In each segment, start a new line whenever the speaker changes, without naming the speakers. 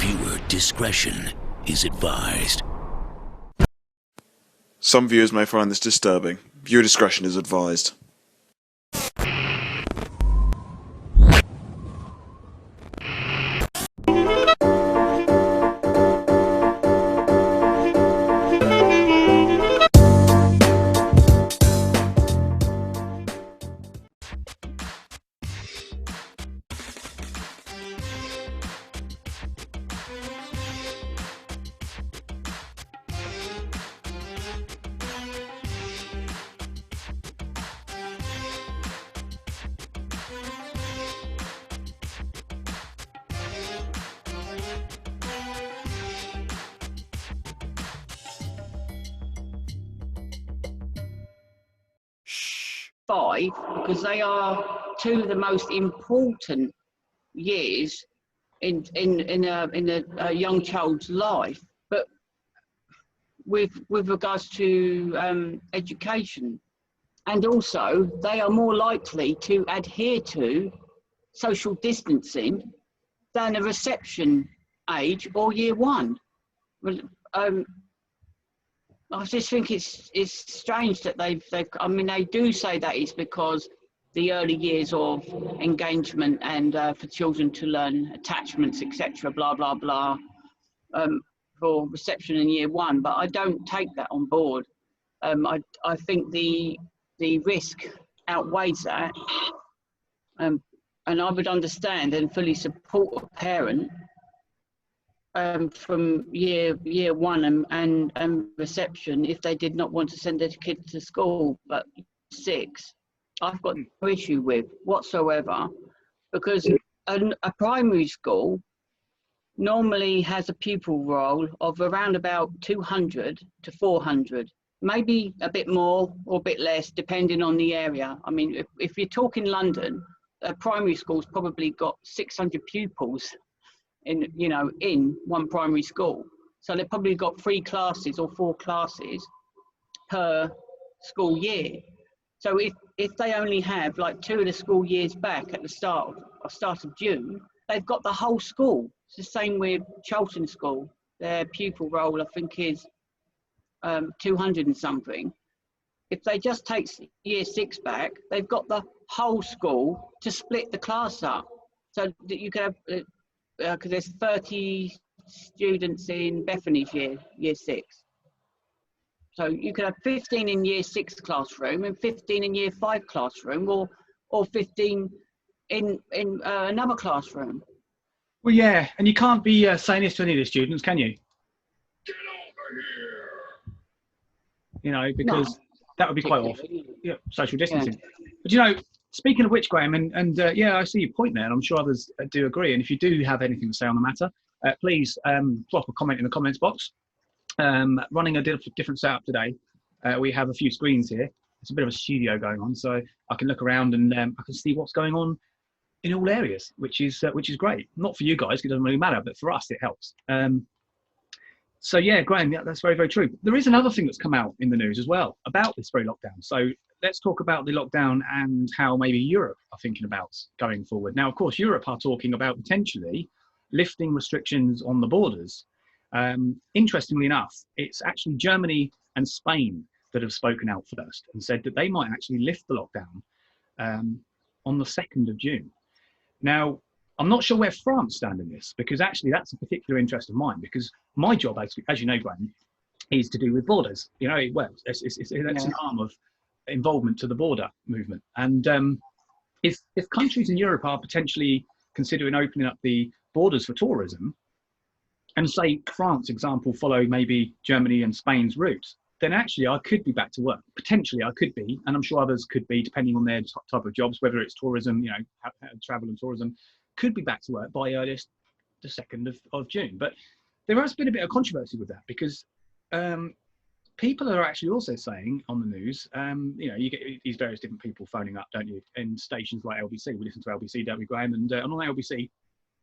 Viewer discretion is advised.
Some viewers may find this disturbing. Viewer discretion is advised.
Five, because they are two of the most important years in a young child's life. But with regards to education, and also they are more likely to adhere to social distancing than a reception age or year one. Well, I just think it's strange that they've I mean, they do say that it's because the early years of engagement and for children to learn attachments, etc., blah, blah, blah, for reception in year one, but I don't take that on board. I think the risk outweighs that, and I would understand and fully support a parent from year one and reception if they did not want to send their kid to school. But 6, I've got no issue with whatsoever, because a primary school normally has a pupil roll of around about 200 to 400, maybe a bit more or a bit less depending on the area. I mean, if you're talking London, a primary school's probably got 600 pupils in one primary school. So they've probably got 3 classes or 4 classes per school year. So if they only have like 2 of the school years back at the start of June, they've got the whole school. It's the same with Charlton School. Their pupil roll, I think, is 200 and something. If they just take year 6 back, they've got the whole school to split the class up. So that you could have, because there's 30 students in Bethany's year 6. So you could have 15 in year 6 classroom and 15 in year 5 classroom, or 15 in another classroom.
Well, yeah, and you can't be saying this to any of the students, can you? Get over here! Because that would be quite awful. Yeah, social distancing. Yeah. But speaking of which, Graham, and yeah, I see your point there, and I'm sure others do agree. And if you do have anything to say on the matter, please drop a comment in the comments box. Running a different setup today. We have a few screens here. It's a bit of a studio going on, so I can look around and I can see what's going on in all areas, which is great. Not for you guys, because it doesn't really matter, but for us, it helps. So yeah, Graham, yeah, that's very, very true. There is another thing that's come out in the news as well about this very lockdown. So let's talk about the lockdown and how maybe Europe are thinking about going forward. Now, of course, Europe are talking about potentially lifting restrictions on the borders. Interestingly enough, it's actually Germany and Spain that have spoken out first and said that they might actually lift the lockdown on the 2nd of June. Now, I'm not sure where France stand in this, because actually that's a particular interest of mine, because my job, as you know, Graham, is to do with borders. Well, it's an arm of involvement to the border movement. And if countries in Europe are potentially considering opening up the borders for tourism, and say France, example, follow maybe Germany and Spain's route, then actually I could be back to work. Potentially I could be, and I'm sure others could be, depending on their type of jobs, whether it's tourism, travel and tourism, could be back to work by earliest the 2nd of June. But there has been a bit of controversy with that, because people are actually also saying on the news, you get these various different people phoning up, don't you, in stations like LBC. We listen to LBC, don't we, Graham? And on LBC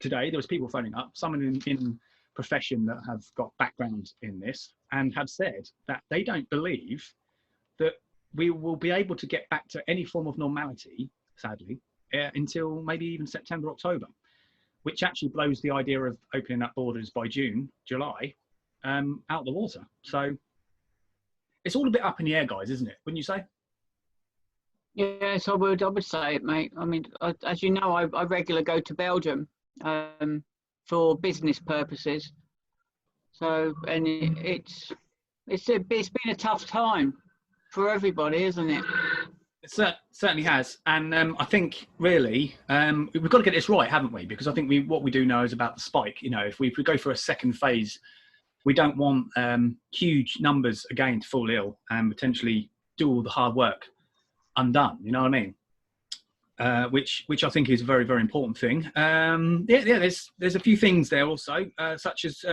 today, there was people phoning up, someone in profession that have got background in this, and have said that they don't believe that we will be able to get back to any form of normality, sadly, until maybe even September, October. which actually blows the idea of opening up borders by June, July, out the water. So it's all a bit up in the air, guys, isn't it? Wouldn't you say?
Yes, I would say it, mate. I mean, as you know, I regularly go to Belgium for business purposes. So, and it's been a tough time for everybody, isn't it?
It certainly has, and I think really we've got to get this right, haven't we? Because I think what we do know is about the spike. You know, if we go for a second phase, we don't want huge numbers again to fall ill and potentially do all the hard work undone. You know what I mean? Which I think is a very, very important thing. There's a few things there also, such as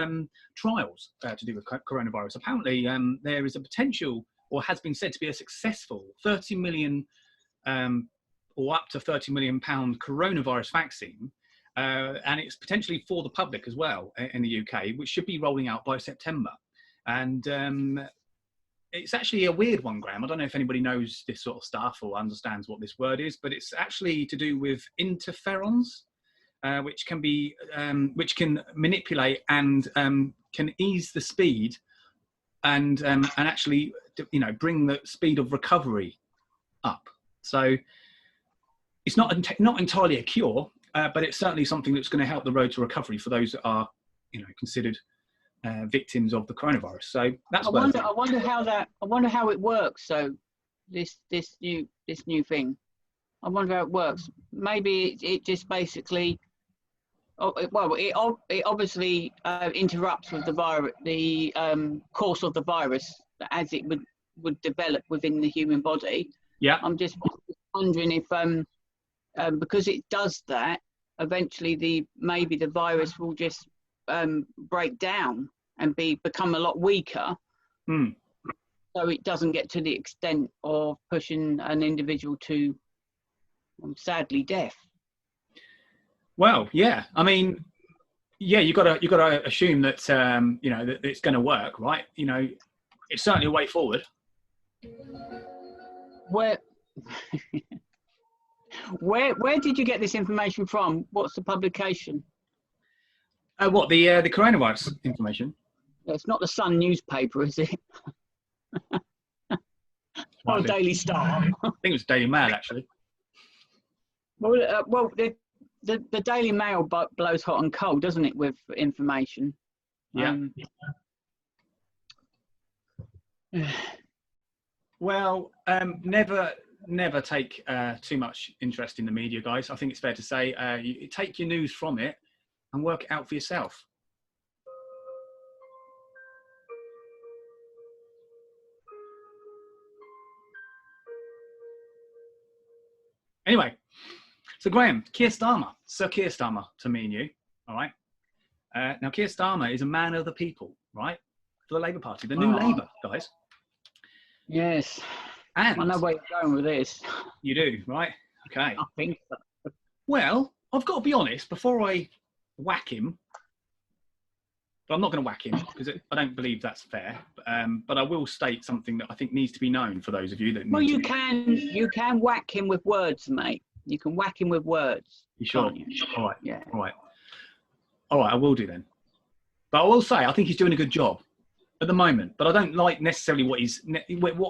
trials to do with coronavirus. Apparently, there is a potential, or has been said to be a successful 30 million or up to 30 million pound coronavirus vaccine, and it's potentially for the public as well in the UK, which should be rolling out by September. And it's actually a weird one, Graham. I don't know if anybody knows this sort of stuff or understands what this word is, but it's actually to do with interferons, which can manipulate and can ease the speed and actually, you know, bring the speed of recovery up. So it's not entirely a cure, but it's certainly something that's going to help the road to recovery for those that are, you know, considered victims of the coronavirus. So that's. I
wonder how it works. So this new thing. I wonder how it works. Maybe it just basically. It obviously interrupts with the course of the virus as it would develop within the human body.
Yeah.
I'm just wondering if because it does that, eventually maybe the virus will just break down and become a lot weaker, so it doesn't get to the extent of pushing an individual to sadly death.
Well, yeah. I mean, yeah, you got to assume that you know, that it's going to work, right? You know, it's certainly a way forward.
Where did you get this information from? What's the publication?
What, the coronavirus information?
It's not the Sun newspaper, is it? Or Daily Star.
I think it was Daily Mail, actually.
Well, the Daily Mail blows hot and cold, doesn't it, with information?
Yeah. Well, never take too much interest in the media, guys. I think it's fair to say you take your news from it and work it out for yourself. Anyway, so Graham, Sir Keir Starmer, to me and you, all right? Now, Keir Starmer is a man of the people, right? For the Labour Party, the new Labour, guys.
Yes.
And
I know where you're going with this.
You do, right? Okay.
I think so.
Well, I've got to be honest, before I whack him, but I'm not going to whack him because I don't believe that's fair. But I will state something that I think needs to be known for those of you that.
Well, you can whack him with words, mate. You can whack him with words.
You sure?
You?
All right.
Yeah.
All right. I will do then. But I will say I think he's doing a good job at the moment. But I don't like necessarily what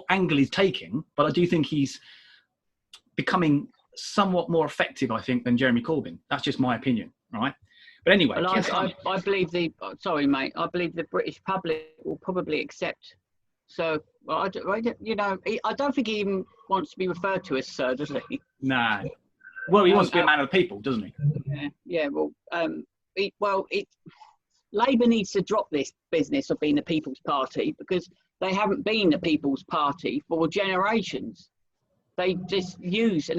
angle he's taking. But I do think he's becoming somewhat more effective, I think, than Jeremy Corbyn. That's just my opinion, right? But anyway,
well, I believe sorry, mate. I believe the British public will probably accept. So, well, I don't think he even wants to be referred to as Sir, does he?
Nah. Well, he wants to be a man of the people, doesn't he?
Yeah. Well, Labour needs to drop this business of being the People's Party because they haven't been the People's Party for generations. They just use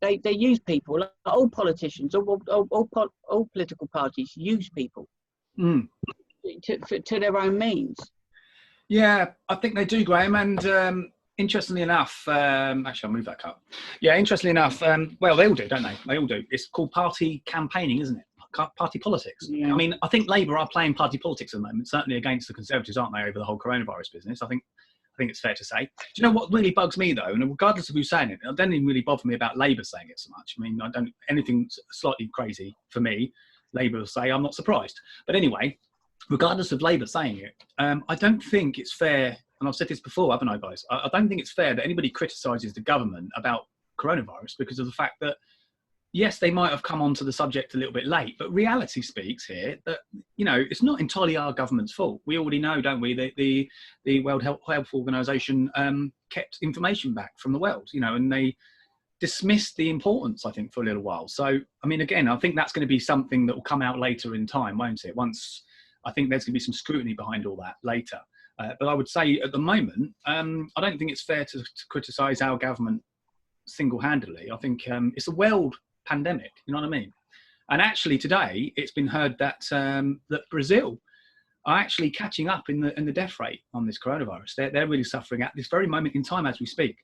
they use people. Like all politicians, all political parties use people to their own means.
Yeah, I think they do, Graham. And interestingly enough, actually, I'll move that up. Yeah, interestingly enough, well, they all do, don't they? They all do. It's called party campaigning, isn't it? Party politics. Yeah. I mean, I think Labour are playing party politics at the moment, certainly against the Conservatives, aren't they, over the whole coronavirus business? I think it's fair to say. Do you know what really bugs me, though? And regardless of who's saying it, it doesn't even really bother me about Labour saying it so much. I mean, anything slightly crazy for me Labour will say, I'm not surprised. But anyway, regardless of Labour saying it, I don't think it's fair, and I've said this before, haven't I, guys? I don't think it's fair that anybody criticises the government about coronavirus because of the fact that, yes, they might have come onto the subject a little bit late, but reality speaks here that, you know, it's not entirely our government's fault. We already know, don't we, that the World Health Organization kept information back from the world, you know, and they dismissed the importance, I think, for a little while. So, I mean, again, I think that's going to be something that will come out later in time, won't it? Once, I think there's going to be some scrutiny behind all that later. But I would say at the moment, I don't think it's fair to criticise our government single-handedly. I think it's a world pandemic, you know what I mean? And actually today, it's been heard that that Brazil are actually catching up in the death rate on this coronavirus. They're really suffering at this very moment in time as we speak,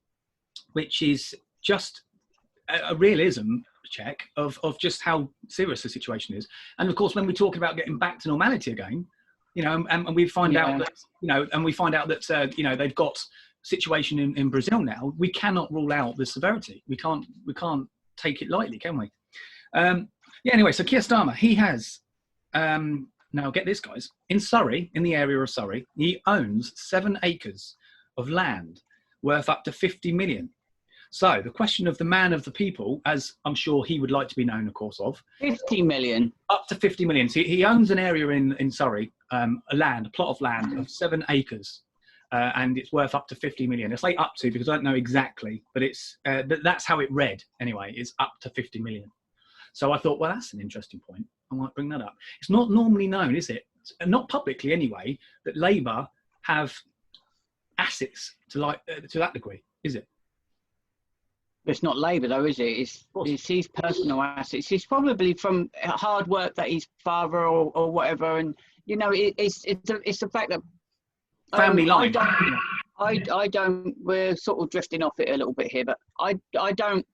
which is just a realism check of just how serious the situation is. And of course, when we're talking about getting back to normality again, you know, and we find out that, you know, and we find out that, you know, they've got situation in Brazil now, we cannot rule out the severity. We can't take it lightly, can we? Yeah, anyway, so Keir Starmer, he has, now get this, guys, in Surrey, in the area of Surrey, he owns 7 acres of land worth up to 50 million. So the question of the man of the people, as I'm sure he would like to be known, of course, of
50 million.
Up to 50 million. So he owns an area in Surrey, a plot of land of 7 acres, and it's worth up to 50 million. I say up to because I don't know exactly, but it's that's how it read anyway. It's up to 50 million. So I thought, well, that's an interesting point. I might bring that up. It's not normally known, is it? Not publicly anyway, that Labour have assets to that degree, is it?
It's not Labour though, is it? It's his personal assets. It's probably from hard work that his father or whatever, and you know, it's the fact that
family line.
I don't. We're sort of drifting off it a little bit here, but I don't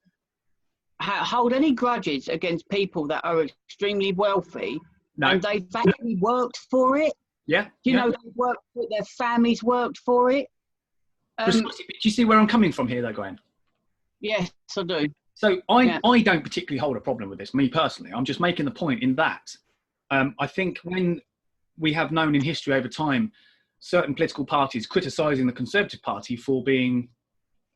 hold any grudges against people that are extremely wealthy and they've actually worked for it.
Yeah,
you know, they've worked. Their families worked for it.
Do you see where I'm coming from here, though, Graham?
Yes, I do.
So I don't particularly hold a problem with this, me personally. I'm just making the point in that I think when we have known in history over time certain political parties criticising the Conservative Party for being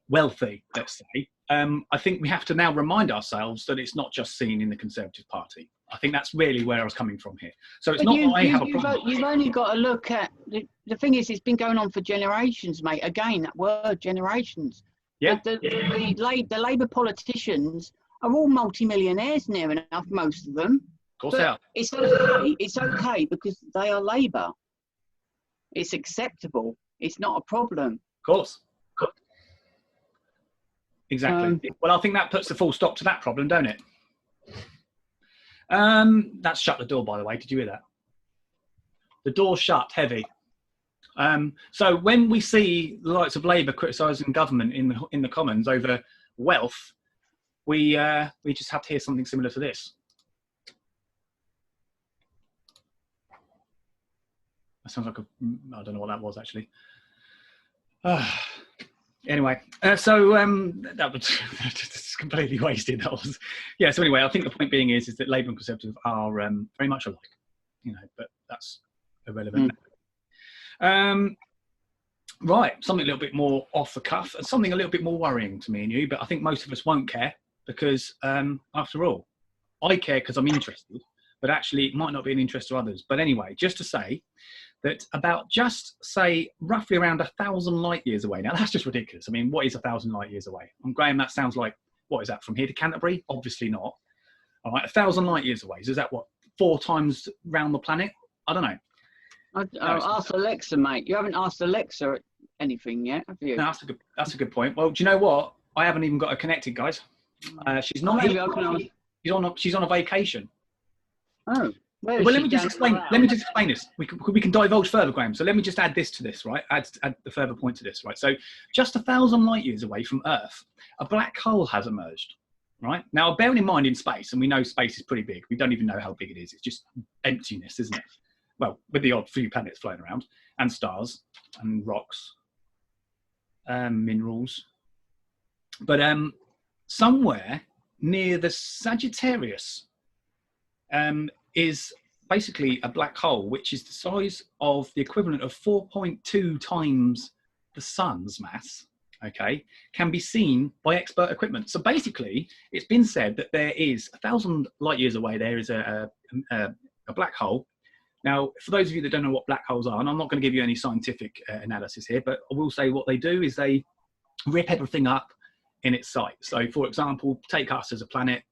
wealthy, let's say, I think we have to now remind ourselves that it's not just seen in the Conservative Party. I think that's really where I was coming from here. So it's not that I have a problem.
You've only got to look at, the thing is, it's been going on for generations, mate. Again, that word, generations.
Yeah.
The Labour politicians are all multi-millionaires near enough, most of them.
Of course they are.
It's okay because they are Labour. It's acceptable. It's not a problem.
Of course. Exactly. Well, I think that puts a full stop to that problem, don't it? That's shut the door, by the way. Did you hear that? The door shut, heavy. So when we see the likes of Labour criticising government in the Commons over wealth, we just have to hear something similar to this. That sounds like I don't know what that was actually. Anyway, so that was just completely wasted. That was, yeah. So anyway, I think the point being is that Labour and Conservative are very much alike, you know, but that's irrelevant. Right, something a little bit more off the cuff and something a little bit more worrying to me and you, but I think most of us won't care because, after all, I care because I'm interested, but actually it might not be an interest to others. But anyway, just to say that about just say roughly around 1,000 light years away. Now that's just ridiculous. I mean, what is 1,000 light years away? And Graham, that sounds like, what is that, from here to Canterbury? Obviously not. All right, 1,000 light years away. So is that what, 4 times round the planet? I don't know.
I'll ask Alexa, mate. You haven't asked Alexa anything yet, have you?
No, that's a good point. Well, do you know what? I haven't even got her connected, guys. She's not. She's on a vacation.
Oh.
Well, let me just explain. Let me just explain this. We can divulge further, Graham. So let me just add this to this, right? Add the further point to this, right? So just 1,000 light years away from Earth, a black hole has emerged, right? Now, bearing in mind in space, and we know space is pretty big. We don't even know how big it is. It's just emptiness, isn't it? Well, with the odd few planets floating around, and stars, and rocks, minerals. But somewhere near the Sagittarius, is basically a black hole, which is the size of the equivalent of 4.2 times the sun's mass, okay, can be seen by expert equipment. So basically, it's been said that there is 1,000 light years away, there is a black hole. Now, for those of you that don't know what black holes are, and I'm not going to give you any scientific analysis here, but I will say what they do is they rip everything up in its sight. So, for example, take us as a planet,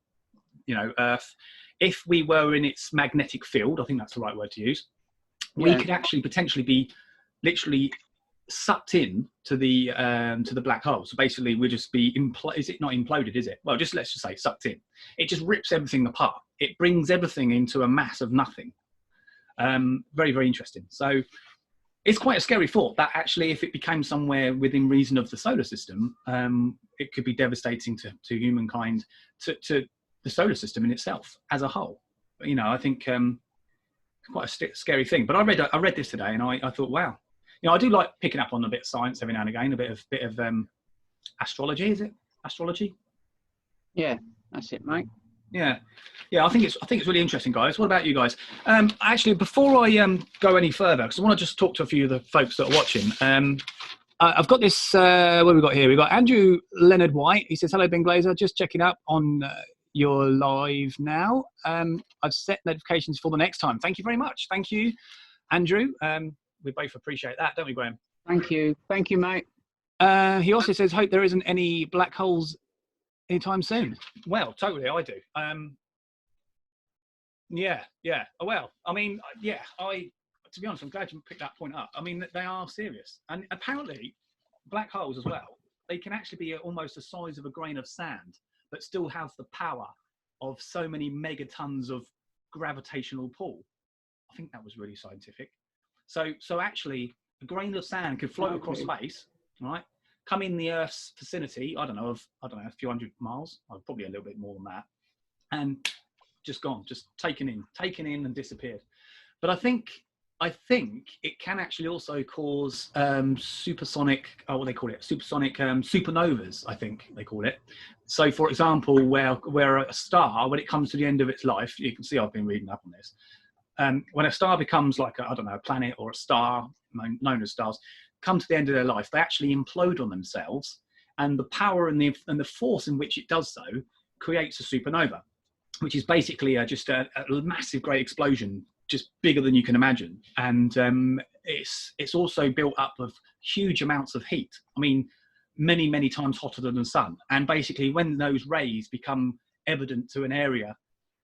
Earth. If we were in its magnetic field, I think that's the right word to use, we could actually potentially be literally sucked in to the black hole. So basically, we'd just be is it not imploded? Is it? Well, let's just say sucked in. It just rips everything apart. It brings everything into a mass of nothing. Very, very interesting. So it's quite a scary thought that actually, if it became somewhere within reason of the solar system, it could be devastating to humankind, to the solar system in itself as a whole. I think quite a scary thing. But I read this today, and I thought, wow. I do like picking up on a bit of science every now and again, a bit of astrology. Is it astrology?
Yeah, that's it, mate.
Yeah. I think it's really interesting, guys. What about you guys? Actually, before I go any further, because I want to just talk to a few of the folks that are watching. I've got this. What have we got here? We've got Andrew Leonard White. He says, "Hello, Ben Glazer. Just checking up on your live now. I've set notifications for the next time. Thank you very much. Thank you, Andrew. We both appreciate that, don't we, Graham?
Thank you, mate."
He also says, "Hope there isn't any black holes anytime soon." Well, totally, I do. Yeah. Well, I mean, yeah. To be honest, I'm glad you picked that point up. I mean, they are serious, and apparently, black holes as well. They can actually be almost the size of a grain of sand, but still have the power of so many megatons of gravitational pull. I think that was really scientific. So actually, a grain of sand could float across space, right? Come in the Earth's vicinity, I don't know, a few hundred miles, or probably a little bit more than that, and just gone, just taken in and disappeared. But I think it can actually also cause supersonic, what they call it, supersonic supernovas, I think they call it. So, for example, where a star, when it comes to the end of its life, you can see I've been reading up on this. When a star becomes like a planet or a star, known as stars, come to the end of their life, they actually implode on themselves, and the power and the force in which it does so creates a supernova, which is basically just a massive, great explosion, just bigger than you can imagine. And it's also built up of huge amounts of heat. I mean, many, many times hotter than the sun. And basically, when those rays become evident to an area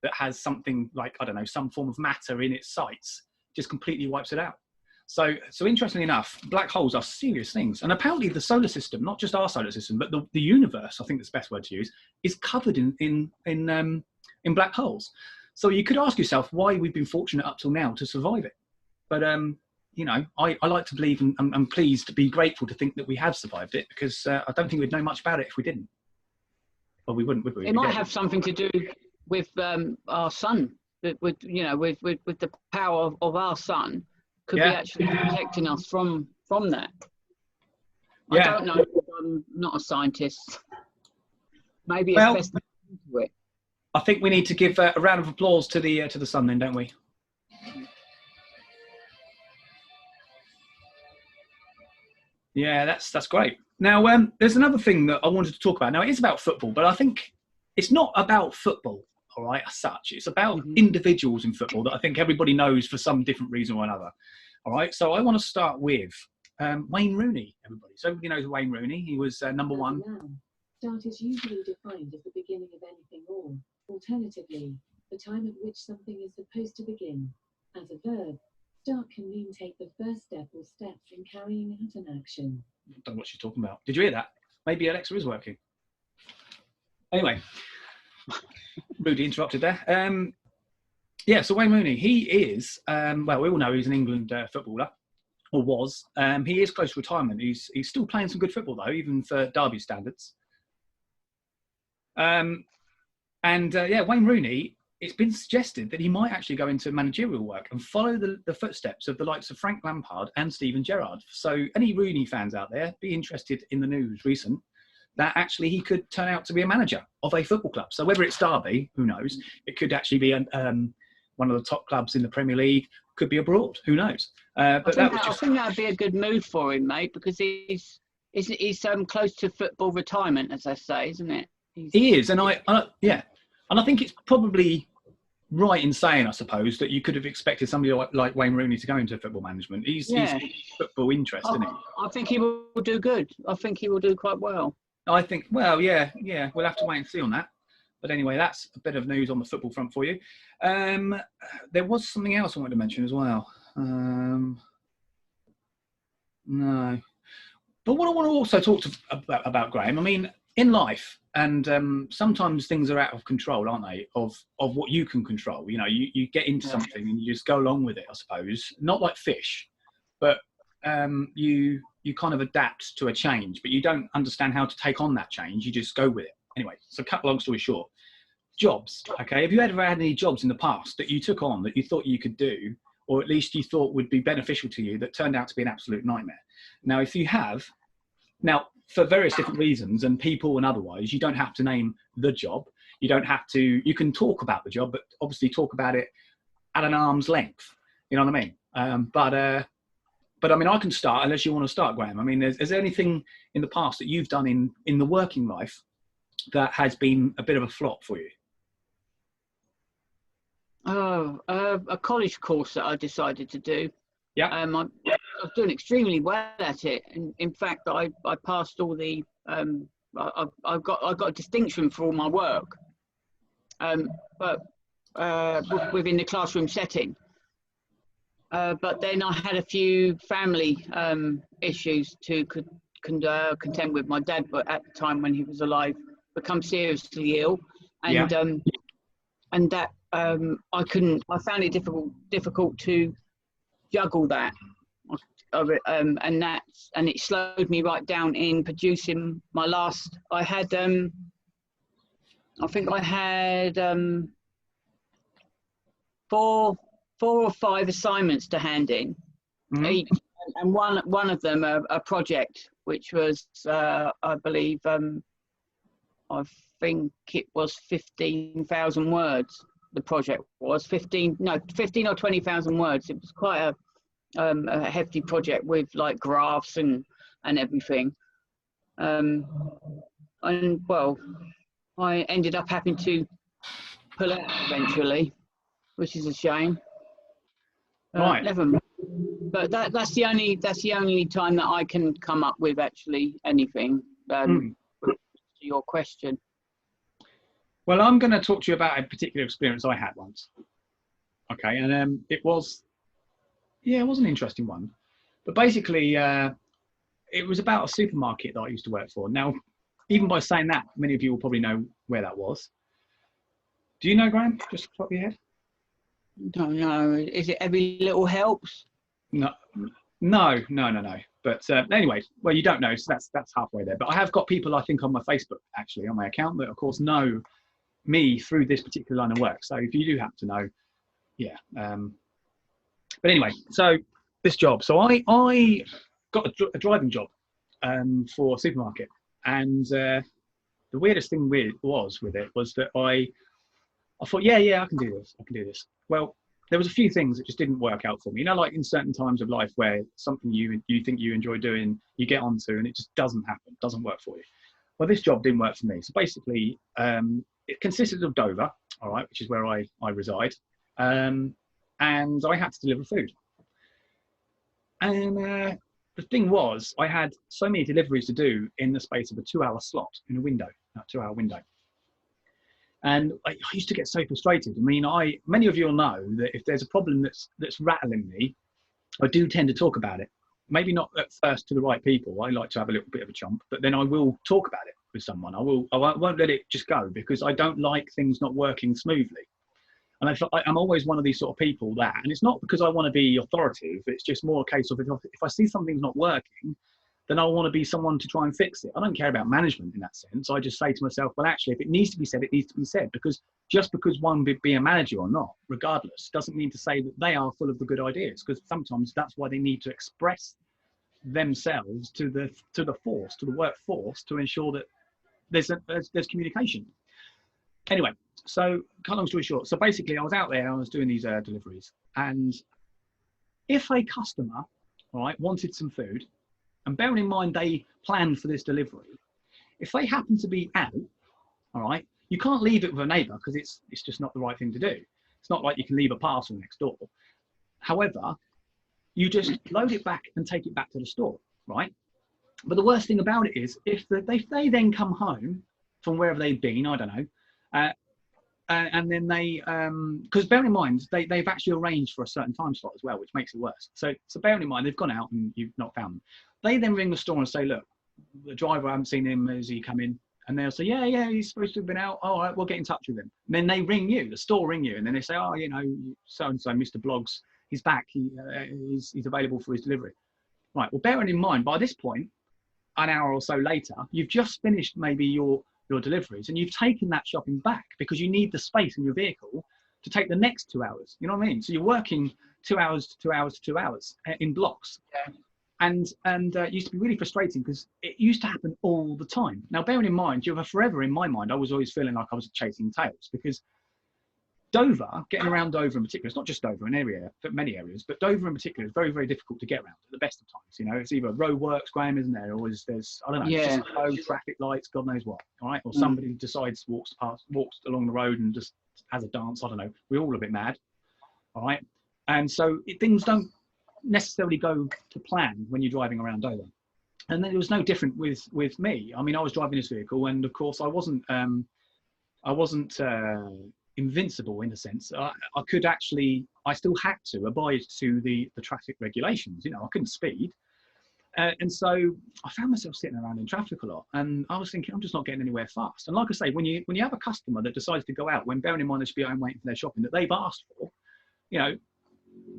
that has something like, some form of matter in its sights, just completely wipes it out. So interestingly enough, black holes are serious things. And apparently the solar system, not just our solar system, but the universe, I think that's the best word to use, is covered in black holes. So you could ask yourself why we've been fortunate up till now to survive it. But, I like to believe, and I'm pleased to be grateful to think that we have survived it, because I don't think we'd know much about it if we didn't. Well, we wouldn't, would we?
It might have something to do with our sun, with the power of our sun could be actually protecting us from that. I don't know. I'm not a scientist. Maybe it's best to look into it.
I think we need to give a round of applause to the sun, then, don't we? Yeah, that's great. Now, there's another thing that I wanted to talk about. Now, it is about football, but I think it's not about football, all right, as such. It's about individuals in football that I think everybody knows for some different reason or another. All right, so I want to start with Wayne Rooney, everybody. So everybody knows Wayne Rooney. He was number one.
Start is usually defined as the beginning of anything, or alternatively, the time at which something is supposed to begin. As a verb, start can mean take the first step or steps in carrying out an action.
I don't know what she's talking about. Did you hear that? Maybe Alexa is working. Anyway, rudely interrupted there. So Wayne Rooney, he is, we all know he's an England footballer, or was. He is close to retirement. He's still playing some good football, though, even for Derby standards. Wayne Rooney, it's been suggested that he might actually go into managerial work and follow the footsteps of the likes of Frank Lampard and Steven Gerrard. So any Rooney fans out there, be interested in the news recent, that actually he could turn out to be a manager of a football club. So whether it's Derby, who knows, it could actually be Wayne one of the top clubs in the Premier League, could be abroad. Who knows? But
I think that'd be a good move for him, mate, because he's close to football retirement, as I say, isn't it?
He is, and and I think it's probably right in saying, I suppose, that you could have expected somebody like Wayne Rooney to go into football management. He's football interest, isn't he?
I think he will do good. I think he will do quite well.
I think, well, yeah, we'll have to wait and see on that. But anyway, that's a bit of news on the football front for you. There was something else I wanted to mention as well. No. But what I want to also talk about, Graham, I mean, in life, and sometimes things are out of control, aren't they, of what you can control. You know, you get into something and you just go along with it, I suppose. Not like fish, but you kind of adapt to a change, but you don't understand how to take on that change. You just go with it. Anyway, so cut long story short, jobs, okay? Have you ever had any jobs in the past that you took on that you thought you could do, or at least you thought would be beneficial to you, that turned out to be an absolute nightmare? Now, if you have, now, for various different reasons, and people and otherwise, you don't have to name the job. You don't have to, you can talk about the job, but obviously talk about it at an arm's length. You know what I mean? But I mean, I can start, unless you want to start, Graham. I mean, is there anything in the past that you've done in the working life that has been a bit of a flop for you?
A college course that I decided to do.
Yeah.
I was doing extremely well at it. In fact, I passed all the. I got a distinction for all my work. But within the classroom setting. But then I had a few family issues to contend with. My dad, but at the time when he was alive, become seriously ill, and that I couldn't. I found it difficult to juggle that, and it slowed me right down in producing my last. I had I think I had 4 or 5 assignments to hand in, each, and one of them a project which was I believe I think it was 15,000 words. The project was 15 or 20,000 words. It was quite a hefty project with like graphs and everything. And well, I ended up having to pull out eventually, which is a shame.
Right.
Never mind. But that's the only time that I can come up with actually anything to your question.
Well, I'm going to talk to you about a particular experience I had once. Okay, and it was an interesting one. But basically, it was about a supermarket that I used to work for. Now, even by saying that, many of you will probably know where that was. Do you know, Graham? Just off the top of your head?
Don't know. Is it Every Little Helps?
No. But anyway, well, you don't know, so that's halfway there. But I have got people, I think, on my Facebook, actually, on my account, that, of course, know me through this particular line of work. So if you do happen to know, yeah. But anyway, so this job. So I got a driving job for a supermarket. And the weirdest thing was that I thought, yeah, I can do this. Well, there was a few things that just didn't work out for me. You know, like in certain times of life where something you think you enjoy doing, you get onto and it just doesn't happen, doesn't work for you. Well, this job didn't work for me. So basically, it consisted of Dover, all right, which is where I reside, and I had to deliver food. And the thing was, I had so many deliveries to do in the space of a 2-hour slot in a 2-hour window. And I used to get so frustrated. I mean, many of you will know that if there's a problem that's rattling me, I do tend to talk about it. Maybe not at first to the right people. I like to have a little bit of a chomp, but then I will talk about it with someone. I won't let it just go, because I don't like things not working smoothly. And I'm always one of these sort of people that, and it's not because I want to be authoritative. It's just more a case of if I see something's not working, then I want to be someone to try and fix it. I don't care about management in that sense. I just say to myself, well, actually, if it needs to be said, it needs to be said. Because just because one be a manager or not, regardless, doesn't mean to say that they are full of the good ideas. Because sometimes that's why they need to express themselves to the workforce, to ensure that there's communication. Anyway, so cut long story short. So basically, I was out there, I was doing these deliveries, and if a customer, all right, wanted some food, and bearing in mind they planned for this delivery, if they happen to be out, all right, you can't leave it with a neighbour because it's just not the right thing to do. It's not like you can leave a parcel next door. However, you just load it back and take it back to the store, right? But the worst thing about it is if they then come home from wherever they've been, I don't know, and then they, because bear in mind, they've actually arranged for a certain time slot as well, which makes it worse. So bearing in mind, they've gone out and you've not found them. They then ring the store and say, look, the driver, I haven't seen him, has he come in? And they'll say, yeah, he's supposed to have been out. All right, we'll get in touch with him. And then they ring you, the store ring you, and then they say, oh, you know, so-and-so, Mr. Bloggs, he's back, he's available for his delivery. Right, well, bearing in mind, by this point, an hour or so later, you've just finished maybe your deliveries and you've taken that shopping back because you need the space in your vehicle to take the next 2 hours. You know what I mean? So you're working 2 hours to 2 hours to 2 hours in blocks. Yeah. And it used to be really frustrating because it used to happen all the time. Now, bearing in mind, you have forever in my mind, I was always feeling like I was chasing tails because Dover, getting around Dover in particular, it's not just Dover, an area, but many areas, but Dover in particular is very, very difficult to get around at the best of times. You know, it's either road works, Graham, isn't there? Or there's, I don't know, just slow traffic lights, God knows what, all right? Or somebody decides walks along the road and just has a dance, I don't know. We're all a bit mad, all right? And so things don't necessarily go to plan when you're driving around Dover. And then it was no different with me. I mean, I was driving this vehicle and of course I wasn't invincible in a sense. I could actually, I still had to abide to the traffic regulations. You know, I couldn't speed, and so I found myself sitting around in traffic a lot. And I was thinking, I'm just not getting anywhere fast. And like I say, when you have a customer that decides to go out, when bearing in mind they should be home waiting for their shopping that they've asked for, you know,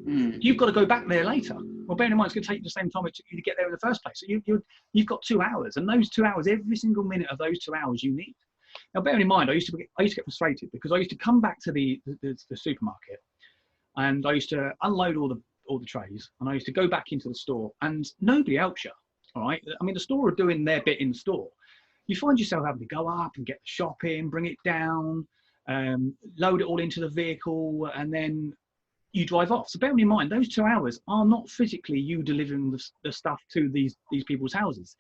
you've got to go back there later. Well, bearing in mind it's going to take you the same time it took you to get there in the first place. So you've got 2 hours, and those 2 hours, every single minute of those 2 hours, you need. Now, bearing in mind, I used to get frustrated because I used to come back to the supermarket, and I used to unload all the trays, and I used to go back into the store, and nobody helps you. All right, I mean, the store are doing their bit in the store. You find yourself having to go up and get the shop in, bring it down, load it all into the vehicle, and then you drive off. So bearing in mind, those 2 hours are not physically you delivering the stuff to these people's houses.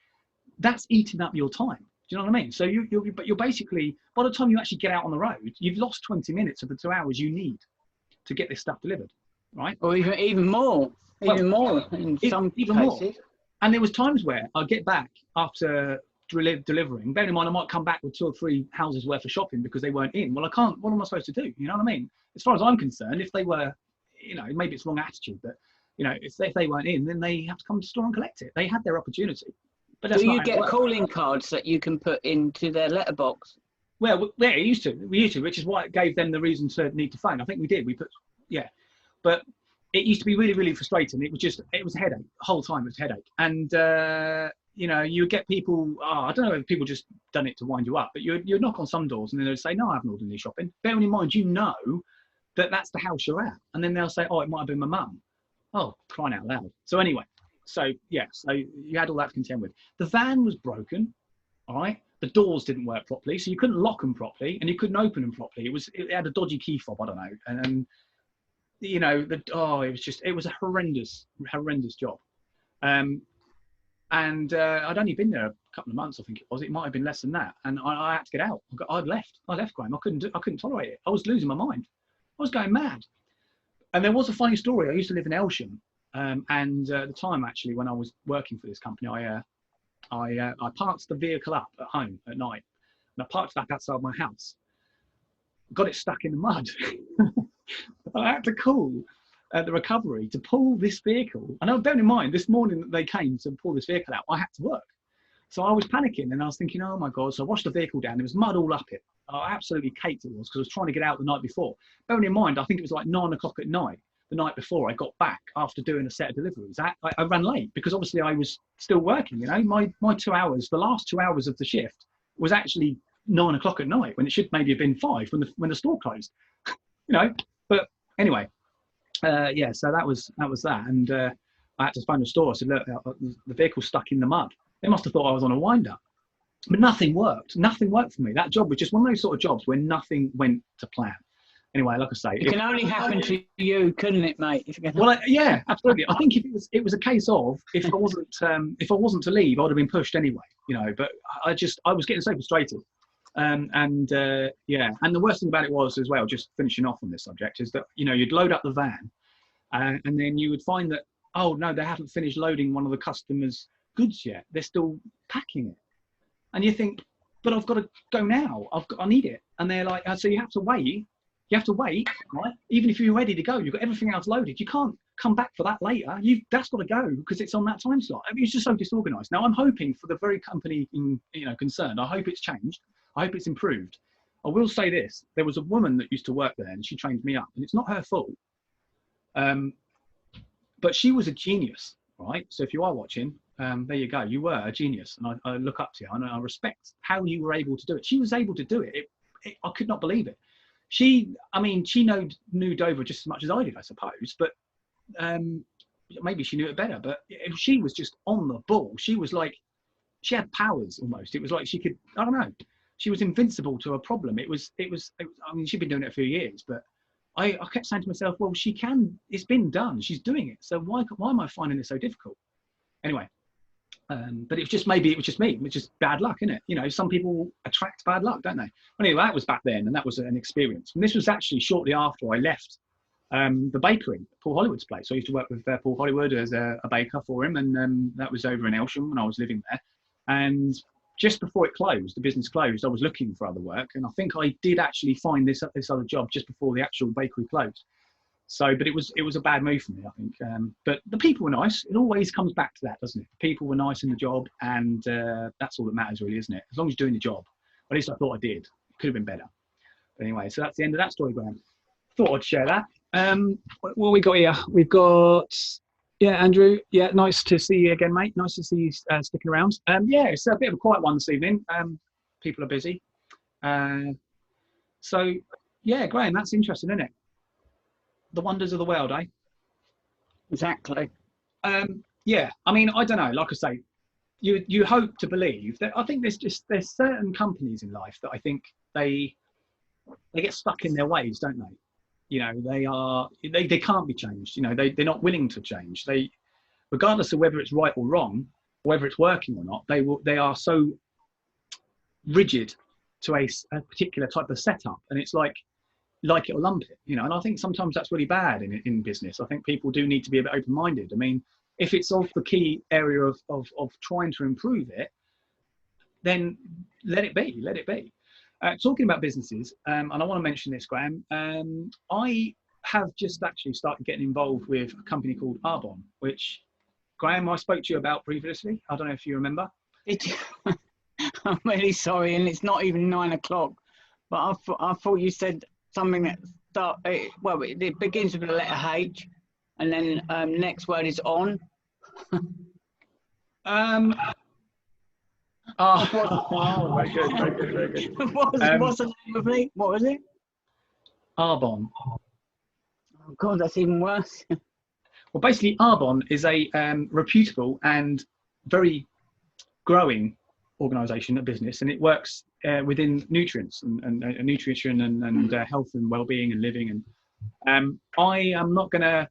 That's eating up your time. Do you know what I mean? So you're basically, by the time you actually get out on the road, you've lost 20 minutes of the 2 hours you need to get this stuff delivered, right?
Or even more, more in some
even
cases.
More. And there was times where I'd get back after delivering. Bearing in mind, I might come back with 2 or 3 houses worth of shopping because they weren't in. Well, I can't. What am I supposed to do? You know what I mean? As far as I'm concerned, if they were, you know, maybe it's wrong attitude, but you know, if they weren't in, then they have to come to the store and collect it. They had their opportunity. But
do you get calling cards that you can put into their letterbox?
Well, we used to, which is why it gave them the reason to need to phone. I think we did. We put, yeah, but it used to be really, really frustrating. It was a headache. The whole time it was a headache. And, you know, you would get people, I don't know if people just done it to wind you up, but you'd knock on some doors and then they'd say, no, I haven't ordered any shopping. Bearing in mind, you know that that's the house you're at. And then they'll say, oh, it might have been my mum. Oh, crying out loud. So anyway. So, yeah, so you had all that to contend with. The van was broken, all right? The doors didn't work properly, so you couldn't lock them properly, and you couldn't open them properly. It had a dodgy key fob, I don't know. And you know, it was a horrendous job. And I'd only been there a couple of months, I think it was. It might have been less than that. And I had to get out. I left, Graham. I couldn't tolerate it. I was losing my mind. I was going mad. And there was a funny story. I used to live in Elsham. And at the time, actually, when I was working for this company, I parked the vehicle up at home at night, and I parked it up outside my house. Got it stuck in the mud. I had to call the recovery to pull this vehicle. And bearing in mind, this morning that they came to pull this vehicle out, I had to work. So I was panicking, and I was thinking, oh my God. So I washed the vehicle down. There was mud all up it. I absolutely caked it was because I was trying to get out the night before. Bearing in mind, I think it was like 9 o'clock at night. The night before I got back after doing a set of deliveries. I ran late because obviously I was still working, you know, my 2 hours, the last 2 hours of the shift was actually 9 o'clock at night when it should maybe have been 5 when the store closed, you know, but anyway, yeah, so that was that. And I had to phone the store. I said, look, the vehicle's stuck in the mud. They must have thought I was on a wind up. But nothing worked. Nothing worked for me. That job was just one of those sort of jobs where nothing went to plan. Anyway, like I say,
It can only happen to you, couldn't it, mate?
Well, yeah, absolutely. I think if it was a case of if I wasn't to leave, I'd have been pushed anyway, you know. But I was getting so frustrated, yeah. And the worst thing about it was as well, just finishing off on this subject, is that you'd load up the van, and then you would find that, oh no, they haven't finished loading one of the customers' goods yet. They're still packing it, and you think, but I've got to go now. I need it, and they're like, so you have to wait. You have to wait, right? Even if you're ready to go, you've got everything else loaded. You can't come back for that later. That's got to go because it's on that time slot. I mean, it's just so disorganized. Now, I'm hoping for the very company concerned. I hope it's changed. I hope it's improved. I will say this: there was a woman that used to work there, and she trained me up, and it's not her fault. But she was a genius, right? So if you are watching, there you go. You were a genius, and I look up to you, and I respect how you were able to do it. She was able to do it. I could not believe it. She knew Dover just as much as I did, I suppose, but maybe she knew it better. But she was just on the ball. She was like, she had powers almost. It was like she could, I don't know, she was invincible to a problem. I mean, she'd been doing it a few years, but I kept saying to myself, well, she can, it's been done. She's doing it. So why am I finding it so difficult? Anyway. But it was just me, which is bad luck, isn't it? Some people attract bad luck, don't they? Well, anyway, that was back then, and that was an experience. And this was actually shortly after I left the bakery, Paul Hollywood's place. So I used to work with Paul Hollywood as a baker for him, and that was over in Elsham when I was living there. And just before it closed, the business closed, I was looking for other work, and I think I did actually find this other job just before the actual bakery closed. So, but it was a bad move for me, I think. But the people were nice. It always comes back to that, doesn't it? The people were nice in the job, and that's all that matters, really, isn't it? As long as you're doing the job. At least I thought I did. It could have been better. But anyway, so that's the end of that story, Graham. Thought I'd share that. What we got here? We've got, Andrew. Yeah, nice to see you again, mate. Nice to see you sticking around. It's a bit of a quiet one this evening. People are busy. Graham, that's interesting, isn't it? The wonders of the world, eh?
Exactly.
I mean, I don't know. Like I say, you hope to believe that. I think there's certain companies in life that I think they get stuck in their ways, don't they? They can't be changed. They're not willing to change. They, regardless of whether it's right or wrong, whether it's working or not, they are so rigid to a particular type of setup, and it's like it or lump it, and I think sometimes that's really bad in business. I think people do need to be a bit open-minded. I mean, if it's of the key area of trying to improve it, then let it be. Talking about businesses, and I want to mention this, Graham, I have just actually started getting involved with a company called Arbon, which, Graham, I spoke to you about previously. I don't know if you remember.
I'm really sorry, and it's not even 9 o'clock, but I thought you said something that it begins with the letter H, and then next word is on.
Very good.
What's the name of it? What was it?
Arbon.
Oh God, that's even worse.
Well, basically, Arbon is a reputable and very growing organisation, a business, and it works within nutrients and nutrition and health and well-being and living. And I am not going to,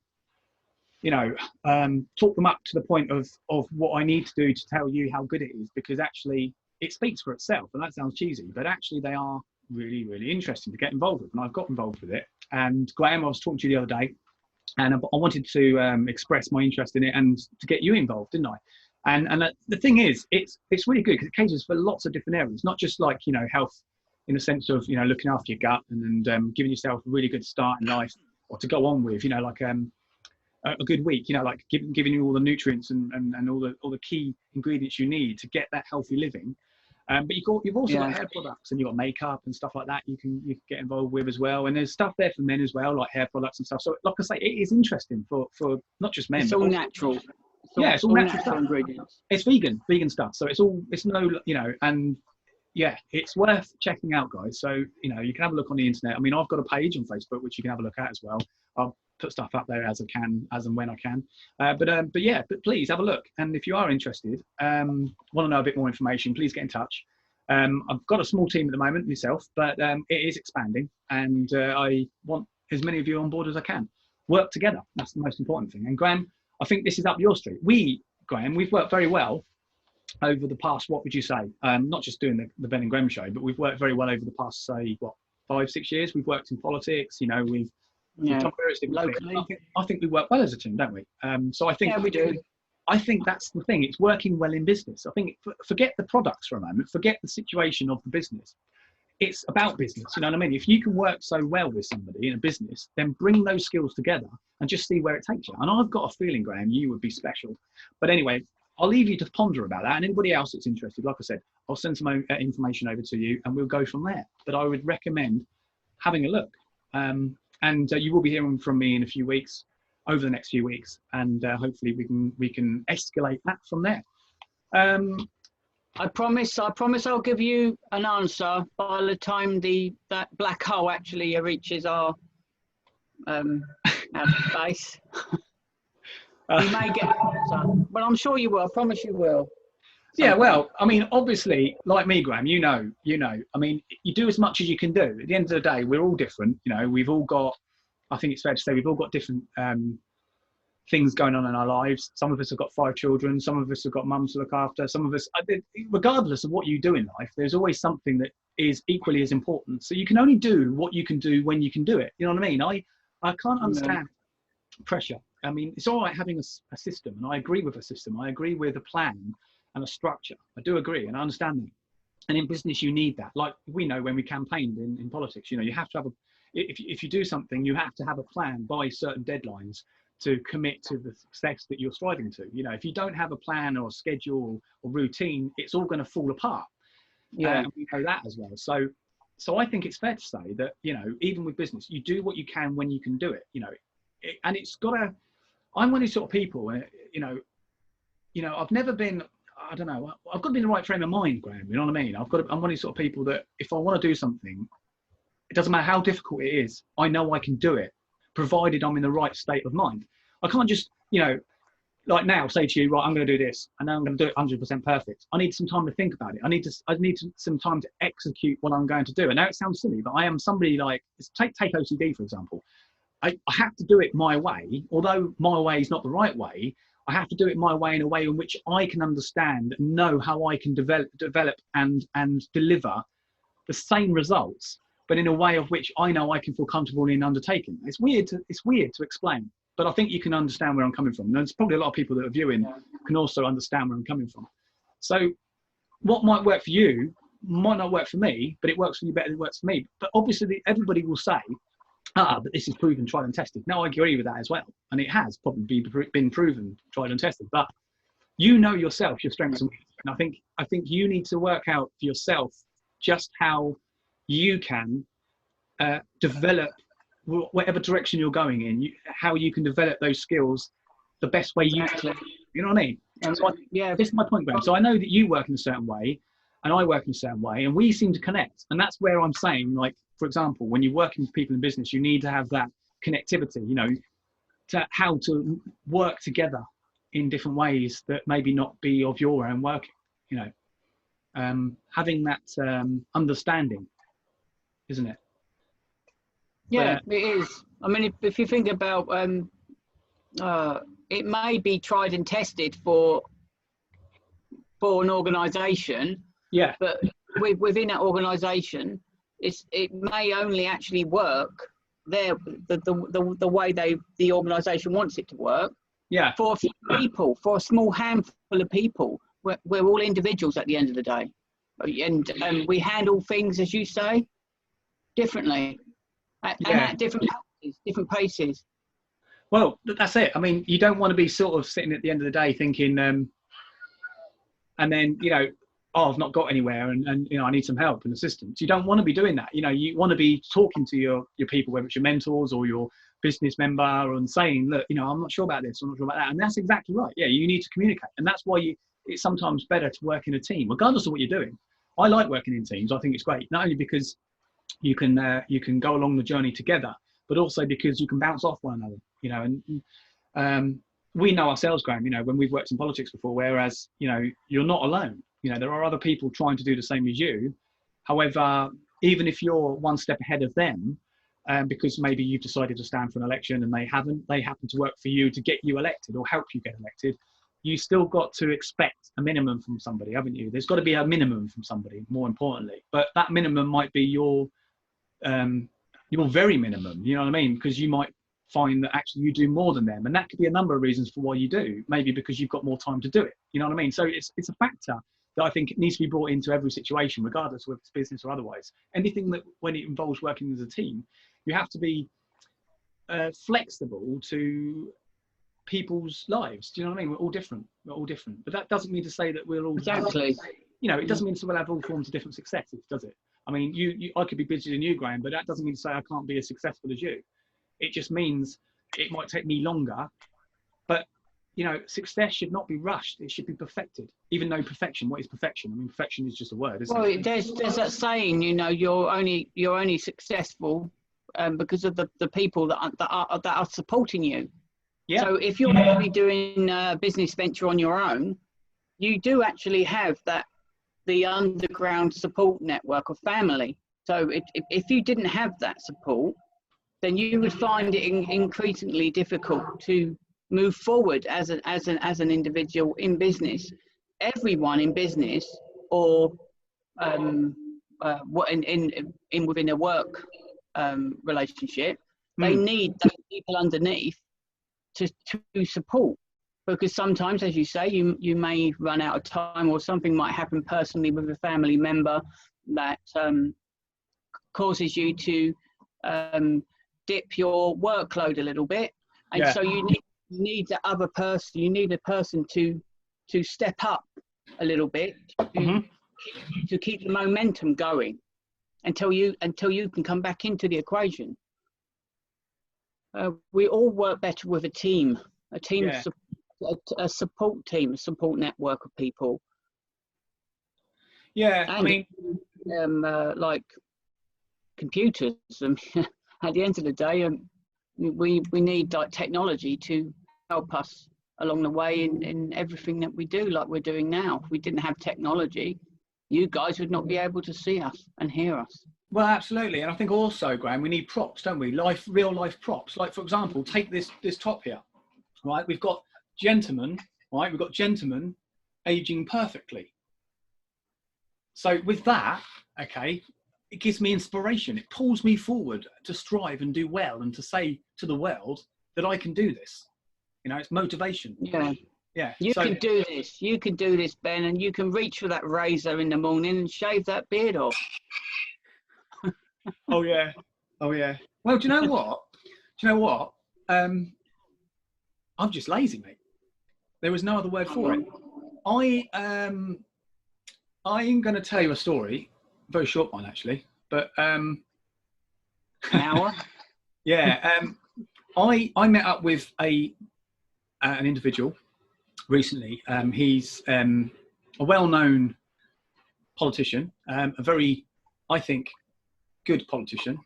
talk them up to the point of what I need to do to tell you how good it is, because actually it speaks for itself, and that sounds cheesy, but actually they are really, really interesting to get involved with, and I've got involved with it. And Graham, I was talking to you the other day, and I wanted to express my interest in it and to get you involved, didn't I? And the thing is, it's really good because it caters for lots of different areas, not just like, health in the sense of, looking after your gut and giving yourself a really good start in life, or to go on with, like a good week, like giving you all the nutrients and all the key ingredients you need to get that healthy living. But you've also got hair products, and you've got makeup and stuff like that you can get involved with as well. And there's stuff there for men as well, like hair products and stuff. So like I say, it is interesting for not just men.
It's all natural.
It's all natural stuff.
Ingredients.
It's vegan stuff. So it's no, and it's worth checking out, guys. So, you can have a look on the internet. I mean, I've got a page on Facebook, which you can have a look at as well. I'll put stuff up there as and when I can. But please have a look. And if you are interested, want to know a bit more information, please get in touch. I've got a small team at the moment myself, but it is expanding, and I want as many of you on board as I can. Work together. That's the most important thing. And Graham, I think this is up your street. Graham, we've worked very well over the past, what would you say? Not just doing the Ben Grem Show, but we've worked very well over the past, say, 5-6 years. We've worked in politics, we've done various different things. I think we work well as a team, don't we? So I think we do. I think that's the thing. It's working well in business. I think forget the products for a moment. Forget the situation of the business. It's about business. You know what I mean? If you can work so well with somebody in a business, then bring those skills together and just see where it takes you. And I've got a feeling, Graham, you would be special. But anyway, I'll leave you to ponder about that. And anybody else that's interested, like I said, I'll send some information over to you and we'll go from there. But I would recommend having a look. And you will be hearing from me in a few weeks, over the next few weeks. And hopefully we can escalate that from there.
I promise I'll give you an answer by the time that black hole actually reaches our space. You may get an answer, but I'm sure you will. I promise you will.
Yeah, well, I mean, obviously, like me, Graham, you know, I mean, you do as much as you can do. At the end of the day, we're all different. We've all got, I think it's fair to say, we've all got different things going on in our lives. Some of us have got 5 children. Some of us have got mums to look after. Some of us, regardless of what you do in life, there's always something that is equally as important. So you can only do what you can do when you can do it. You know what I mean? I can't understand pressure. I mean, it's all right having a system, and I agree with a system. I agree with a plan and a structure. I do agree, and I understand that. And in business, you need that. Like we know when we campaigned in politics, you have to have if you do something, you have to have a plan by certain deadlines to commit to the success that you're striving to. If you don't have a plan or a schedule or routine, it's all going to fall apart. Yeah, we know that as well. So I think it's fair to say that even with business, you do what you can when you can do it. And it's got to. I'm one of these sort of people. I've never been. I don't know. I've got to be in the right frame of mind, Graham. You know what I mean? I'm one of these sort of people that if I want to do something, it doesn't matter how difficult it is. I know I can do it, provided I'm in the right state of mind. I can't just, like now say to you, right, I'm going to do this, and then I'm going to do it 100% perfect. I need some time to think about it. I need some time to execute what I'm going to do. And now it sounds silly, but I am somebody like, take OCD, for example. I have to do it my way, although my way is not the right way. I have to do it my way in a way in which I can understand and know how I can develop and deliver the same results, but in a way of which I know I can feel comfortable in undertaking. It's weird to explain, but I think you can understand where I'm coming from. And there's probably a lot of people that are viewing can also understand where I'm coming from. So what might work for you might not work for me, but it works for you better than it works for me. But obviously everybody will say, but this is proven, tried and tested. No, I agree with that as well. And it has probably been proven, tried and tested. But yourself, your strengths and weaknesses. And I think you need to work out for yourself just how you can develop whatever direction you're going in, how you can develop those skills the best way you can. You know what I mean? So this is my point, Graham. So I know that you work in a certain way and I work in a certain way, and we seem to connect. And that's where I'm saying, like, for example, when you're working with people in business, you need to have that connectivity, to how to work together in different ways that maybe not be of your own working, having that understanding, isn't it?
Yeah, it is. I mean, if you think about, it may be tried and tested for an organisation. Yeah. But within that organisation, it may only actually work there the way the organisation wants it to work. Yeah. For a few people, for a small handful of people, we're all individuals at the end of the day, and we handle things, as you say, differently, and at different paces.
Well, that's it. I mean, you don't want to be sort of sitting at the end of the day thinking, and then I've not got anywhere, and I need some help and assistance. You don't want to be doing that. You want to be talking to your people, whether it's your mentors or your business member, and saying, look, I'm not sure about this, I'm not sure about that. And that's exactly right. Yeah, you need to communicate. And that's why it's sometimes better to work in a team, regardless of what you're doing. I like working in teams. I think it's great, not only because you can go along the journey together, but also because you can bounce off one another, and we know ourselves, Graham, when we've worked in politics before, whereas, you're not alone. You know, there are other people trying to do the same as you. However, even if you're one step ahead of them, because maybe you've decided to stand for an election and they haven't, they happen to work for you to get you elected or help you get elected, you still got to expect a minimum from somebody, haven't you? There's got to be a minimum from somebody, more importantly. But that minimum might be your very minimum, you know what I mean? Because you might find that actually you do more than them. And that could be a number of reasons for why you do. Maybe because you've got more time to do it, you know what I mean? So it's a factor that I think needs to be brought into every situation, regardless of whether it's business or otherwise. Anything that, when it involves working as a team, you have to be flexible to people's lives. Do you know what I mean? We're all different. But that doesn't mean to say that we'll all
Exactly.
You know, it doesn't mean to we'll have all forms of different successes, does it? I mean, I could be busier than you, Graham, but that doesn't mean to say I can't be as successful as you. It just means it might take me longer, but you know, success should not be rushed. It should be perfected. Even though perfection, what is perfection? I mean, perfection is just a word, isn't it?
Well, there's that saying, you know, you're only successful because of the people that are supporting you.
Yeah.
So if you're actually doing a business venture on your own, you do actually have the underground support network of family. So if you didn't have that support, then you would find it increasingly difficult to move forward as an individual in business. Everyone in business or within a work relationship, they need those people underneath to support, because sometimes, as you say, you may run out of time, or something might happen personally with a family member that causes you to dip your workload a little bit, and so you need the other person. You need a person to step up a little bit to keep the momentum going until you can come back into the equation. We all work better with a team, a support team, a support network of people.
Yeah,
And,
I mean,
like computers. At the end of the day, we need like technology to help us along the way in everything that we do, like we're doing now. If we didn't have technology, you guys would not be able to see us and hear us.
well, absolutely. And I think also, Graham, we need props, don't we? Real life props. Like, for example, take this top here, right? We've got gentlemen, right? We've got gentlemen aging perfectly. So with that, okay, it gives me inspiration. It pulls me forward to strive and do well and to say to the world that I can do this. You know, it's motivation.
Yeah.
Yeah.
You can do this. You can do this, Ben, and you can reach for that razor in the morning and shave that beard off.
Oh yeah. Oh yeah. Well, do you know what? I'm just lazy, mate. There was no other word for it. I'm going to tell you a story, a very short one actually, but
An hour?
yeah. I met up with an individual recently. He's a well-known politician, a very, I think, good politician.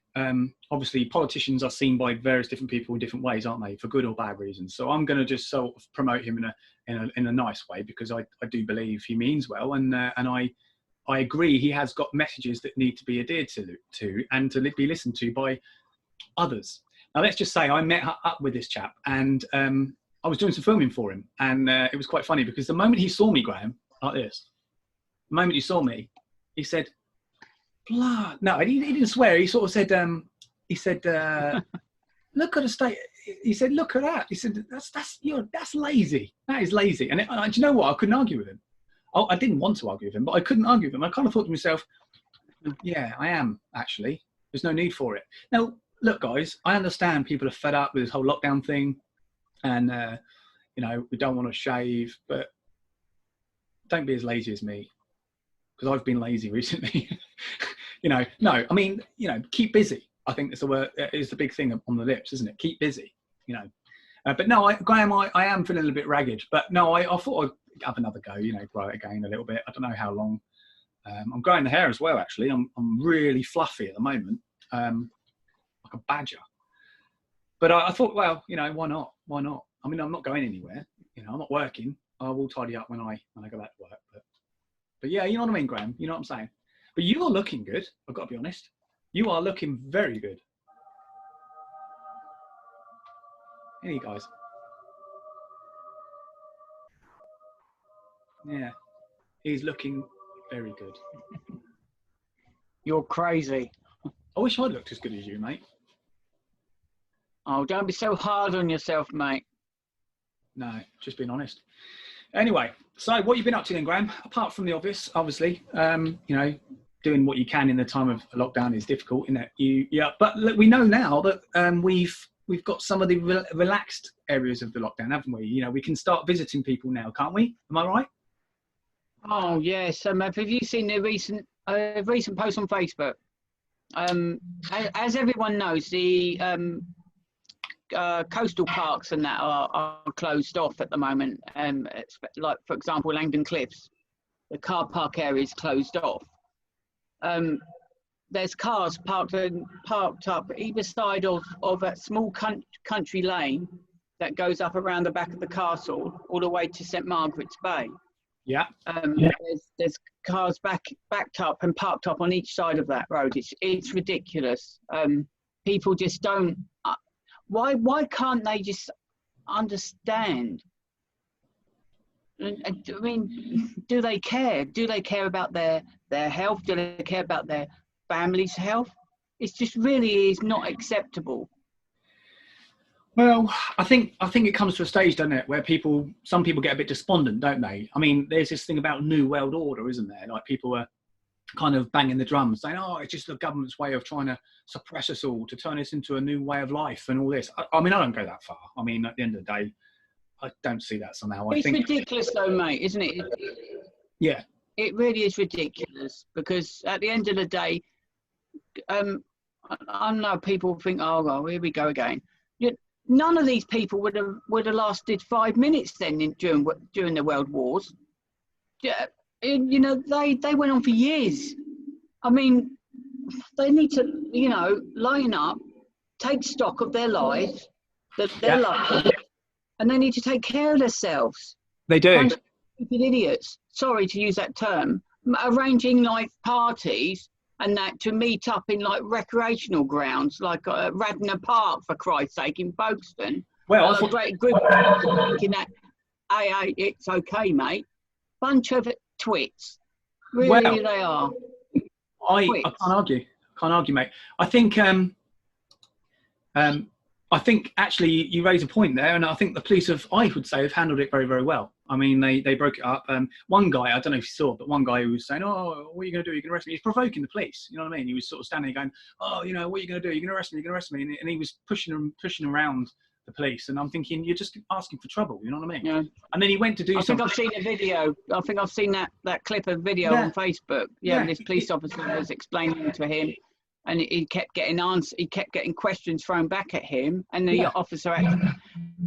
Obviously, politicians are seen by various different people in different ways, aren't they, for good or bad reasons. So I'm going to just sort of promote him in a nice way, because I do believe he means well, and I agree he has got messages that need to be adhered to and to be listened to by others. Now, let's just say I met up with this chap, and I was doing some filming for him, and it was quite funny because the moment he saw me, Graham, like this, the moment he saw me, he said, "Blood." No, he didn't swear. He sort of said, "Look at the state." He said, "Look at that." He said, "That's lazy. That is lazy." And do you know what? I couldn't argue with him. I didn't want to argue with him, but I couldn't argue with him. I kind of thought to myself, "Yeah, I am actually. There's no need for it." Now, look, guys, I understand people are fed up with this whole lockdown thing, and you know, we don't want to shave, but don't be as lazy as me, because I've been lazy recently. You know, no, I mean, you know, keep busy. I think it's the word, is the big thing on the lips, isn't it? Keep busy, you know. But no, Graham, I am feeling a little bit ragged. But no, I thought I'd have another go, you know, grow it again a little bit. I don't know how long. I'm growing the hair as well, actually. I'm really fluffy at the moment, like a badger. But I thought, well, you know, why not? Why not? I mean, I'm not going anywhere. You know, I'm not working. I will tidy up when I go back to work. But But yeah, you know what I mean, Graham? You know what I'm saying? But you're looking good. I've got to be honest. You are looking very good. Here you guys. Yeah, he's looking very good.
You're crazy.
I wish I looked as good as you, mate.
Oh, don't be so hard on yourself, mate.
No, just being honest. Anyway, so what you've been up to then, Graham? Apart from the obvious, obviously, you know, doing what you can in the time of lockdown is difficult, isn't it? Yeah, but look, we know now that we've got some of the relaxed areas of the lockdown, haven't we? You know, we can start visiting people now, can't we? Am I right?
Oh yes. Have you seen the recent post on Facebook? As everyone knows, the coastal parks and that are closed off at the moment. Like for example, Langdon Cliffs, the car park area is closed off. There's cars parked up either side of that small country lane that goes up around the back of the castle all the way to St Margaret's Bay.
Yeah.
There's cars backed up and parked up on each side of that road. It's ridiculous. People just don't. Why can't they just understand? I mean, do they care? Do they care about their health? Do they care about their family's health? It's just really is not acceptable.
Well, I think it comes to a stage, doesn't it, where some people get a bit despondent, don't they? I mean, there's this thing about New World Order, isn't there? Like people are kind of banging the drums, saying, "Oh, it's just the government's way of trying to suppress us all, to turn us into a new way of life and all this." I mean, I don't go that far. I mean, at the end of the day, I don't see that somehow.
It's ridiculous, though, mate, isn't it?
Yeah.
It really is ridiculous because at the end of the day, I know people think, "Oh, well, here we go again." None of these people would have lasted 5 minutes then during the world wars. Yeah, you know, they went on for years. I mean, they need to, you know, line up, take stock of their lives, their lives, and they need to take care of themselves.
They do.
Bunch of stupid idiots. Sorry to use that term. Arranging like parties and that to meet up in like recreational grounds, like Radnor Park, for Christ's sake, in Folkestone.
Well,
a great group thinking that, hey, it's okay, mate. Bunch of twits. Really, they are.
I can't argue, mate. I think actually you raise a point there, and I think the police have handled it very, very well. I mean, they broke it up. One guy, I don't know if you saw, but one guy who was saying, "Oh, what are you going to do? You're going to arrest me?" He's provoking the police. You know what I mean? He was sort of standing there going, "Oh, you know, what are you going to do? You're going to arrest me? You're going to arrest me?" And he was pushing around the police. And I'm thinking, you're just asking for trouble. You know what I mean? Yeah. And then he went to do something.
I think I've seen a video. I think I've seen that clip of video on Facebook. Yeah, this police officer was explaining to him. And he kept getting questions thrown back at him, and the officer had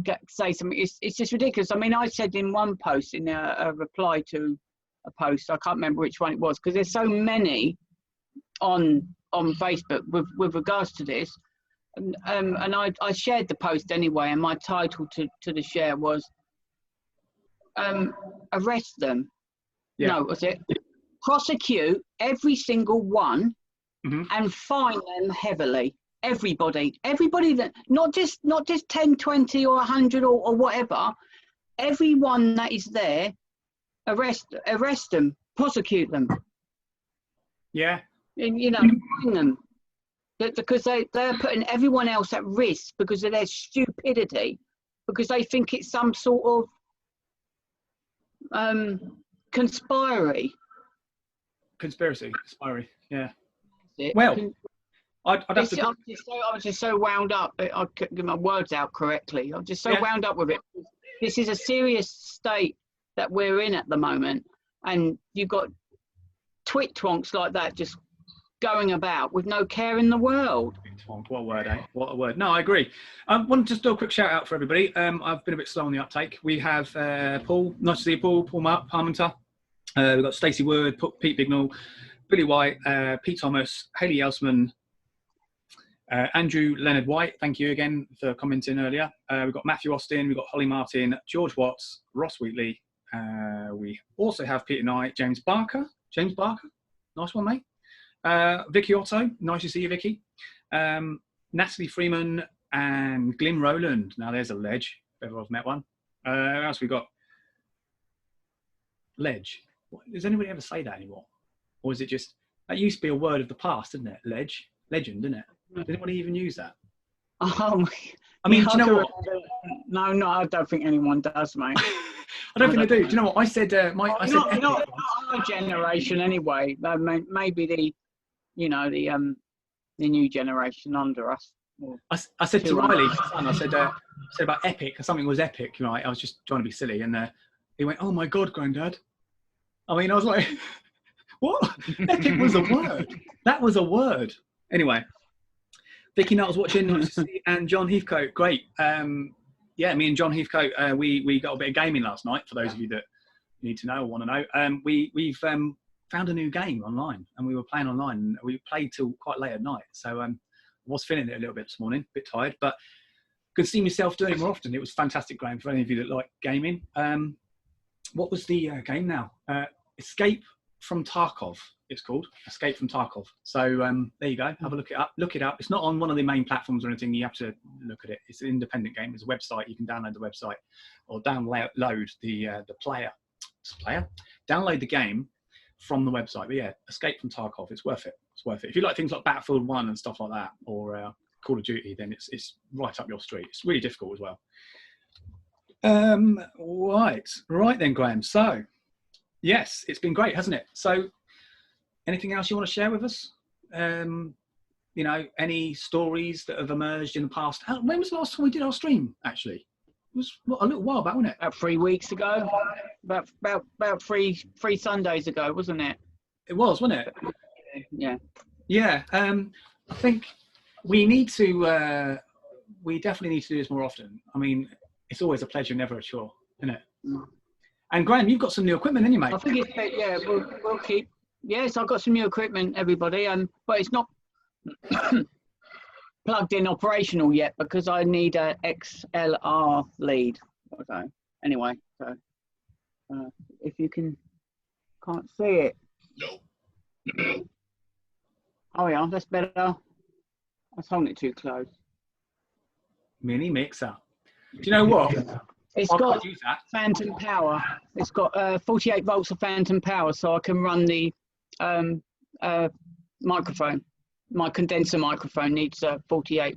to say something. It's just ridiculous. I mean, I said in one post, in a reply to a post, I can't remember which one it was, because there's so many on Facebook with regards to this, and I shared the post anyway, and my title to the share was arrest them. Yeah. No, was it prosecute every single one. Mm-hmm. And fine them heavily. Everybody that not just 10, 20 or 100 or whatever. Everyone that is there, arrest them, prosecute them.
Yeah.
And, you know, fine them. Because they're putting everyone else at risk because of their stupidity, because they think it's some sort of conspiracy,
yeah. Well, I'd have to...
I was just so wound up. I couldn't get my words out correctly. I'm just so wound up with it. This is a serious state that we're in at the moment, and you've got twit twonks like that just going about with no care in the world.
What a word, eh? What a word. No, I agree. I want to just do a quick shout out for everybody. I've been a bit slow on the uptake. We have Paul, nice to see you, Paul Parmenter. We've got Stacey Wood, Pete Bignall, Billy White, Pete Thomas, Hayley Elsman, Andrew Leonard White, thank you again for commenting earlier. We've got Matthew Austin, we've got Holly Martin, George Watts, Ross Wheatley, We also have Peter Knight, James Barker, nice one, mate. Vicky Otto, nice to see you, Vicky. Natalie Freeman and Glyn Rowland. Now there's a ledge, if ever I've met one. Who else we got? Ledge. Does anybody ever say that anymore? Or is it just, that used to be a word of the past, didn't it? Ledge. Legend, didn't it? Does anybody even use that?
Oh,
I mean, do you know what?
No, I don't think anyone does, mate.
I don't think they do. Do you know what? I said,
not our generation anyway. Maybe the new generation under us.
I said to Riley, my son, I said about epic, or something was epic, right? I was just trying to be silly, and he went, "Oh my God, Granddad." I mean, I was like, what? Epic was a word. That was a word. Anyway, Vicky Nuttall's watching, nice to see, and John Heathcote, great. Yeah, me and John Heathcote, we got a bit of gaming last night, for those of you that need to know or want to know. We've found a new game online, and we were playing online, and we played till quite late at night. So I was feeling it a little bit this morning, a bit tired, but could see myself doing it more often. It was a fantastic game for any of you that like gaming. What was the game now? Escape from Tarkov, it's called. Escape from Tarkov. So there you go. Have a look it up. It's not on one of the main platforms or anything. You have to look at it. It's an independent game. There's a website. You can download the website or download the player. Download the game from the website. But yeah, Escape from Tarkov. It's worth it. It's worth it. If you like things like Battlefield 1 and stuff like that, or Call of Duty, then it's right up your street. It's really difficult as well. Right then, Graham. So, yes, it's been great, hasn't it? So, anything else you want to share with us? You know, any stories that have emerged in the past? When was the last time we did our stream, actually? It was a little while back, wasn't it?
About 3 weeks ago. About three Sundays ago, wasn't it?
It was, wasn't it?
Yeah.
Yeah. I think we definitely need to do this more often. I mean, it's always a pleasure, never a chore, isn't it?
Mm.
And Graham, you've got some new equipment, haven't you, mate?
I think it's, yeah, we'll keep. Yes, I've got some new equipment, everybody. But it's not plugged in operational yet because I need a XLR lead. Okay. Anyway, so if you can't see it. No. Oh yeah, that's better. I was holding it too close.
Mini mixer. Do you know what?
It's got phantom power. It's got 48 volts of phantom power, so I can run the microphone. My condenser microphone needs 48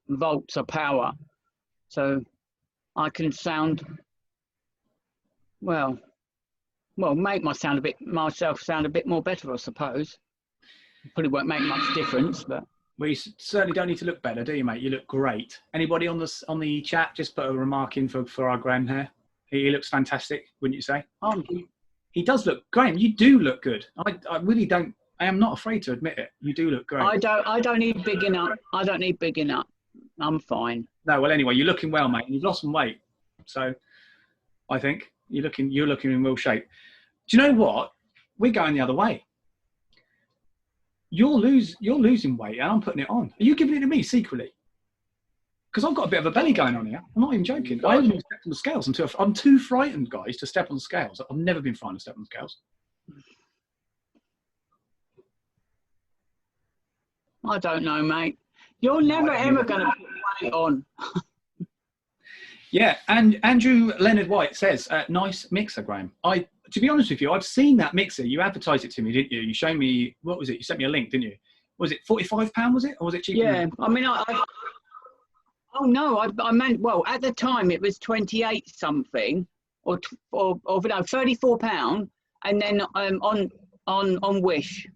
volts of power, so I can make myself sound a bit more better, I suppose. Probably won't make much difference, but.
Well, you certainly don't need to look better, do you, mate? You look great. Anybody on the chat, just put a remark in for our Graham here. He looks fantastic, wouldn't you say? He does look. Graham, you do look good. I really don't. I am not afraid to admit it. You do look great.
I don't need bigging up. I don't need bigging up. I'm fine.
No, well, anyway, you're looking well, mate. You've lost some weight, so I think you're looking in real shape. Do you know what? We're going the other way. You're losing weight, and I'm putting it on. Are you giving it to me secretly? Because I've got a bit of a belly going on here. I'm not even joking. I haven't even stepped on the scales. I'm too frightened, guys, to step on the scales. I've never been frightened to step on the scales.
I don't know, mate. You're never ever going to put weight on.
Yeah, and Andrew Leonard White says, nice mixer, Graham. To be honest with you, I've seen that mixer. You advertised it to me, didn't you? You showed me, what was it? You sent me a link, didn't you? Was it £45, was it? Or was it cheaper?
Yeah, I mean, I meant, well, at the time it was 28 something, or no, £34, and then on Wish.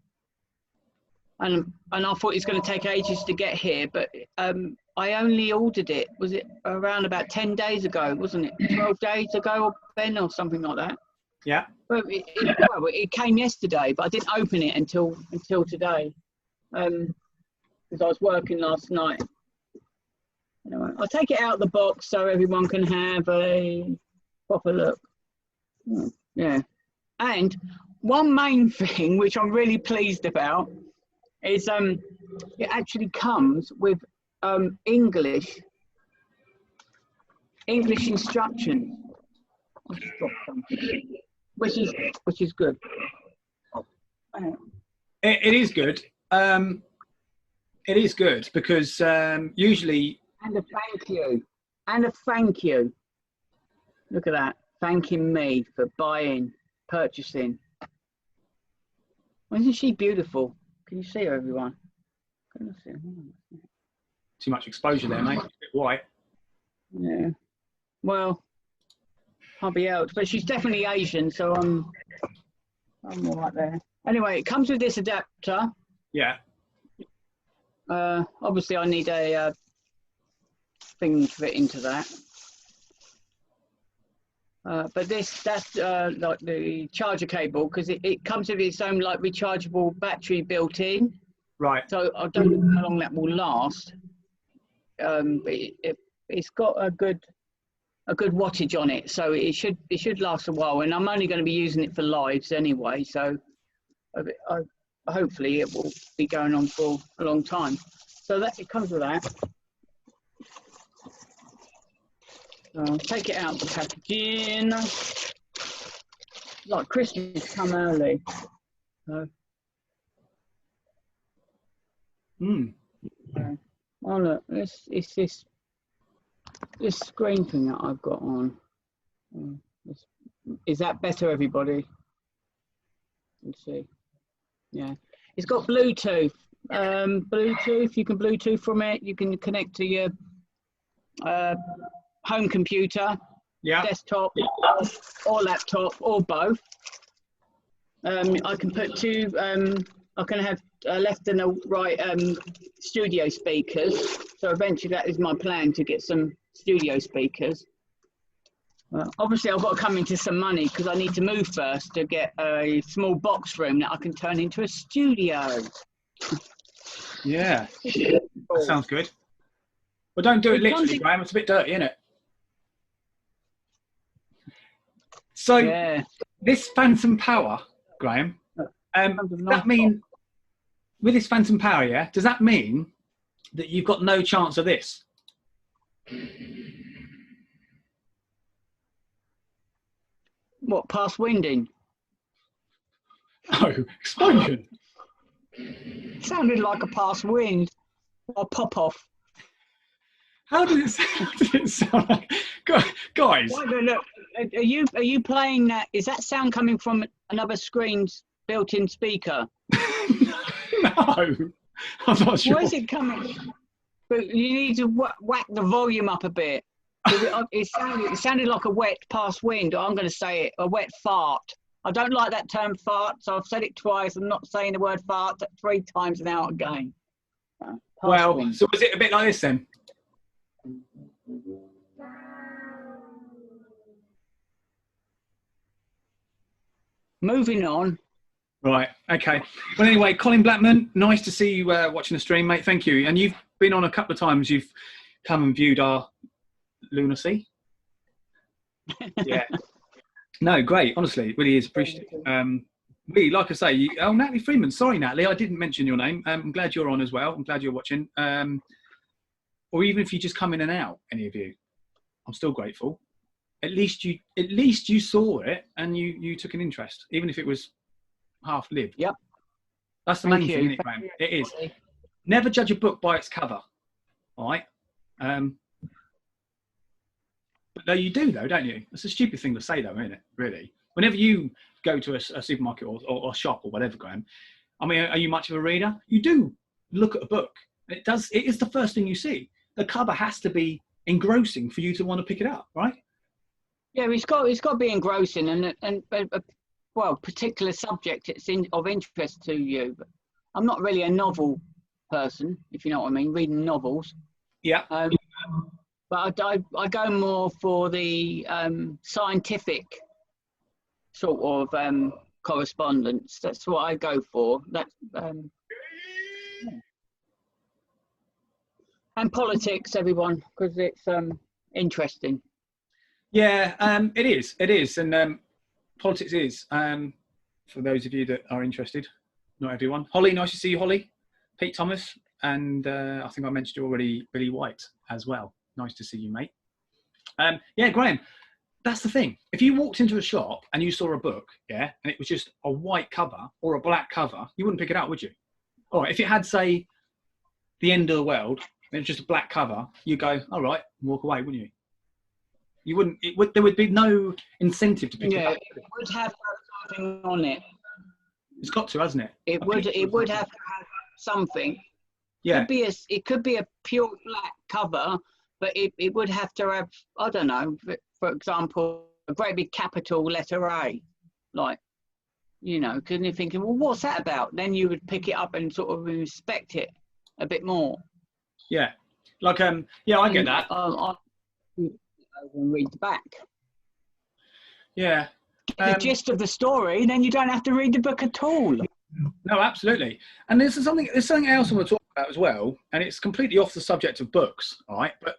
And I thought it was going to take ages to get here, but I only ordered it, was it around about 10 days ago, wasn't it? 12 days ago, Ben, or something like that.
Yeah.
Well, it came yesterday, but I didn't open it until today, because I was working last night. Anyway, I'll take it out of the box so everyone can have a proper look. Yeah. And one main thing, which I'm really pleased about, is it actually comes with English instructions I've just dropped something, which is good.
It is good. It is good because usually.
And a thank you. And a thank you. Look at that. Thanking me for buying, purchasing. Isn't she beautiful? Can you see her, everyone? Can I see her?
Too much exposure there, mate. A bit white.
Yeah. Well, I'll be out. But she's definitely Asian, so I'm all right there. Anyway, it comes with this adapter.
Yeah.
Obviously, I need a thing to fit into that. But that's like the charger cable, because it comes with its own like rechargeable battery built in.
Right.
So I don't know how long that will last. But it's got a good wattage on it, so it should last a while. And I'm only going to be using it for lives anyway, so hopefully it will be going on for a long time. So that it comes with that. I'll take it out of the packaging. Like Christmas come early. So. Oh look, it's this screen thing that I've got on. Is that better, everybody? Let's see. Yeah, it's got Bluetooth. Bluetooth. You can Bluetooth from it. You can connect to your home computer, desktop, or laptop, or both. I can put two. I can have a left and a right studio speakers. So eventually, that is my plan, to get some studio speakers. Obviously, I've got to come into some money because I need to move first to get a small box room that I can turn into a studio.
Yeah, that sounds good. But don't do it literally, Graham. It's a bit dirty, isn't it? So this phantom power, Graham, does that mean with this phantom power, does that mean that you've got no chance of this?
What, past winding?
Oh, explosion.
Sounded like a past wind or pop off.
How did it sound like? Guys.
Look, are you playing that? Is that sound coming from another screen's built-in speaker?
No, I'm not sure.
Where is it coming? But you need to whack the volume up a bit. It sounded like a wet past wind. I'm going to say it, a wet fart. I don't like that term fart, so I've said it twice. I'm not saying the word fart 3 times now again.
Well,
wind.
so was it a bit like this then?
Moving on.
Right, okay. Well, anyway, Colin Blackman, nice to see you watching the stream, mate. Thank you. And you've been on a couple of times. You've come and viewed our lunacy. Yeah. No, great. Honestly, it really is appreciated. Really, like I say, Natalie Freeman. Sorry, Natalie, I didn't mention your name. I'm glad you're on as well. I'm glad you're watching. Or even if you just come in and out, any of you, I'm still grateful. At least you saw it and you took an interest, even if it was half-lived.
Yep.
That's the main thing, isn't it, Graham? It is. Never judge a book by its cover. All right. But no, you do though, don't you? It's a stupid thing to say though, isn't it? Really. Whenever you go to a supermarket or shop or whatever, Graham, I mean, are you much of a reader? You do look at a book. It is the first thing you see. The cover has to be engrossing for you to want to pick it up, right? Yeah,
it's got to be engrossing and well, particular subject it's of interest to you. But I'm not really a novel person, if you know what I mean, reading novels.
Yeah.
But I go more for the scientific sort of correspondence. That's what I go for. And politics, everyone, because it's interesting.
Yeah, it is, and politics is. For those of you that are interested, not everyone. Holly, nice to see you, Holly. Pete Thomas, and I think I mentioned you already, Billy White as well. Nice to see you, mate. Yeah, Graham, that's the thing. If you walked into a shop and you saw a book, yeah, and it was just a white cover or a black cover, you wouldn't pick it up, would you? All right, if it had, say, The End of the World, and it's just a black cover, you go, all right, and walk away, wouldn't you? You wouldn't. There would be no incentive to pick it up.
It would have to have something on it.
It's got to, hasn't it?
It would have to have something.
Yeah.
It could be a pure black cover, but it would have to have, I don't know, for example, a great big capital letter A, like, you know, because you're thinking, well, what's that about? Then you would pick it up and sort of inspect it a bit more.
Yeah. Like, yeah, I get that.
I read the back.
Yeah.
The gist of the story, then you don't have to read the book at all.
No, absolutely. And there's something else I want to talk about as well, and it's completely off the subject of books, all right? But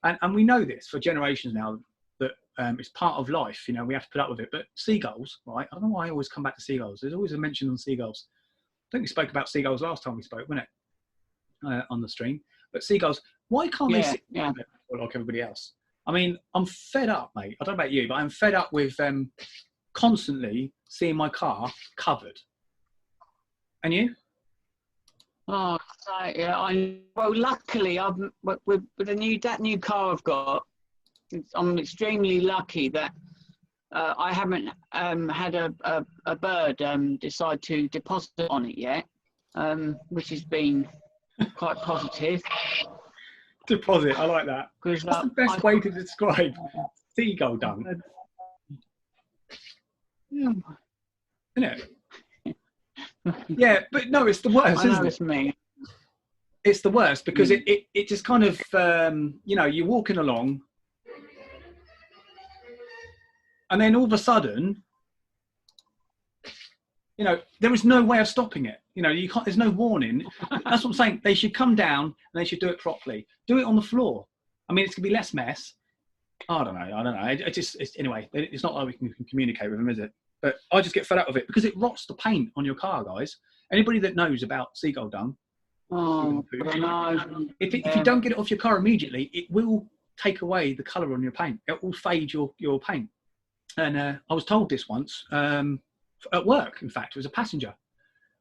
and we know this for generations now, that it's part of life. You know, we have to put up with it. But seagulls, right? I don't know why I always come back to seagulls. There's always a mention on seagulls. I think we spoke about seagulls last time we spoke, wasn't it? On the stream. But seagulls, why can't they sit like everybody else? I mean, I'm fed up, mate. I don't know about you, but I'm fed up with constantly seeing my car covered. And you?
Oh, yeah. Well, luckily, with that new car I've got, I'm extremely lucky that I haven't had a bird decide to deposit on it yet, which has been quite positive.
Deposit, I like that. That's the best way to describe seagull dung. Isn't it? Yeah, but no, it's the worst, isn't it?
It's me.
It's the worst because it just kind of, you know, you're walking along and then all of a sudden, you know, there is no way of stopping it. You know, you can't, there's no warning. That's what I'm saying. They should come down and they should do it properly. Do it on the floor. I mean, it's going to be less mess. I don't know. Anyway, it's not like we can communicate with them, is it? But I just get fed up with it because it rots the paint on your car, guys. Anybody that knows about seagull dung, if you don't get it off your car immediately, it will take away the colour on your paint. It will fade your paint. And I was told this once at work. In fact, it was a passenger.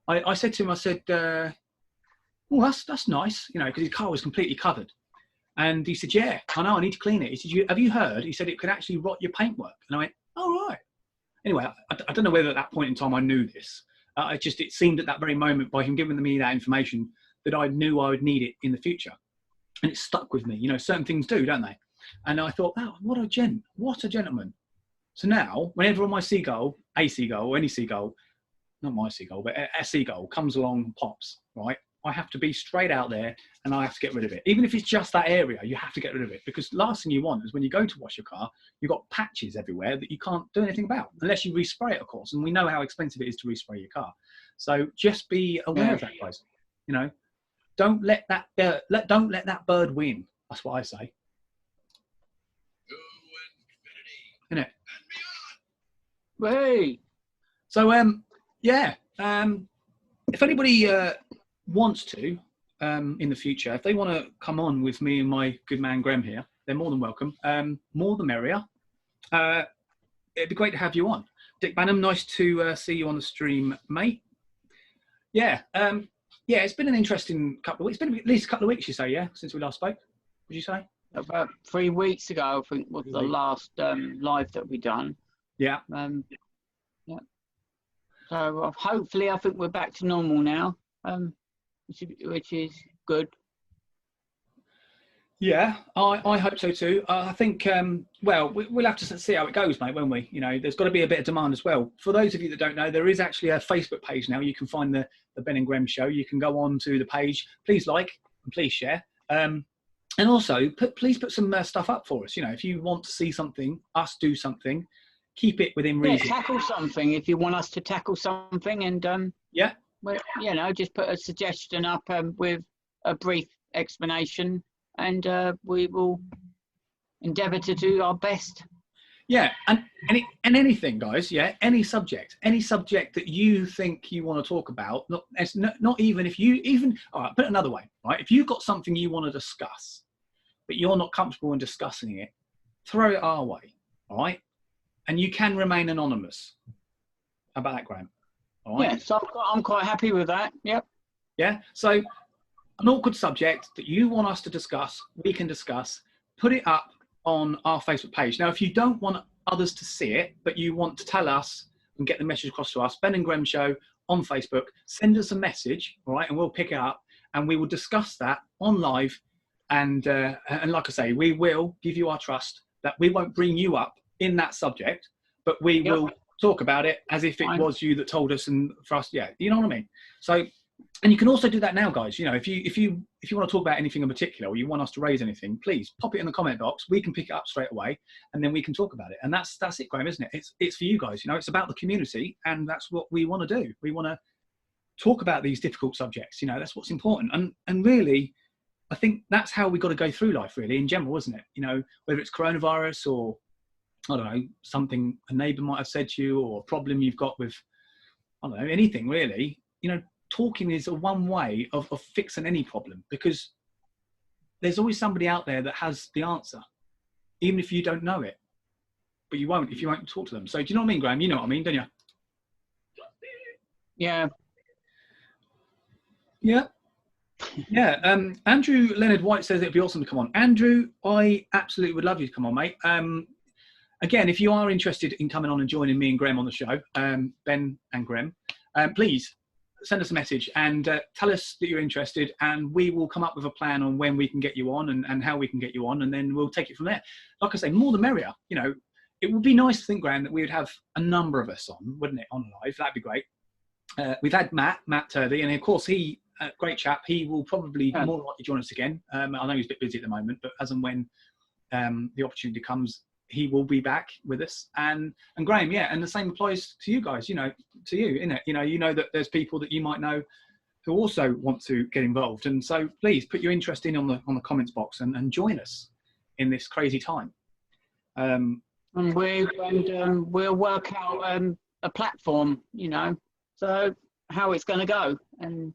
I said to him, I said, "Well, that's nice," you know, because his car was completely covered. And he said, "Yeah, I know, I need to clean it." He said, "Have you heard?" He said, "It could actually rot your paintwork." And I went, "Oh, right." Anyway, I don't know whether at that point in time I knew this. It seemed at that very moment, by him giving me that information, that I knew I would need it in the future. And it stuck with me. You know, certain things do, don't they? And I thought, oh, what a gentleman. So now, whenever my seagull, a seagull, or any seagull, not my seagull, but a seagull comes along and pops, right? I have to be straight out there and I have to get rid of it. Even if it's just that area, you have to get rid of it, because last thing you want is when you go to wash your car, you've got patches everywhere that you can't do anything about, unless you respray it, of course. And we know how expensive it is to respray your car. So just be aware of that, guys. You know, don't let that bird win. That's what I say. Isn't it?
Hey.
So yeah. If anybody wants to, in the future, if they want to come on with me and my good man Grem here, they're more than welcome. More the merrier. It'd be great to have you on. Dick Bannum, nice to see you on the stream, mate. Yeah, it's been an interesting couple of weeks. It's been at least a couple of weeks, you say, yeah, since we last spoke, would you say?
About 3 weeks ago, I think, was the last live that we done.
Yeah.
Yeah. So hopefully, I think we're back to normal now, which is good.
Yeah, I hope so too. I think, well, we'll have to see how it goes, mate, won't we? You know, there's got to be a bit of demand as well. For those of you that don't know, there is actually a Facebook page now. You can find the Ben Grem Show. You can go on to the page. Please like and please share. And also, please put some stuff up for us. You know, if you want to see something, us do something, keep it within reason.
Yeah, tackle something if you want us to tackle something, and
yeah,
well, you know, just put a suggestion up with a brief explanation, and we will endeavour to do our best.
Yeah, and anything, guys. Yeah, any subject that you think you want to talk about. Not even if you even. All right, put it another way, right? If you've got something you want to discuss, but you're not comfortable in discussing it, throw it our way. all right? And you can remain anonymous. How about that, Graham? All right.
Yeah, so I'm quite happy with that. Yep.
Yeah. So an awkward subject that you want us to discuss, we can discuss. Put it up on our Facebook page. Now, if you don't want others to see it, but you want to tell us and get the message across to us, Ben and Grem Show on Facebook, send us a message, all right, and we'll pick it up and we will discuss that on live. And like I say, we will give you our trust that we won't bring you up in that subject, but we will talk about it as if it was you that told us, and for us, yeah, you know what I mean? So, and you can also do that now, guys. You know, if you want to talk about anything in particular, or you want us to raise anything, please pop it in the comment box. We can pick it up straight away, and then we can talk about it. And that's it, Graham, isn't it? It's for you guys. You know, it's about the community, and that's what we want to do. We want to talk about these difficult subjects. You know, that's what's important. And really, I think that's how we got to go through life, really, in general, isn't it? You know, whether it's coronavirus or, I don't know, something a neighbour might have said to you, or a problem you've got with, I don't know, anything really. You know, talking is a one way of fixing any problem, because there's always somebody out there that has the answer, even if you don't know it. But you won't if you won't talk to them. So do you know what I mean, Graham? You know what I mean, don't you?
Yeah.
Yeah. Yeah. Andrew Leonard White says it'd be awesome to come on. Andrew, I absolutely would love you to come on, mate. Again, if you are interested in coming on and joining me and Graham on the show, Ben and Graham, please send us a message and tell us that you're interested, and we will come up with a plan on when we can get you on and how we can get you on, and then we'll take it from there. Like I say, more the merrier. You know, it would be nice to think, Graham, that we would have a number of us on, wouldn't it, on live? That'd be great. We've had Matt Turvey, and of course he, great chap, he will probably more likely join us again. I know he's a bit busy at the moment, but as and when the opportunity comes, he will be back with us. And Graham, yeah, and the same applies to you guys, you know, to you, innit? You know that there's people that you might know who also want to get involved. And so please put your interest in on the comments box and join us in this crazy time.
And we'll work out a platform, you know, so how it's going to go, and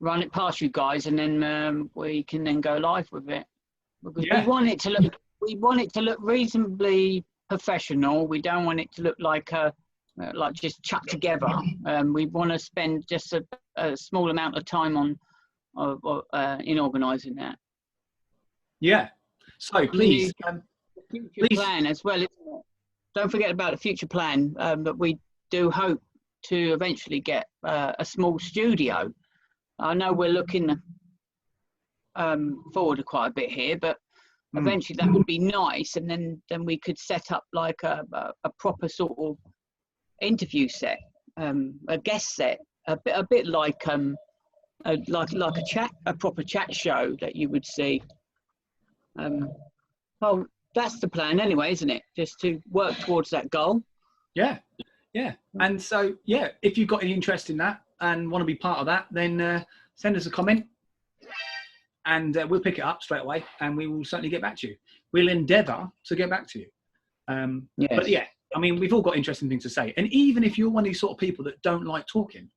run it past you guys, and then we can then go live with it, because we want it to look reasonably professional. We don't want it to look like just chucked together. We want to spend just a small amount of time in organising that.
Yeah. So please,
future plan as well. Don't forget about the future plan. That we do hope to eventually get a small studio. I know we're looking forward quite a bit here, but eventually that would be nice, and then we could set up like a proper sort of interview set, a guest set, a bit like a proper chat show that you would see. Well, that's the plan anyway, isn't it? Just to work towards that goal.
Yeah. And so, yeah, if you've got any interest in that and want to be part of that, then send us a comment, and we'll pick it up straight away, and we will certainly get back to you. We'll endeavour to get back to you.
Yes.
But yeah, I mean, we've all got interesting things to say. And even if you're one of these sort of people that don't like talking,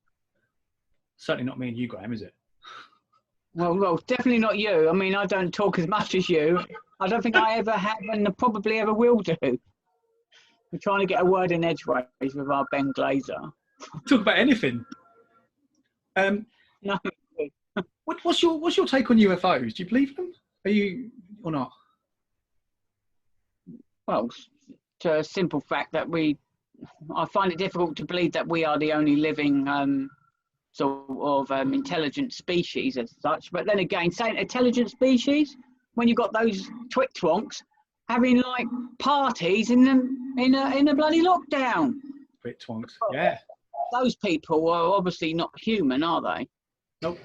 certainly not me and you, Graham, is it?
Well, definitely not you. I mean, I don't talk as much as you. I don't think I ever have, and probably ever will do. We're trying to get a word in edgeways with our Ben Glazer.
Talk about anything.
No.
What's your take on UFOs? Do you believe them? Are you or not?
Well, to a simple fact that I find it difficult to believe that we are the only living sort of intelligent species as such. But then again, saying intelligent species, when you've got those twit-twonks having like parties in a bloody lockdown.
Twit-twonks, yeah.
Those people are obviously not human, are they?
Nope.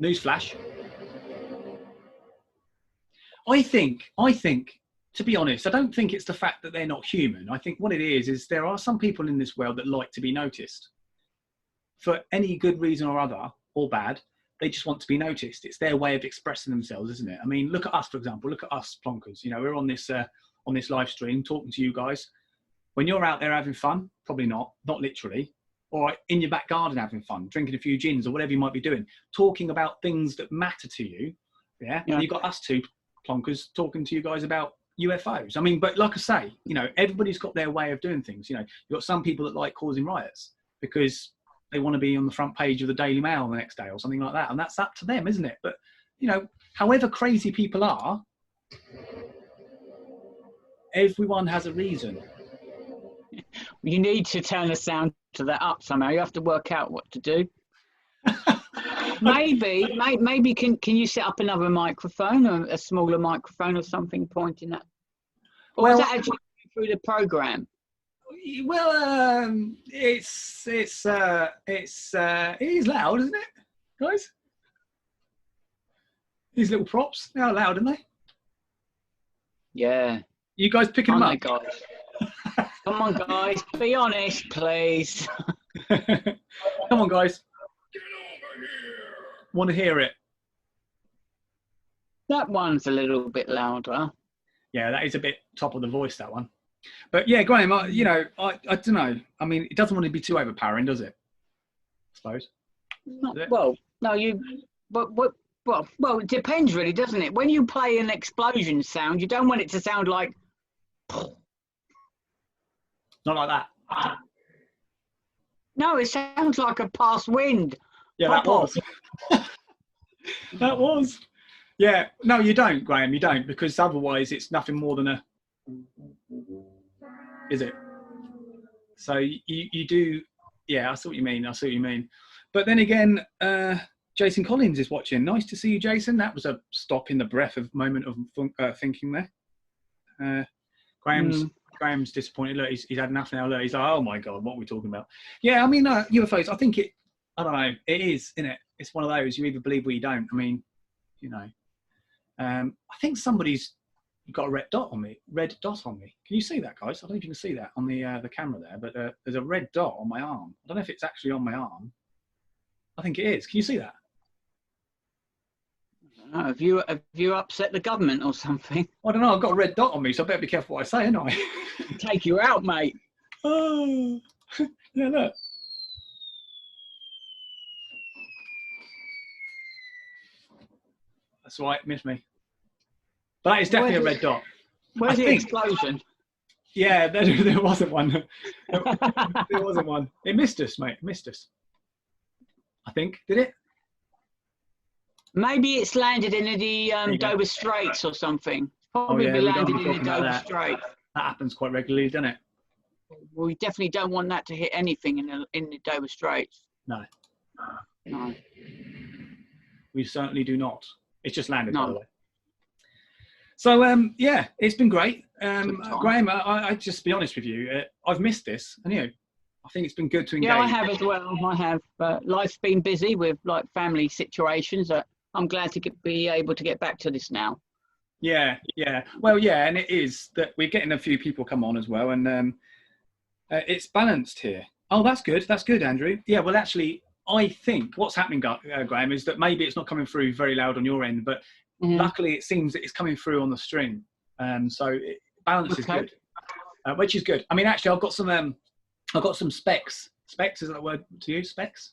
Newsflash. I think, to be honest, I don't think it's the fact that they're not human. I think what it is there are some people in this world that like to be noticed. For any good reason or other, or bad, they just want to be noticed. It's their way of expressing themselves, isn't it? I mean, look at us, for example. Look at us, plonkers. You know, we're on this live stream talking to you guys. When you're out there having fun, probably not literally, or in your back garden having fun, drinking a few gins or whatever you might be doing, talking about things that matter to you. Yeah. And you've got us two plonkers talking to you guys about UFOs. I mean, but like I say, you know, everybody's got their way of doing things. You know, you've got some people that like causing riots because they want to be on the front page of the Daily Mail the next day or something like that, and that's up to them, isn't it? But you know, however crazy people are, everyone has a reason.
You need to turn the sound to that up somehow. You have to work out what to do. maybe can you set up another microphone, or a smaller microphone or something pointing at? Or
Well,
was that actually through the program?
Well, it is loud, isn't it, guys? These little props, they are loud, aren't they?
Yeah.
You guys picking them up?
Guys? Come on, guys. Be honest, please.
Come on, guys. Get over here. Want to hear it?
That one's a little bit louder.
Yeah, that is a bit top of the voice, that one. But yeah, Graham, I don't know. I mean, it doesn't want to be too overpowering, does it? I suppose.
Well, it depends really, doesn't it? When you play an explosion sound, you don't want it to sound like...
Not like that.
No, it sounds like a past wind.
Yeah, that was. That was. Yeah, no, you don't, Graham, you don't, because otherwise it's nothing more than a... Is it? So you do... Yeah, I see what you mean. But then again, Jason Collins is watching. Nice to see you, Jason. That was a stop in the breath of moment of thinking there. Graham's disappointed. Look, he's had enough now. Look, he's like, oh my God, what are we talking about? Yeah, I mean, UFOs, I think I don't know, it is, isn't it? It's one of those, you either believe or you don't. I mean, you know, I think somebody's got a red dot on me. Can you see that, guys? I don't know if you can see that on the camera there, but there's a red dot on my arm. I don't know if it's actually on my arm. I think it is. Can you see that?
I don't know. Have you upset the government or something?
I don't know. I've got a red dot on me, so I better be careful what I say, ain't I?
Take you out, mate.
Oh, yeah, look. That's all right, missed me. But that is definitely a red dot.
Where's the explosion?
Yeah, there wasn't one. There wasn't one. It missed us, mate. It missed us. I think. Did it?
Maybe it's landed in the Dover Straits or something. Probably landed in the Dover Straits.
That happens quite regularly, doesn't it?
Well, we definitely don't want that to hit anything in the Dover Straits.
No.
No.
We certainly do not. It's just landed, by the way. So, yeah, it's been great. Graham, I just be honest with you, I've missed this, and I think it's been good to engage.
Yeah, I have as well. I have, but life's been busy with like family situations. I'm glad to be able to get back to this now.
Yeah. Well, yeah, and it is that we're getting a few people come on as well, and it's balanced here. Oh, that's good. That's good, Andrew. Yeah, well, actually, I think what's happening, Graham, is that maybe it's not coming through very loud on your end, but luckily it seems that it's coming through on the string. So balance is good, which is good. I mean, actually, I've got some specs. Specs, is that a word to use? Specs?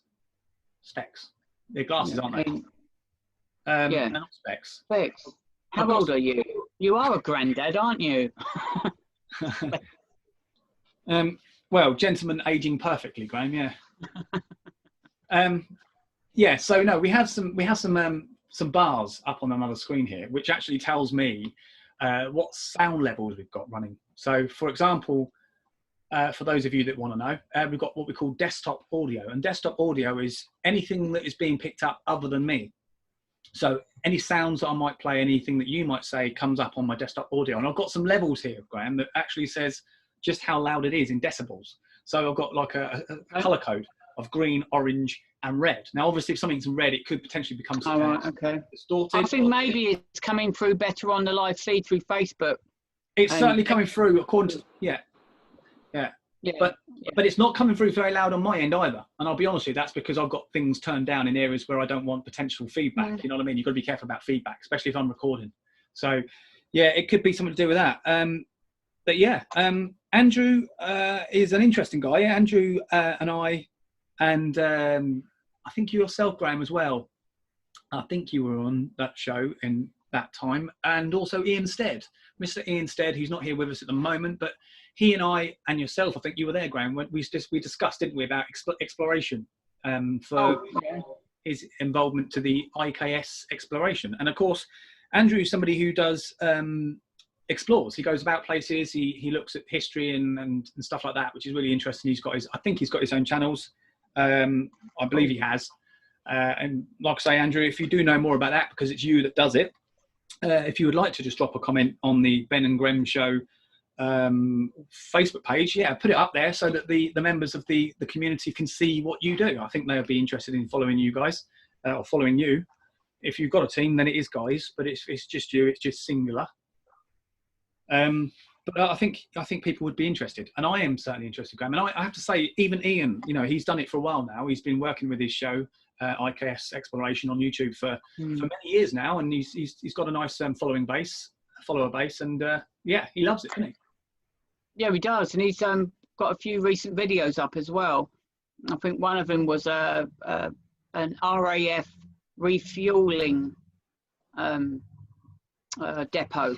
They're glasses, aren't they?
Yeah.
They're not specs.
Specs. How old are you? You are a granddad, aren't you?
Well, gentleman aging perfectly, Graham. Yeah. Yeah. So no, we have some bars up on another screen here, which actually tells me what sound levels we've got running. So, for example, for those of you that want to know, we've got what we call desktop audio, and desktop audio is anything that is being picked up other than me. So any sounds that I might play, anything that you might say comes up on my desktop audio. And I've got some levels here, Graham, that actually says just how loud it is in decibels. So I've got like a color code of green, orange, and red. Now, obviously, if something's red, it could potentially become distorted.
I think maybe it's coming through better on the live feed through Facebook.
It's certainly coming through according to, yeah. But it's not coming through very loud on my end either. And I'll be honest with you, that's because I've got things turned down in areas where I don't want potential feedback. You know what I mean? You've got to be careful about feedback, especially if I'm recording. So, yeah, it could be something to do with that. But yeah, Andrew is an interesting guy. Andrew and I, and I think you yourself, Graham, as well. I think you were on that show in that time, and also Ian Stead, Mr. Ian Stead, who's not here with us at the moment, but he and I and yourself, I think you were there, Graham, when we discussed, didn't we, about exploration for his involvement to the IKS exploration. And of course, Andrew is somebody who does explores. He goes about places. He looks at history and stuff like that, which is really interesting. I think he's got his own channels. I believe he has. And like I say, Andrew, if you do know more about that, because it's you that does it, if you would like to just drop a comment on the Ben and Grem Show Facebook page, put it up there so that the members of the community can see what you do. I think they'll be interested in following you guys, or following you. If you've got a team, then it is guys, but it's just you. It's just singular. But I think people would be interested, and I am certainly interested, Graham. And I have to say, even Ian, he's done it for a while now. He's been working with his show, IKS Exploration, on YouTube for many years now, and he's got a nice follower base, and he loves it, doesn't he?
Yeah, he does, and he's got a few recent videos up as well. I think one of them was an RAF refueling depot.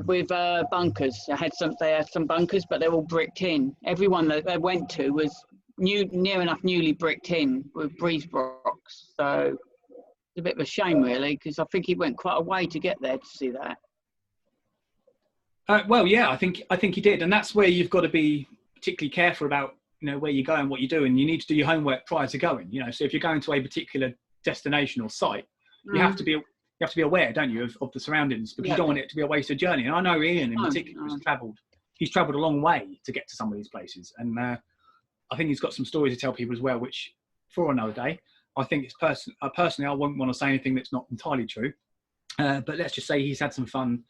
With bunkers. They had some bunkers, but they're all bricked in. Everyone that they went to was near enough newly bricked in with breeze blocks. So it's a bit of a shame, really, because I think he went quite a way to get there to see that.
Well, yeah, I think he did, and that's where you've got to be particularly careful about where you go and what you do, and you need to do your homework prior to going. So if you're going to a particular destination or site, you have to be aware, don't you, of the surroundings, because you don't want it to be a wasted journey. And I know Ian in particular has travelled. He's travelled a long way to get to some of these places, and I think he's got some stories to tell people as well, which for another day. I think it's personally, I wouldn't want to say anything that's not entirely true, but let's just say he's had some fun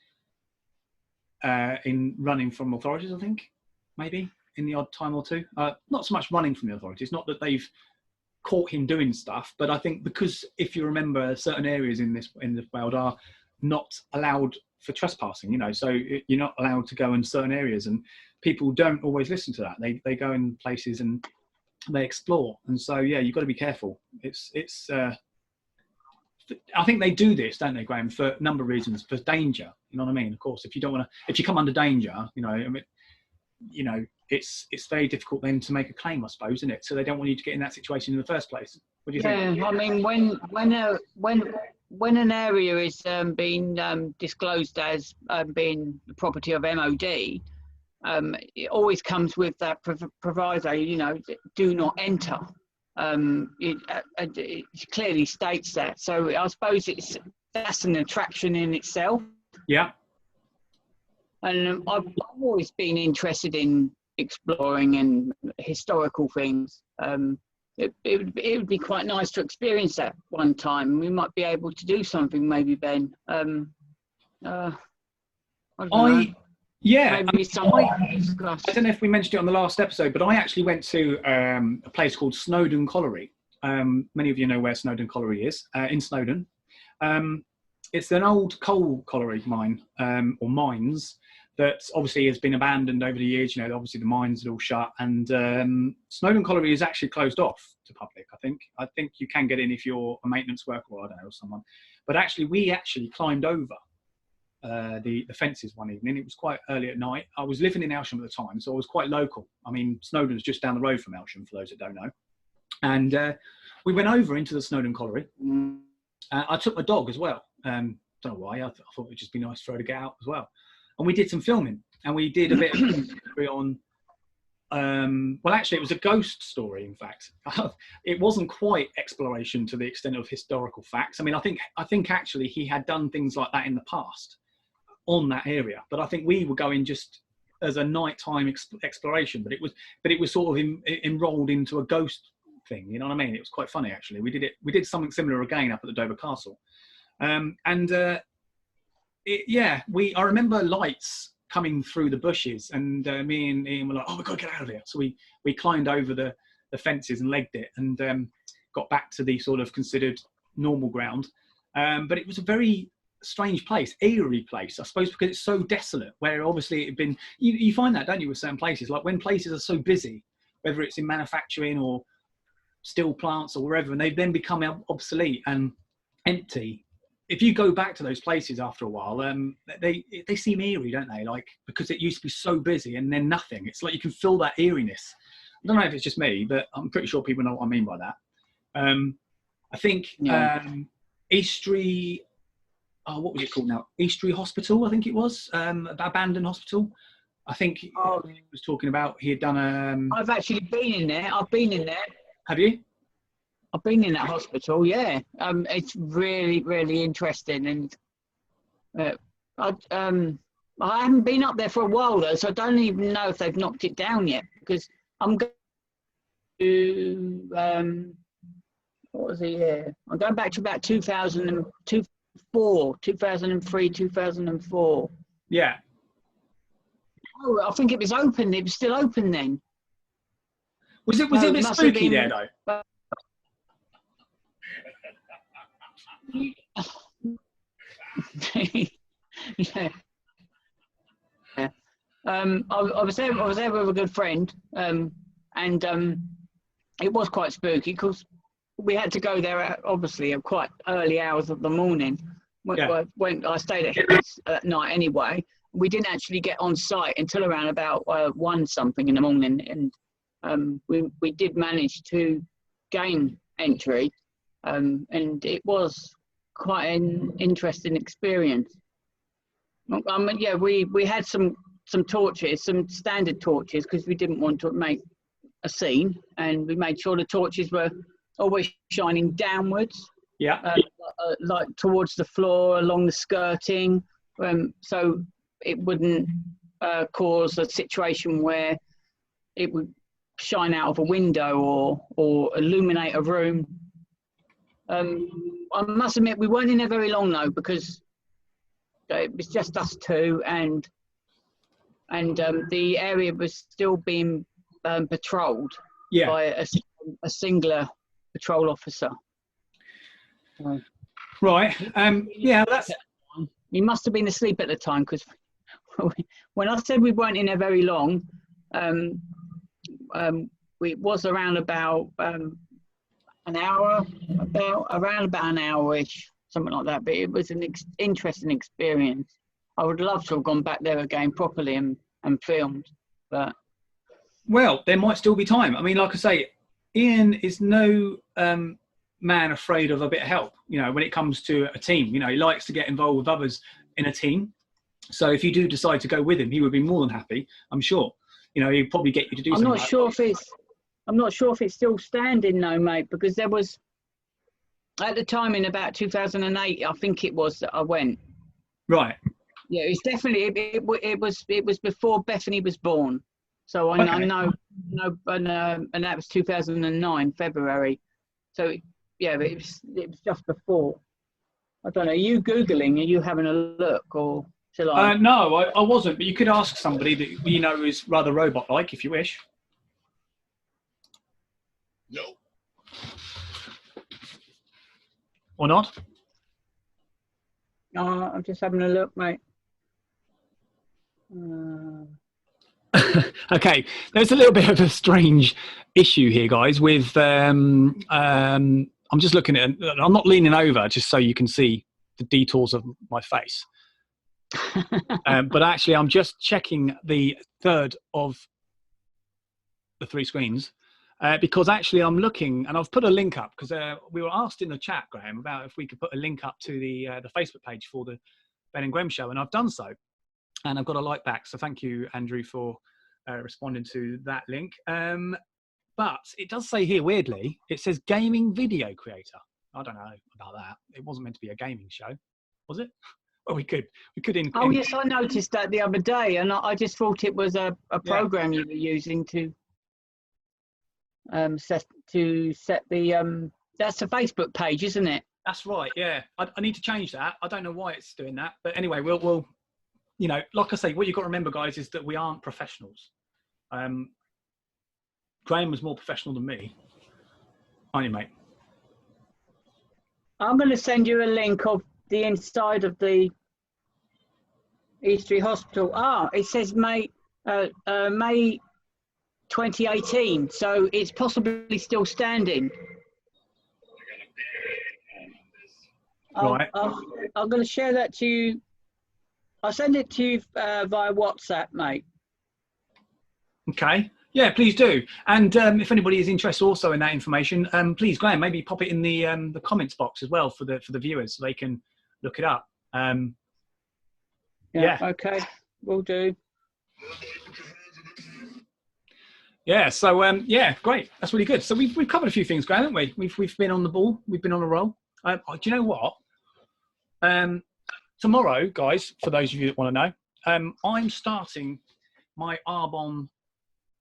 in running from authorities. I think maybe in the odd time or two. Not so much running from the authorities. Not that they've caught him doing stuff, but I think because if you remember, certain areas in the world are not allowed for trespassing, so you're not allowed to go in certain areas, and people don't always listen to that. They go in places and they explore, and so you've got to be careful. It's I think they do this, don't they, Graham, for a number of reasons, for danger. You know what I mean? Of course, if you come under danger, it's very difficult then to make a claim, I suppose, isn't it? So they don't want you to get in that situation in the first place. What do you think?
Yeah, I mean, when an area is being disclosed as being the property of MOD, it always comes with that proviso, do not enter. It clearly states that. So I suppose that's an attraction in itself.
Yeah.
And I've always been interested in exploring and historical things. It would be quite nice to experience that one time. We might be able to do something, maybe, Ben. I don't know.
Yeah,
maybe
I don't know if we mentioned it on the last episode, but I actually went to a place called Snowdon Colliery. Many of you know where Snowdon Colliery is, in Snowdon. It's an old coal colliery mine, or mines, that obviously has been abandoned over the years. Obviously the mines are all shut, and Snowdon Colliery is actually closed off to public, I think. I think you can get in if you're a maintenance worker, or I don't know, someone. But actually, we actually climbed over the fences one evening. It was quite early at night. I was living in Elsham at the time, so I was quite local. I mean, Snowdon's just down the road from Elsham, for those that don't know. And we went over into the Snowdon Colliery. I took my dog as well. Don't know why. I thought it would just be nice for her to get out as well. And we did some filming, and we did a bit of on. Well, actually, it was a ghost story. In fact, it wasn't quite exploration to the extent of historical facts. I mean, I think actually he had done things like that in the past on that area, but I think we were going just as a nighttime exploration. But it was sort of enrolled into a ghost thing. You know what I mean? It was quite funny, actually. We did something similar again up at the Dover Castle, I remember lights coming through the bushes, and me and Ian were like, "Oh, we've got to get out of here!" So we climbed over the fences and legged it, and got back to the sort of considered normal ground. But it was a very strange place, eerie place, I suppose, because it's so desolate. Where obviously it had been, you find that, don't you, with certain places, like when places are so busy, whether it's in manufacturing or steel plants or wherever, and they then become obsolete and empty. if you go back to those places after a while, they seem eerie, don't they? Like, because it used to be so busy and then nothing. It's like you can feel that eeriness. I don't know if it's just me, but I'm pretty sure people know what I mean by that. I think Eastry, what was it called now? Eastry Hospital, I think it was, abandoned hospital. I think he was talking about he had done.
I've actually been in there. I've been in there.
Have you?
I've been in that hospital. Yeah. It's really, really interesting, and I haven't been up there for a while though, so I don't even know if they've knocked it down yet. Because I'm going to what was the year? I'm going back to about 2004, 2003, 2004.
Yeah.
Oh, I think it was open. It was still open then.
Was it a bit spooky there though?
Yeah. I was there with a good friend, and it was quite spooky because we had to go there obviously at quite early hours of the morning. When I stayed at his at night anyway. We didn't actually get on site until around about 1 something in the morning, and we did manage to gain entry, and it was quite an interesting experience. We had some torches, some standard torches, because we didn't want to make a scene, and we made sure the torches were always shining downwards, like towards the floor, along the skirting, so it wouldn't cause a situation where it would shine out of a window or illuminate a room. I must admit, we weren't in there very long though, because it was just us two, and the area was still being patrolled by a singular patrol officer.
Right. That's.
He must have been asleep at the time, because when I said we weren't in there very long, it was around about an hour, around about an hour-ish, something like that. But it was an interesting experience. I would love to have gone back there again properly and filmed, but.
Well, there might still be time. I mean, like I say, Ian is no man afraid of a bit of help. You know, when it comes to a team, you know, he likes to get involved with others in a team. So if you do decide to go with him, he would be more than happy, I'm sure. You know, he'd probably get you to do something.
I'm not sure if it's still standing though, mate, because there was, at the time in about 2008, I think it was that I went.
Right.
Yeah, it's definitely, it was before Bethany was born. So I know, and that was 2009, February. So yeah, but it was just before. I don't know. Are you Googling? Are you having a look, or shall I?
No, I wasn't. But you could ask somebody that you know is rather robot-like, if you wish.
No.
Or not?
I'm just having a look, mate.
Okay, there's a little bit of a strange issue here, guys. With I'm just looking at. I'm not leaning over just so you can see the details of my face. But actually, I'm just checking the third of the 3 screens because actually I'm looking, and I've put a link up because we were asked in the chat, Graham, about if we could put a link up to the Facebook page for the Ben Grem Show, and I've done so, and I've got a like back. So thank you, Andrew, for responding to that link. But it does say here, weirdly, it says gaming video creator. I don't know about that. It wasn't meant to be a gaming show, was it? Well, we could.
Oh yes, I noticed that the other day, and I just thought it was a program you were using to set the that's the Facebook page, isn't it?
That's right. Yeah, I need to change that. I don't know why it's doing that, but anyway, we'll you know, like I say, what you've got to remember, guys, is that we aren't professionals. Graham was more professional than me, aren't you, mate?
I'm going to send you a link of the inside of the Eastry Hospital. It says May 2018, so it's possibly still standing.
Right.
I'm going to share that to you. I'll send it to you via WhatsApp, mate.
Okay. Yeah, please do. And if anybody is interested also in that information, please, Graham, maybe pop it in the comments box as well for the viewers so they can look it up. Yeah.
Okay. Will do.
Yeah. So yeah, great. That's really good. So we've covered a few things, Graham, haven't we? We've been on the ball. We've been on a roll. Do you know what? Tomorrow, guys, for those of you that want to know, I'm starting my Arbonne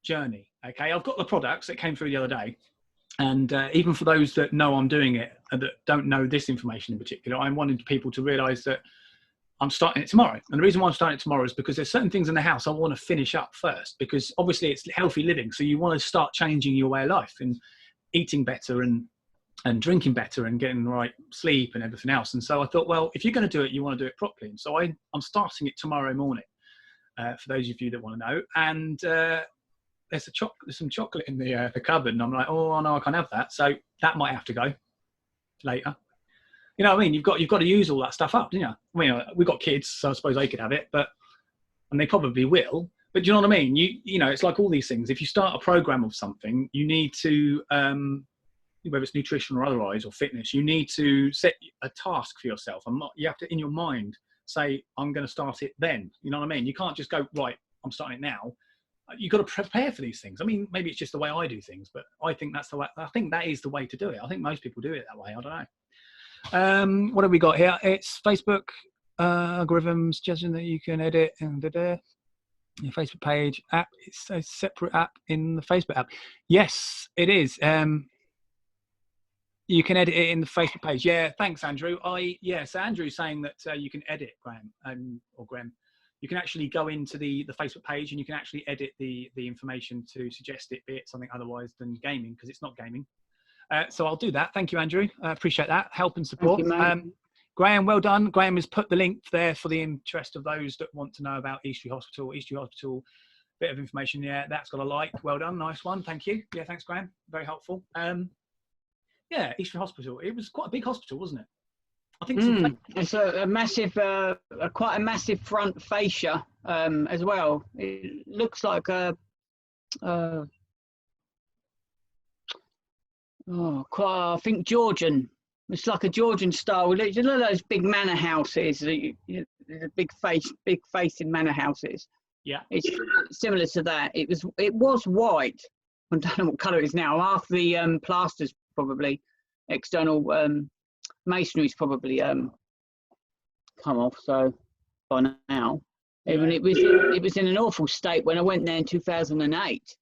journey. Okay, I've got the products that came through the other day, and even for those that know I'm doing it and that don't know this information in particular, I'm wanting people to realise that I'm starting it tomorrow. And the reason why I'm starting it tomorrow is because there's certain things in the house I want to finish up first, because obviously it's healthy living, so you want to start changing your way of life and eating better and drinking better and getting the right sleep and everything else. And so I thought, well, if you're going to do it, you want to do it properly. And so I'm starting it tomorrow morning, for those of you that want to know. And there's some chocolate in the cupboard, and I'm like, oh no, I can't have that. So that might have to go later. You know what I mean? You've got to use all that stuff up, don't you? I mean, we've got kids, so I suppose they could have it, and they probably will. But do you know what I mean? You know, it's like all these things. If you start a program of something, you need to, whether it's nutrition or otherwise, or fitness, you need to set a task for yourself. You have to, in your mind, say, I'm going to start it then. You know what I mean? You can't just go, right, I'm starting it now. You've got to prepare for these things. I mean, maybe it's just the way I do things, but I think that's the way. I think that is the way to do it. I think most people do it that way. I don't know. What have we got here? It's Facebook algorithms judging that you can edit and your Facebook page app. It's a separate app in the Facebook app. Yes, it is. You can edit it in the Facebook page. Yeah, thanks, Andrew. So Andrew's saying that you can edit, Graham, or Graham. You can actually go into the Facebook page and you can actually edit the information to suggest it be it something otherwise than gaming, because it's not gaming. So I'll do that. Thank you, Andrew. I appreciate that help and support. Graham, well done. Graham has put the link there for the interest of those that want to know about Eastleigh Hospital. Eastleigh Hospital, bit of information. Yeah, that's got a like. Well done. Nice one. Thank you. Yeah, thanks, Graham. Very helpful. Yeah, Eastleigh Hospital. It was quite a big hospital, wasn't it? I think
it's a massive, quite a massive front fascia as well. It looks like I think Georgian. It's like a Georgian style. You know those big manor houses, the big facing manor houses.
Yeah,
it's similar to that. It was white. I don't know what colour it is now. Half the plaster's probably external masonry's probably come off. So by now, even it was in an awful state when I went there in 2008.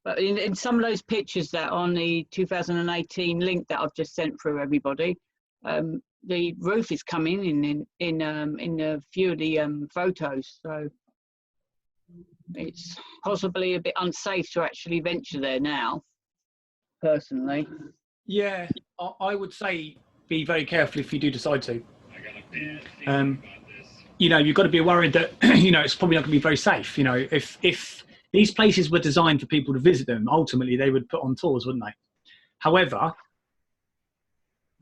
But in some of those pictures that on the 2018 link that I've just sent through everybody, the roof is coming in a few of the photos. So it's possibly a bit unsafe to actually venture there now, personally.
Yeah, I would say be very careful if you do decide to. You know, you've got to be worried that, you know, it's probably not going to be very safe. You know, if these places were designed for people to visit them, ultimately they would put on tours, wouldn't they? However,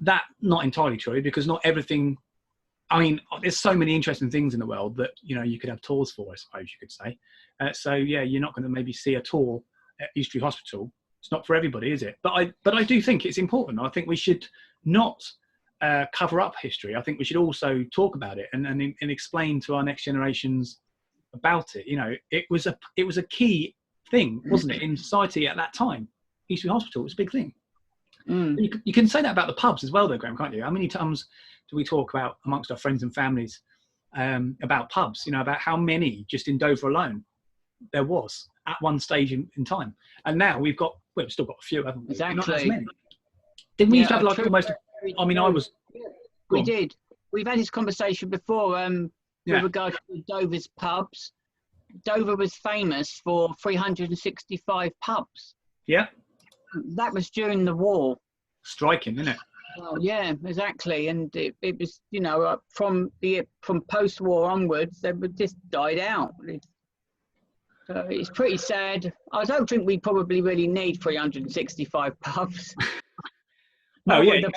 that's not entirely true, because not everything, I mean, there's so many interesting things in the world that, you know, you could have tours for, I suppose you could say. So yeah, you're not going to maybe see a tour at Eastleigh Hospital. It's not for everybody, is it? But I do think it's important. I think we should not cover up history. I think we should also talk about it and explain to our next generations about it. You know, it was a key thing, wasn't it, in society at that time? Eastleigh Hospital was a big thing. You can say that about the pubs as well, though, Graham, can't you? How many times do we talk about amongst our friends and families about pubs? You know, about how many just in Dover alone there was at one stage in time, and now we've still got a few, haven't we?
Exactly.
Not as many. Didn't we used to have like almost? I mean, we
did. We've had this conversation before with regard to Dover's pubs. Dover was famous for 365 pubs.
Yeah.
That was during the war.
Striking, isn't it?
Well, yeah, exactly. And it was, you know, from post-war onwards, they just died out. So it's pretty sad. I don't think we probably really need 365 pubs.
No, yeah.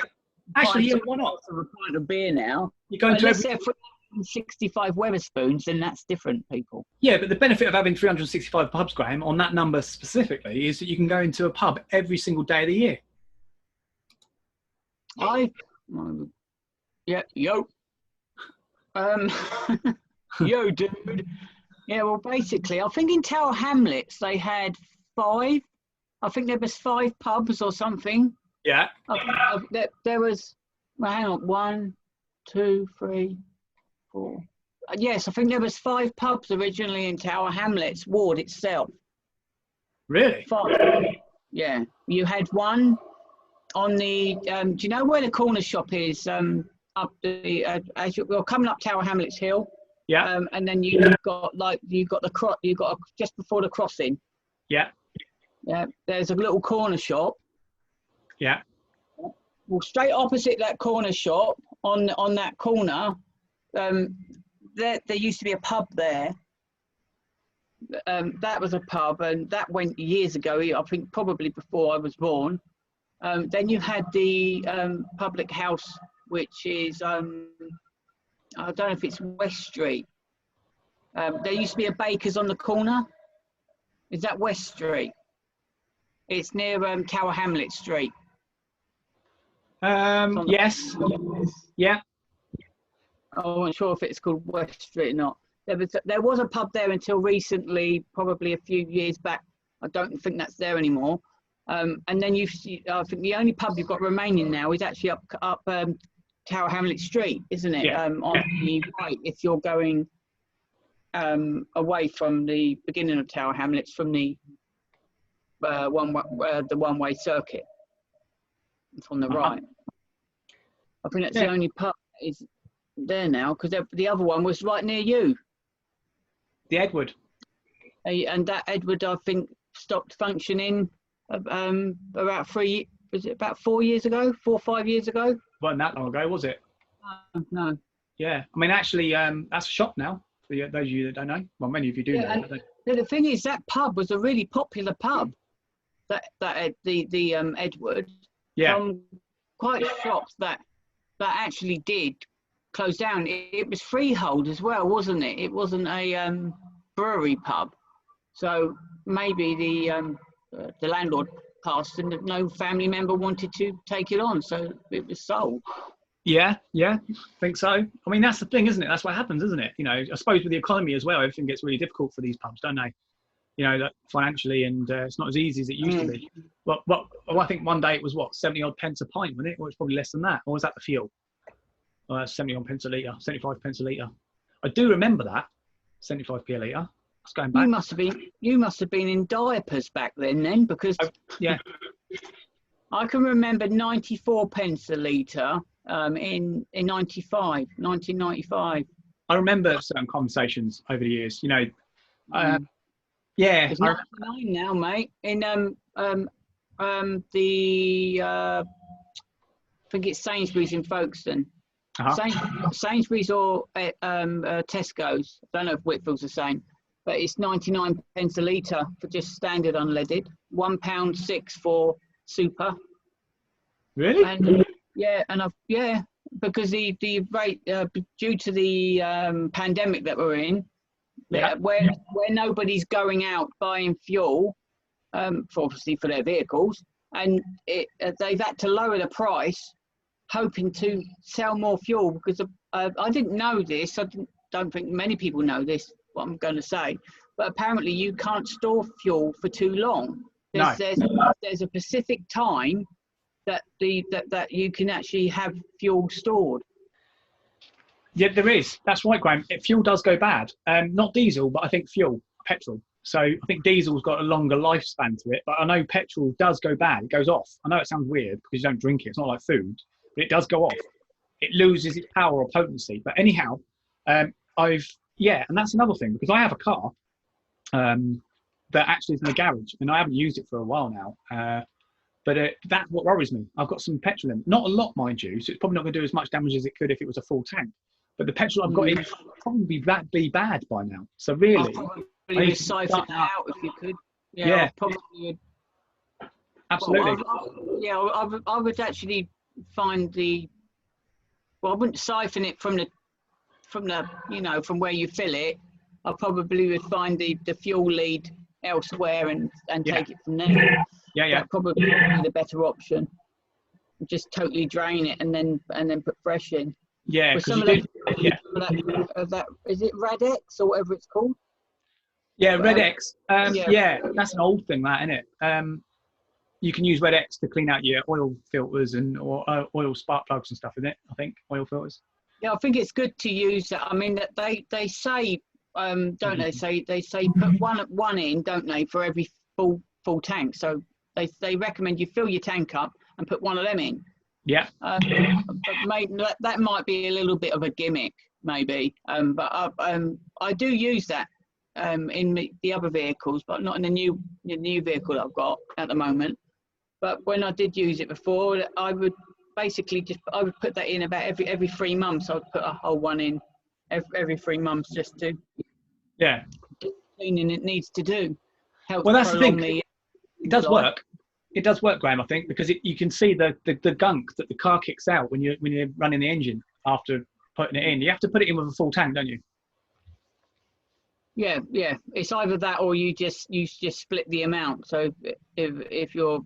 Actually, yeah, why not?
of a pint of beer now.
You're going to
Unless
every...
they're 365 Weatherspoons, then that's different, people.
Yeah, but the benefit of having 365 pubs, Graham, on that number specifically, is that you can go into a pub every single day of the year.
Yeah, yo. Yo, dude. Yeah, well, basically, I think in Tower Hamlets they had 5. I think there was 5 pubs or something.
Yeah.
There was, well, hang on, 1, 2, 3, 4. Yes, I think there was 5 pubs originally in Tower Hamlets ward itself.
Really?
5. Yeah, you had one on the. Do you know where the corner shop is? Up the as you're coming up Tower Hamlets Hill.
Yeah.
And then you've got just before the crossing.
Yeah.
Yeah. There's a little corner shop.
Yeah.
Well, straight opposite that corner shop, on that corner, there used to be a pub there. That was a pub, and that went years ago. I think probably before I was born. Then you had the public house, which is I don't know if it's West Street. There used to be a baker's on the corner. Is that West Street? It's near Tower Hamlet Street.
Yes. Yeah.
I wasn't sure if it's called West Street or not. There was a pub there until recently, probably a few years back. I don't think that's there anymore. And then I think the only pub you've got remaining now is actually up Tower Hamlet Street, isn't it?
Yeah.
On the right, if you're going away from the beginning of Tower Hamlets, from the one-way circuit. It's on the right. I think that's the only pub that is there now, because the other one was right near you.
The Edward.
And that Edward, I think, stopped functioning about 4 years ago, 4 or 5 years ago.
Wasn't that long ago, was it?
No.
Yeah, I mean, actually, that's a shop now. For those of you that don't know, well, many of you do know.
The thing is, that pub was a really popular pub. The Edward.
Yeah.
Quite shocked that actually did close down. It was freehold as well, wasn't it? It wasn't a brewery pub. So maybe the landlord passed and no family member wanted to take it on, so it was sold.
Yeah, I think so. I mean, that's the thing, isn't it? That's what happens, isn't it? You know, I suppose with the economy as well, everything gets really difficult for these pubs, don't they? You know, that financially, and it's not as easy as it used to be. Well, I think one day it was 70 odd pence a pint, wasn't it? Or it's probably less than that. Or was that the fuel? Oh, that's 70 odd pence a litre, 75 pence a litre. I do remember that, 75p a litre. That's going back. You must have been in diapers back then, because yeah,
I can remember 94 pence a litre in 1995. I
remember certain conversations over the years. You know, yeah.
It's 99 now, mate. In I think it's Sainsbury's in Folkestone. Sainsbury's or Tesco's. I don't know if Whitfield's the same, but it's 99 pence a litre for just standard unleaded. £1.06 for super.
Really?
And because the rate due to the pandemic that we're in, where nobody's going out buying fuel, obviously for their vehicles, and they've had to lower the price, hoping to sell more fuel. Because I didn't know this. I don't think many people know this, what I'm going to say, but apparently you can't store fuel for too long. There's a specific time that you can actually have fuel stored.
Yeah, there is. That's right, Graham. Fuel does go bad. Not diesel, but I think petrol. So I think diesel's got a longer lifespan to it, but I know petrol does go bad. It goes off. I know it sounds weird because you don't drink it. It's not like food, but it does go off. It loses its power or potency. But anyhow, and that's another thing, because I have a car that actually is in the garage, and I haven't used it for a while now. But that's what worries me. I've got some petrol in it. Not a lot, mind you, so it's probably not going to do as much damage as it could if it was a full tank. But the petrol I've got in it would probably be bad by now. So really,
I would siphon it out if you could. Yeah. Probably would.
Absolutely.
Well, I would actually find the, well, I wouldn't siphon it from the, from where you fill it. I probably would find the fuel lead elsewhere and take it from there. That probably would be the better option. Just totally drain it and then put fresh in.
Yeah,
because some of that, is it Radex or whatever it's called?
Yeah, Red-X. That's an old thing, that, isn't it? You can use Red-X to clean out your oil filters or oil spark plugs and stuff, isn't it? I think oil filters.
Yeah, I think it's good to use that. I mean, that they say, don't they? They say put one in, don't they, for every full tank. So they recommend you fill your tank up and put one of them in.
Yeah.
But maybe that might be a little bit of a gimmick, maybe. But I do use that in the other vehicles, but not in the new vehicle I've got at the moment. But when I did use it before, I would basically I would put that in about every 3 months. I would put a whole one in every 3 months just to cleaning it needs to do.
Well, that's the thing. It does work. It does work, Graham, I think, because you can see the gunk that the car kicks out when you're running the engine after putting it in. You have to put it in with a full tank, don't you?
Yeah. It's either that or you just split the amount. So if your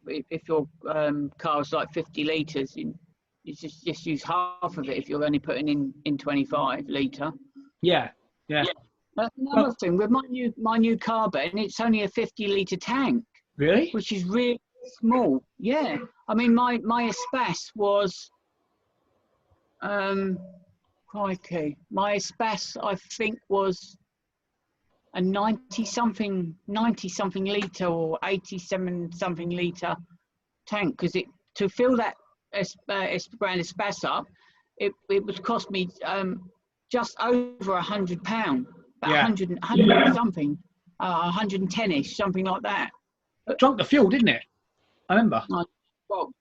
car's like 50 litres, you just use half of it if you're only putting in 25 litre. Yeah. Another thing with my new car, Ben, it's only a 50 litre tank.
Really?
Which is really small. Yeah. I mean, my Espace was, crikey, my Espace I think was a 90 something litre or 87 something litre tank, because to fill that brand Espace up, it was cost me just over £100, about 100 something, 110ish, something like that.
It drunk the fuel, didn't it? I remember.
Well,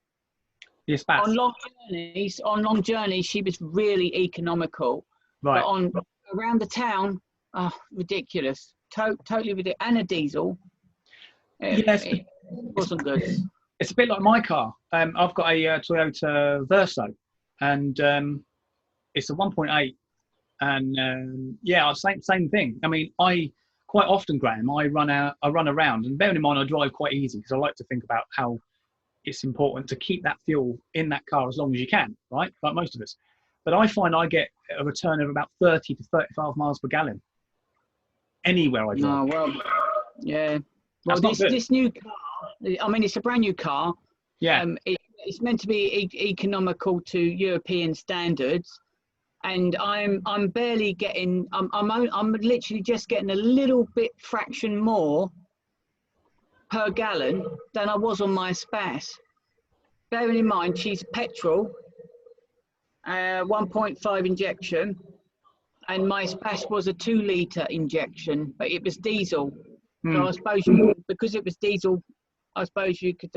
the Espace.
On long journeys, she was really economical.
Right.
But around the town, ridiculous. Totally ridiculous. And a diesel. It wasn't good.
It's a bit like my car. I've got a Toyota Verso, and it's a 1.8. And same thing. I mean, quite often, Graham, I run around, and bearing in mind I drive quite easy because I like to think about how it's important to keep that fuel in that car as long as you can, right? Like most of us. But I find I get a return of about 30 to 35 miles per gallon anywhere I drive.
Oh, well, yeah. Well, this new car, I mean, it's a brand new car.
Yeah.
It's meant to be economical to European standards. And I'm barely getting. I'm literally just getting a little bit fraction more per gallon than I was on my Espace. Bearing in mind she's petrol, 1.5 injection, and my Espace was a 2 litre injection, but it was diesel. So I suppose because it was diesel, I suppose you could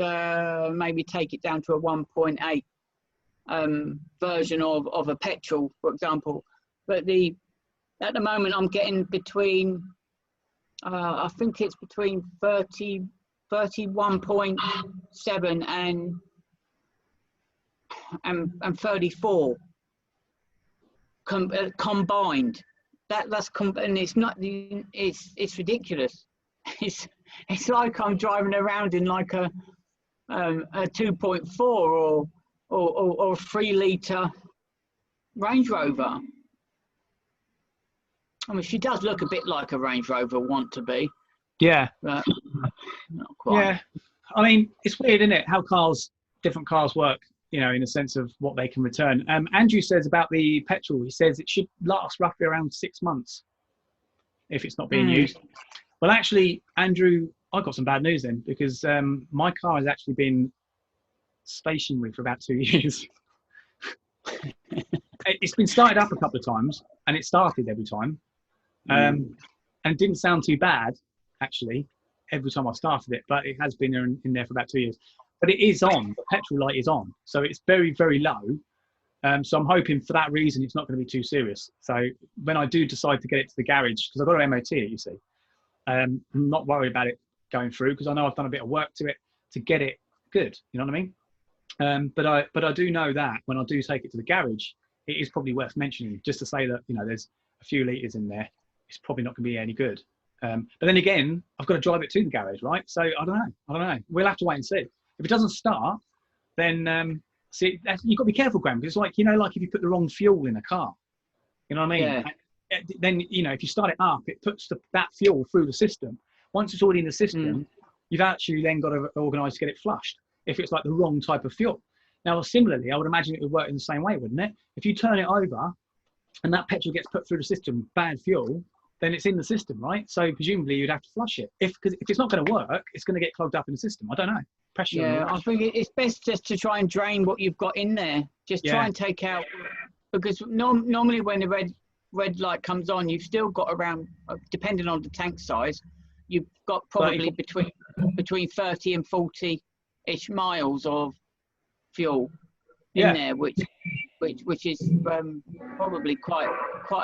maybe take it down to a 1.8. Version of a petrol, for example, but at the moment I'm getting between I think it's between 31.7 and 34 combined. And it's not, it's ridiculous. It's like I'm driving around in like a 2.4 or a 3 litre Range Rover. I mean, she does look a bit like a Range Rover want to be.
Yeah.
But not quite.
Yeah. I mean, it's weird, isn't it? How different cars work, in the sense of what they can return. Andrew says about the petrol, he says it should last roughly around 6 months if it's not being used. Well, actually, Andrew, I've got some bad news then, because my car has actually been stationary for about 2 years. It's been started up a couple of times, and it started every time, and it didn't sound too bad actually every time I started it, but it has been in there for about 2 years. But it is on, the petrol light is on, so it's very, very low. So I'm hoping for that reason it's not going to be too serious. So when I do decide to get it to the garage, because I've got an MOT it, you see, I'm not worried about it going through, because I know I've done a bit of work to it to get it good, you know what I mean? But I do know that when I do take it to the garage, it is probably worth mentioning, just to say that, you know, there's a few litres in there. It's probably not going to be any good. But then again, I've got to drive it to the garage, right? So I don't know. We'll have to wait and see. If it doesn't start, then see, you've got to be careful, Graham, because it's like, you know, like if you put the wrong fuel in a car, you know what I mean?
Yeah.
Then, you know, if you start it up, it puts that fuel through the system. Once it's already in the system, you've actually then got to organise to get it flushed if it's like the wrong type of fuel. Now, similarly, I would imagine it would work in the same way, wouldn't it? If you turn it over and that petrol gets put through the system, bad fuel, then it's in the system, right? So presumably you'd have to flush it. Because if it's not going to work, it's going to get clogged up in the system. I don't know. Pressure.
Yeah, I think it's best just to try and drain what you've got in there. Just try and take out, because normally when the red light comes on, you've still got around, depending on the tank size, you've got probably between 30 and 40-ish miles of fuel in there, which is probably quite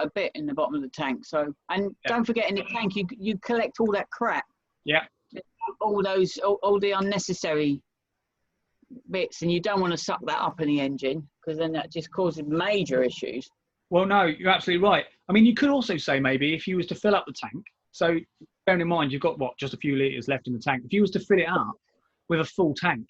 a bit in the bottom of the tank. So, and don't forget, in the tank you collect all that crap. Yeah. All the unnecessary bits, and you don't want to suck that up in the engine, because then that just causes major issues.
Well, no, you're absolutely right. I mean, you could also say maybe if you was to fill up the tank, so bearing in mind you've got just a few litres left in the tank, if you was to fill it up with a full tank,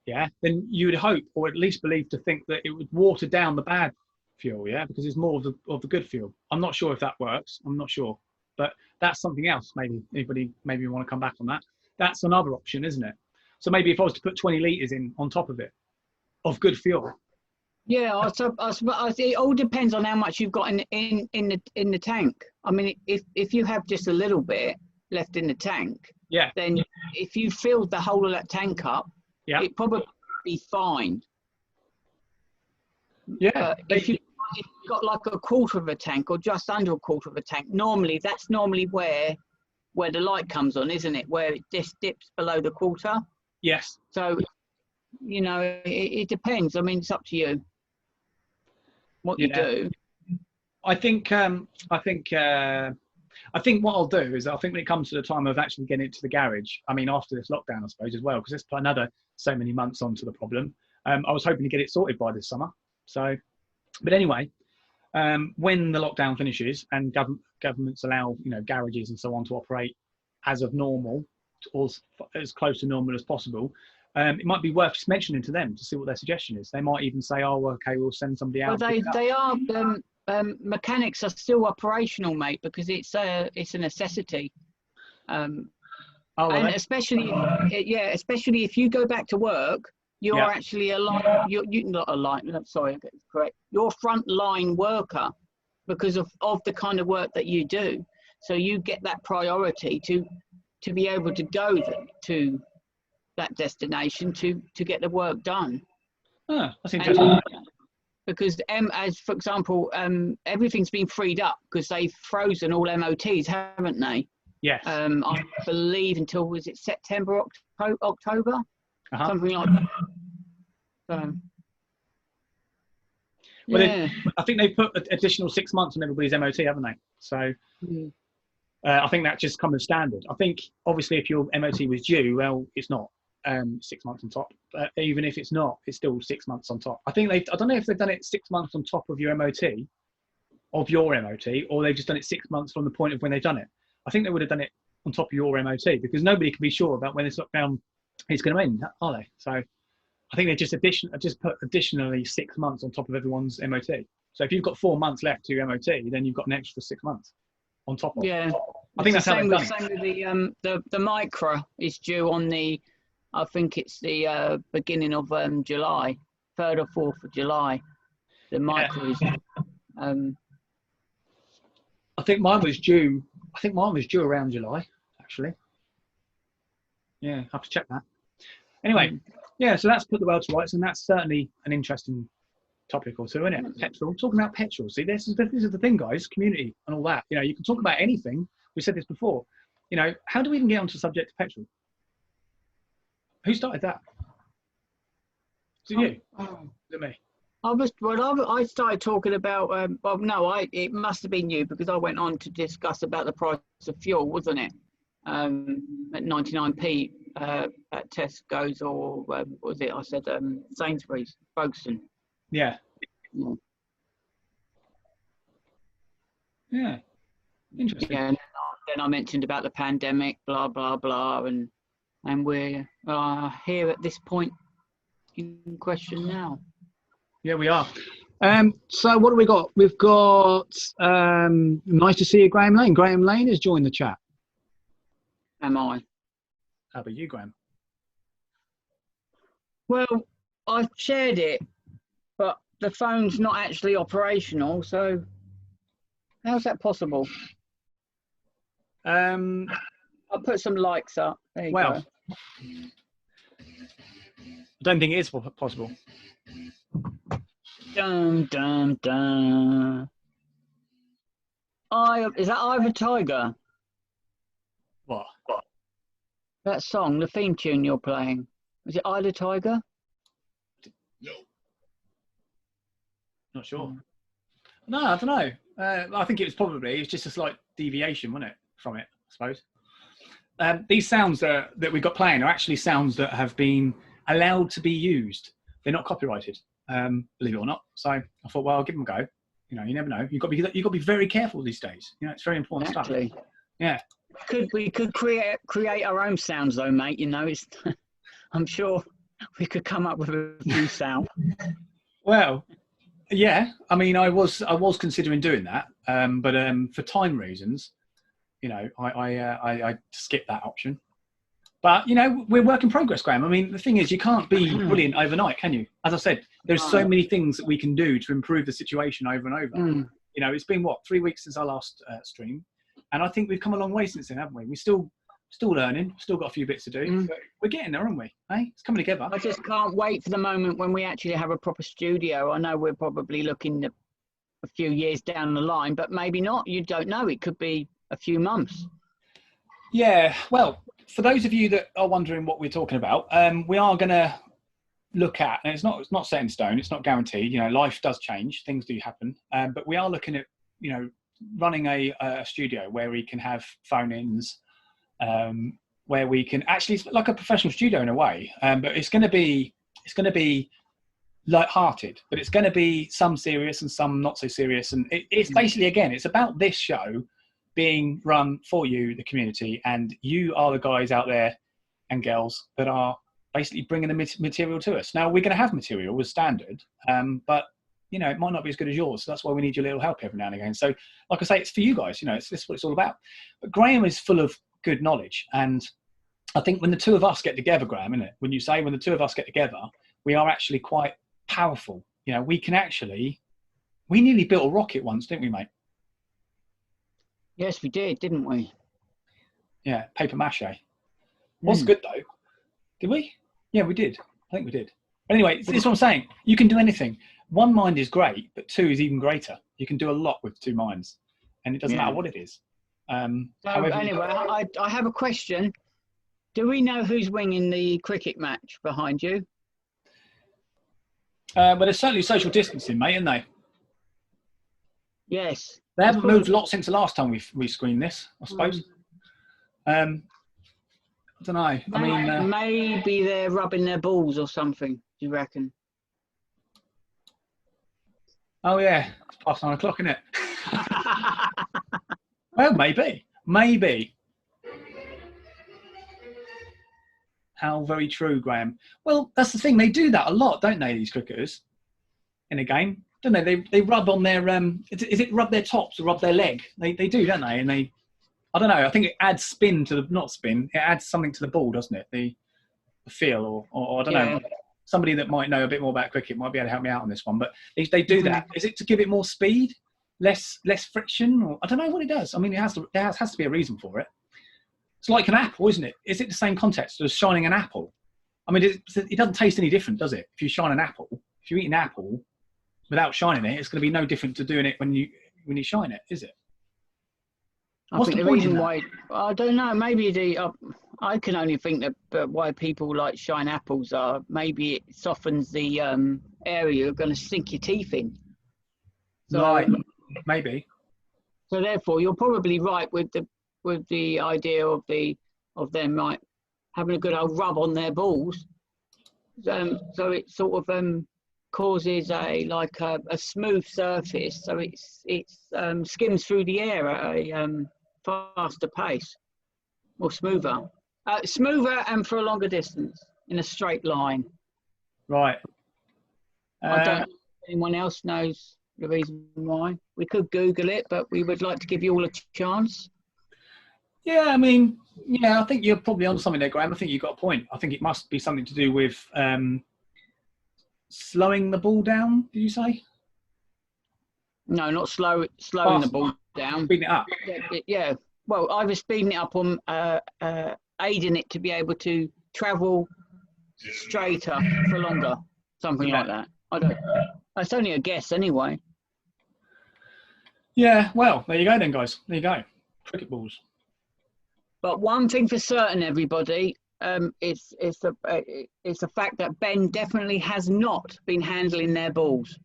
then you would hope, or at least believe, to think that it would water down the bad fuel, because it's more of the good fuel. I'm not sure if that works. I'm not sure, but that's something else. Maybe anybody want to come back on that. That's another option, isn't it? So maybe if I was to put 20 litres in on top of it of good fuel.
Yeah, it all depends on how much you've got in the tank. I mean, if you have just a little bit left in the tank, then if you filled the whole of that tank up, it probably be fine. But if you've got like a quarter of a tank or just under a quarter of a tank, that's normally where the light comes on, isn't it? Where it just dips below the quarter.
Yes.
So, you know, it depends. I mean, it's up to you what you do.
I think what I'll do is, I think when it comes to the time of actually getting it to the garage, I mean, after this lockdown, I suppose, as well, because it's put another so many months onto the problem. I was hoping to get it sorted by this summer. So, but anyway, when the lockdown finishes and governments allow, you know, garages and so on to operate as of normal, or as close to normal as possible, it might be worth just mentioning to them to see what their suggestion is. They might even say, "Oh, okay, we'll send somebody out."
Well, they are. Mechanics are still operational, mate, because it's a necessity. And especially if you go back to work, you're actually you're not a line. Sorry, I get it correct. You're front line worker because of the kind of work that you do. So you get that priority to be able to go to that destination to get the work done.
Oh, that's interesting.
Because as for example, everything's been freed up because they've frozen all MOTs, haven't they?
Yes.
I believe until, was it September, October, something like that.
Well, I think they've put additional 6 months on everybody's MOT, haven't they? So I think that just comes standard. I think obviously if your MOT was due, well, it's not 6 months on top. But even if it's not, it's still 6 months on top. I think I don't know if they've done it 6 months on top of your MOT, or they've just done it 6 months from the point of when they've done it. I think they would have done it on top of your MOT, because nobody can be sure about when this lockdown is going to end, are they? So I think they just put additionally 6 months on top of everyone's MOT. So if you've got 4 months left to your MOT, then you've got an extra 6 months on top of.
Yeah,
I think that's how they've done it.
Same with the micro is due on I think it's the beginning of July, 3rd or 4th of July. The micro is.
I think mine was due. Around July, actually. Yeah, I have to check that. Anyway, so that's put the world to rights, and that's certainly an interesting topic or two, isn't it? Petrol. Talking about petrol. See, this is the thing, guys. Community and all that. You know, you can talk about anything. We said this before. You know, how do we even get onto the subject of petrol? Who started that? Is it you? Is it me?
I started talking about. It must have been you, because I went on to discuss about the price of fuel, wasn't it? At 99p at Tesco's or what was it? I said Sainsbury's, Folkestone.
Yeah.
Yeah.
Yeah. Interesting.
Yeah, and then I mentioned about the pandemic, blah blah blah, and we're here at this point in question now.
Yeah, we are. So what do we got? We've got nice to see you, Graham Lane. Graham Lane has joined the chat.
Am I?
How about you, Graham?
Well, I've shared it, but the phone's not actually operational, so how's that possible? I'll put some likes up. There you go.
I don't think it is possible.
Dun dun dun. Is that Ivor Tiger?
What?
That song, the theme tune you're playing. Is it Eye the Tiger?
No. Not sure. No, I don't know. I think it's just a slight deviation, wasn't it, from it, I suppose. These sounds that we got playing are actually sounds that have been allowed to be used. They're not copyrighted, believe it or not. So I thought, well, I'll give them a go. You know, you never know. You've got to be very careful these days. You know, it's very important stuff. Yeah. We could
create our own sounds though, mate. You know, it's I'm sure we could come up with a few sounds.
Well, yeah. I mean, I was considering doing that, but for time reasons, you know, I skipped that option. But you know, we're work in progress, Graham. I mean, the thing is, you can't be brilliant overnight, can you? As I said, there's so many things that we can do to improve the situation over and over. You know, it's been 3 weeks since our last stream, and I think we've come a long way since then, haven't we? We're still learning, still got a few bits to do. But we're getting there, aren't we? Hey, it's coming together.
I just can't wait for the moment when we actually have a proper studio. I know we're probably looking at a few years down the line, but maybe not. You don't know. It could be a few months.
Yeah, well, for those of you that are wondering what we're talking about, we are going to look at, and it's not set in stone, it's not guaranteed. You know, life does change, things do happen, but we are looking at, you know, running a studio where we can have phone-ins, where we can actually, it's like a professional studio in a way, but it's going to be light-hearted, but it's going to be some serious and some not so serious, and it's basically, again, it's about this show being run for you, the community, and you are the guys out there and girls that are basically bringing the material to us. Now, we're going to have material as standard, but you know, it might not be as good as yours, so that's why we need your little help every now and again. So, like I say, it's for you guys, you know, this is what it's all about. But Graham is full of good knowledge, and I think when the two of us get together, Graham, isn't it? When the two of us get together, we are actually quite powerful. You know, we nearly built a rocket once, didn't we, mate?
Yes, we did, didn't we?
Yeah, paper mache. Was good though. Did we? Yeah, we did. I think we did. Anyway, this is what I'm saying. You can do anything. One mind is great, but two is even greater. You can do a lot with two minds, and it doesn't matter what it is.
Anyway, I have a question. Do we know who's winning the cricket match behind you?
But there's certainly social distancing, mate, isn't they?
Yes.
They haven't moved a lot since the last time we screened this, I suppose. I don't know. I mean,
maybe they're rubbing their balls or something. Do you reckon?
Oh yeah, it's past 9 o'clock, isn't it? Well, maybe. How very true, Graham. Well, that's the thing. They do that a lot, don't they? These cricketers in a game, don't they? They rub on their is it rub their tops or rub their leg? They do, don't they? And I don't know. I think it adds spin to the not spin. It adds something to the ball, doesn't it? The feel, or I don't know. Somebody that might know a bit more about cricket might be able to help me out on this one. But they do that. Is it to give it more speed, less friction, or I don't know what it does. I mean, there has to be a reason for it. It's like an apple, isn't it? Is it the same context as shining an apple? I mean, it doesn't taste any different, does it? If you shine an apple, if you eat an apple without shining it, it's going to be no different to doing it when you shine it, is it? What's the reason why?
I don't know. Maybe I can only think that why people like shine apples are maybe it softens the area you're going to sink your teeth in. So,
right, maybe.
So therefore, you're probably right with the idea of them like having a good old rub on their balls. So it sort of causes a smooth surface, so it skims through the air at a faster pace, or smoother and for a longer distance in a straight line.
Right.
I don't know if anyone else knows the reason why. We could Google it, but we would like to give you all a chance.
Yeah, I mean, I think you're probably on something there, Graham. I think you've got a point. I think it must be something to do with slowing the ball down, did you say?
No, not slowing the ball down.
Speeding it up.
Yeah. Well, either speeding it up or aiding it to be able to travel straighter for longer. Something like that. I don't know. It's only a guess anyway.
Yeah, well, there you go then, guys. There you go. Cricket balls.
But one thing for certain, everybody, it's the fact that Ben definitely has not been handling their balls.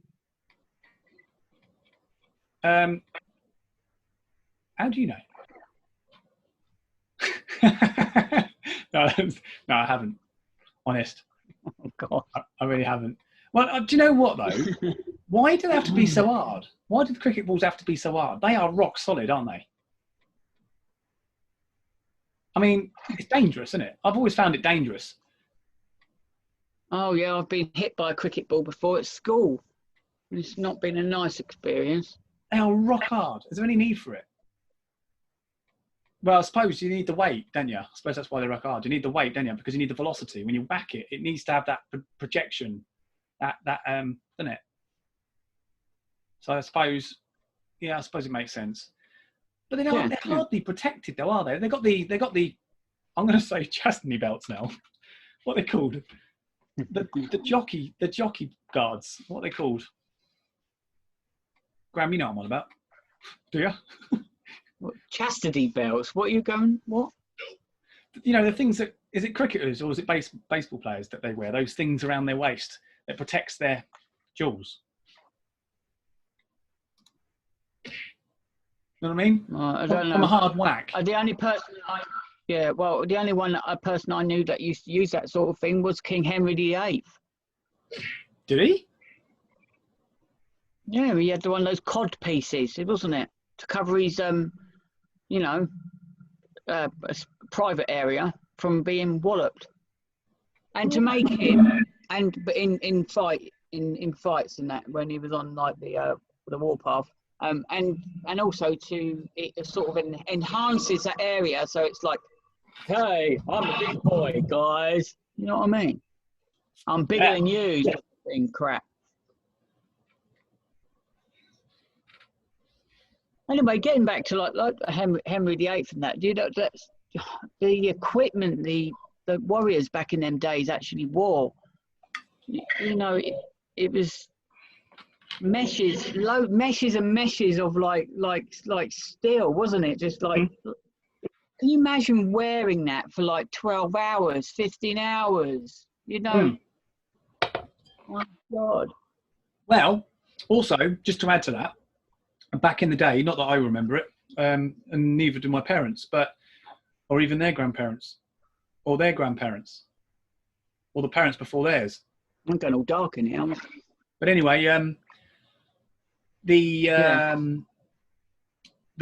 How do you know? No, I haven't. Honest.
Oh, God.
I really haven't. Well, do you know what, though? Why do they have to be so hard? Why do the cricket balls have to be so hard? They are rock solid, aren't they? I mean, it's dangerous, isn't it? I've always found it dangerous.
Oh, yeah, I've been hit by a cricket ball before at school. It's not been a nice experience.
They are rock hard. Is there any need for it? Well, I suppose you need the weight, don't you? I suppose that's why they're rock hard. You need the weight, don't you? Because you need the velocity. When you whack it, it needs to have that projection, doesn't it? So I suppose it makes sense. But they're hardly protected, though, are they? They got the. I'm going to say chastity belts now. What are they called? The jockey guards. What are they called? Graham, you know what I'm on about. Do you?
What, chastity belts? What are you going? What?
You know, the things that, is it cricketers or is it baseball players that they wear? Those things around their waist that protects their jewels. You know what I mean?
I don't know.
From a hard whack.
The only person the only person I knew that used to use that sort of thing was King Henry VIII.
Did he?
Yeah, he had one of those cod pieces, wasn't it? To cover his, private area from being walloped. And to make him, but in fights and that, when he was on like the warpath, and also it sort of enhances that area, so it's like, hey, I'm a big boy, guys. You know what I mean? I'm bigger than you. Thing crap. Anyway, getting back to like Henry VIII and that, that's the equipment the warriors back in them days actually wore. You know, it was meshes and meshes of like steel, wasn't it? Just like, can you imagine wearing that for like 12 hours, 15 hours? You know, my God.
Well, also, just to add to that, back in the day, not that I remember it, and neither do my parents, or even their grandparents, or their grandparents, or the parents before theirs.
I'm going all dark in here.
But anyway, the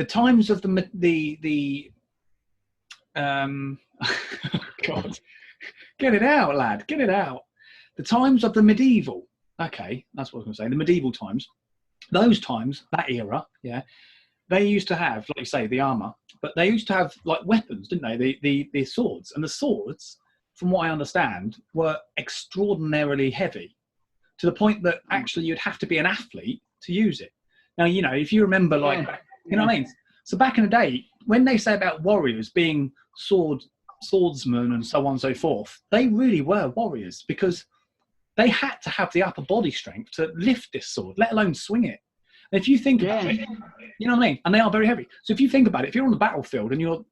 times of the God, get it out, lad, get it out. The times of the medieval. Okay, that's what I was going to say. The medieval times. Those times, that era, yeah, they used to have, like you say, the armour, but they used to have like weapons, didn't they? The swords. And the swords, from what I understand, were extraordinarily heavy, to the point that actually you'd have to be an athlete to use it. Now, you know, if you remember, like, you know what I mean? So back in the day, when they say about warriors being swordsmen and so on and so forth, they really were warriors, because they had to have the upper body strength to lift this sword, let alone swing it. And if you think about it, you know what I mean? And they are very heavy. So if you think about it, if you're on the battlefield and you're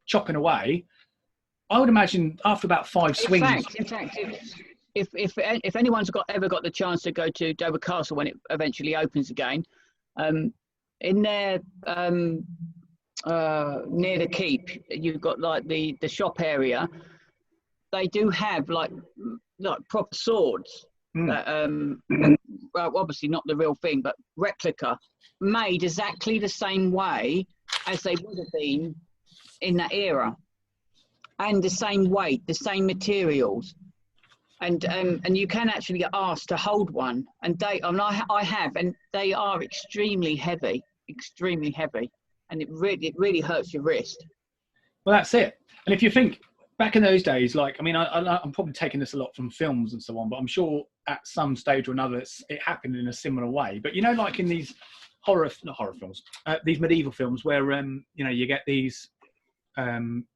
chopping away, I would imagine after about 5 swings.
In fact, if anyone's ever got the chance to go to Dover Castle when it eventually opens again, in there near the keep, you've got like the shop area. they do have like proper swords. That, well, obviously not the real thing, but replica, made exactly the same way as they would have been in that era, and the same weight, the same materials, and you can actually get asked to hold one, and I have, and they are extremely heavy, and it really hurts your wrist.
Well, that's it. And if you think back in those days, like, I mean, I'm probably taking this a lot from films and so on, but I'm sure at some stage or another it happened in a similar way. But you know, like in these not horror films, these medieval films where you know, you get these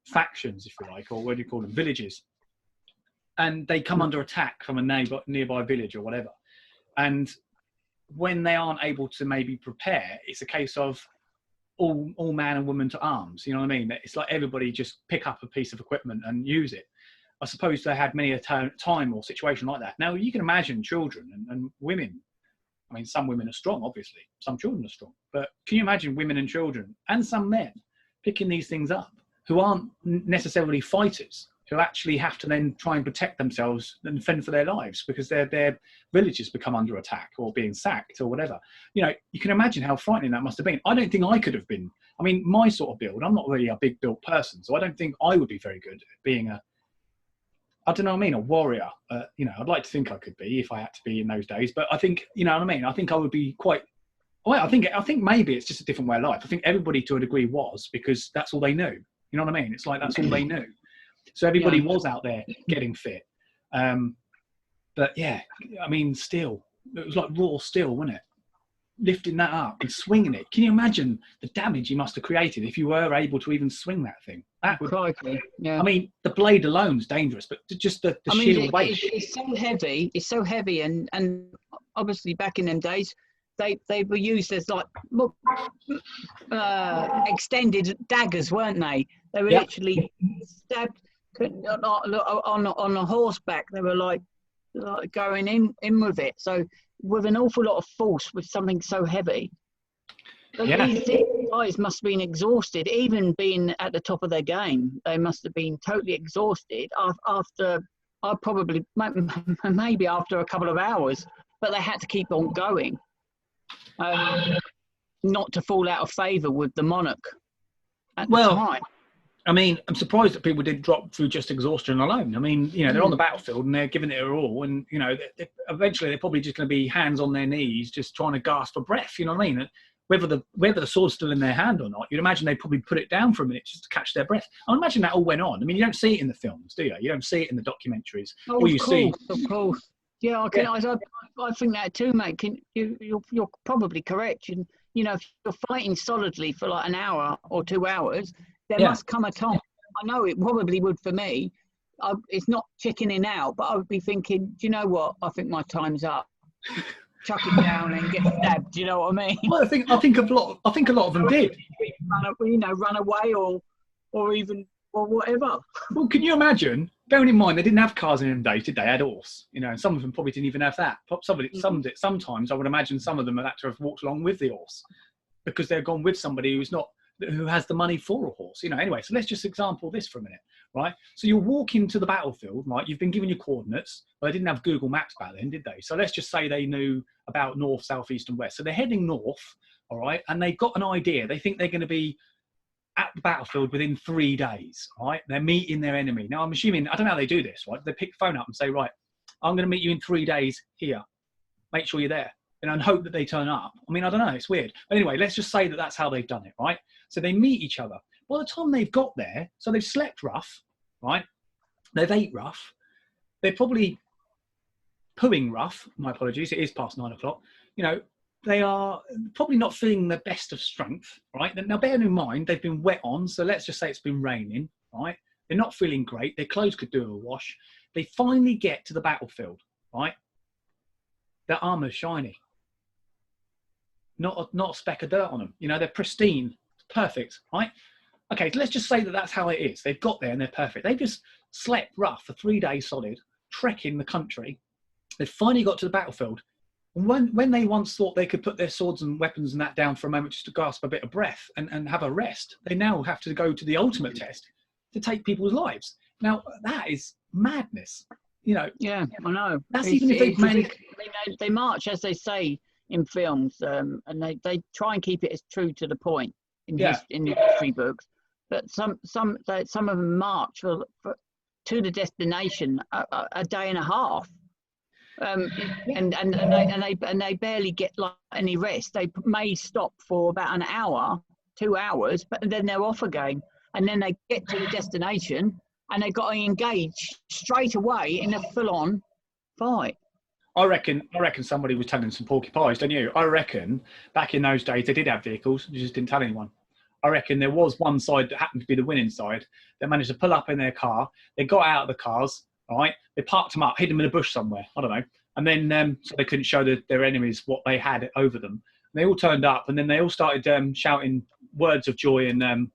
factions, if you like, or what do you call them, villages, and they come under attack from a nearby village or whatever. And when they aren't able to maybe prepare, it's a case of all man and woman to arms. You know what I mean? It's like everybody just pick up a piece of equipment and use it. I suppose they had many a time or situation like that. Now you can imagine children and women. I mean, some women are strong, obviously. Some children are strong. But can you imagine women and children and some men picking these things up who aren't necessarily fighters, who actually have to then try and protect themselves and fend for their lives because their villages become under attack or being sacked or whatever. You know, you can imagine how frightening that must have been. I don't think I could have been. I mean, my sort of build, I'm not really a big built person, so I don't think I would be very good at being I don't know what I mean, a warrior. You know, I'd like to think I could be if I had to be in those days, but I think, you know what I mean? I think I would be quite, well, I think maybe it's just a different way of life. I think everybody to a degree was, because that's all they knew. You know what I mean? It's like, that's all they knew. So everybody was out there getting fit. But yeah, I mean, steel, it was like raw steel, wasn't it? Lifting that up and swinging it. Can you imagine the damage you must have created if you were able to even swing that thing? That would,
yeah.
I mean, the blade alone is dangerous, but just the sheer weight.
It's so heavy, and obviously back in them days, they were used as like extended daggers, weren't they? They were literally stabbed on a horseback. They were like going in with it. So with an awful lot of force with something so heavy. These guys must have been exhausted, even being at the top of their game. They must have been totally exhausted after, maybe after a couple of hours, but they had to keep on going, not to fall out of favour with the monarch at the time.
I mean, I'm surprised that people did drop through just exhaustion alone. I mean, you know, they're on the battlefield and they're giving it their all, and you know, eventually they're probably just going to be hands on their knees, just trying to gasp for breath. You know what I mean? Whether the sword's still in their hand or not, you'd imagine they probably put it down for a minute just to catch their breath. I imagine that all went on. I mean, you don't see it in the films, do you? You don't see it in the documentaries.
Of course. Yeah, I think that too, mate. You're probably correct. You know, if you're fighting solidly for like an hour or 2 hours, there must come a time. I know it probably would for me. It's not chickening out, but I would be thinking, do you know what? I think my time's up. Chuck it down and get stabbed. Do you know what I mean?
Well, I think a lot of them did.
Run away or even whatever.
Well, can you imagine? Bearing in mind they didn't have cars in them days, did they? They had horse. You know, and some of them probably didn't even have that. Sometimes I would imagine some of them had to have walked along with the horse because they've gone with somebody who has the money for a horse. You know. Anyway, so let's just example this for a minute, right? So you're walking to the battlefield, right? You've been given your coordinates. Well, they didn't have Google Maps back then, did they? So let's just say they knew about north, south, east, and west. So they're heading north, all right, and they've got an idea. They think they're going to be at the battlefield within 3 days, right? They're meeting their enemy. Now, I'm assuming, I don't know how they do this, right? They pick the phone up and say, right, I'm going to meet you in 3 days here. Make sure you're there. And hope that they turn up. I mean, I don't know, it's weird. But anyway, let's just say that that's how they've done it, right? So they meet each other. By the time they've got there, so they've slept rough, right? They've ate rough. They're probably pooing rough. My apologies, it is past 9 o'clock. You know, they are probably not feeling the best of strength, right? Now, bear in mind, they've been wet on, so let's just say it's been raining, right? They're not feeling great. Their clothes could do a wash. They finally get to the battlefield, right? Their armour's shiny. Not a speck of dirt on them. You know, they're pristine, perfect, right? Okay, so let's just say that that's how it is. They've got there and they're perfect. They've just slept rough for 3 days solid, trekking the country. They've finally got to the battlefield. And when they once thought they could put their swords and weapons and that down for a moment just to gasp a bit of breath and have a rest, they now have to go to the ultimate test to take people's lives. Now, that is madness. You know,
Yeah, I know.
that's even if they've made...
They march, as they say in films, and they try and keep it as true to the point in in the history books. But some of them march to the destination a day and a half, and they barely get like any rest. They may stop for about an hour, 2 hours, but then they're off again, and then they get to the destination and they got to engage straight away in a full-on fight.
I reckon somebody was telling some porcupines, don't you? I reckon back in those days they did have vehicles, they just didn't tell anyone. I reckon there was one side that happened to be the winning side that managed to pull up in their car. They got out of the cars, right? They parked them up, hid them in a bush somewhere, I don't know. And then so they couldn't show their enemies what they had over them. And they all turned up, and then they all started shouting words of joy and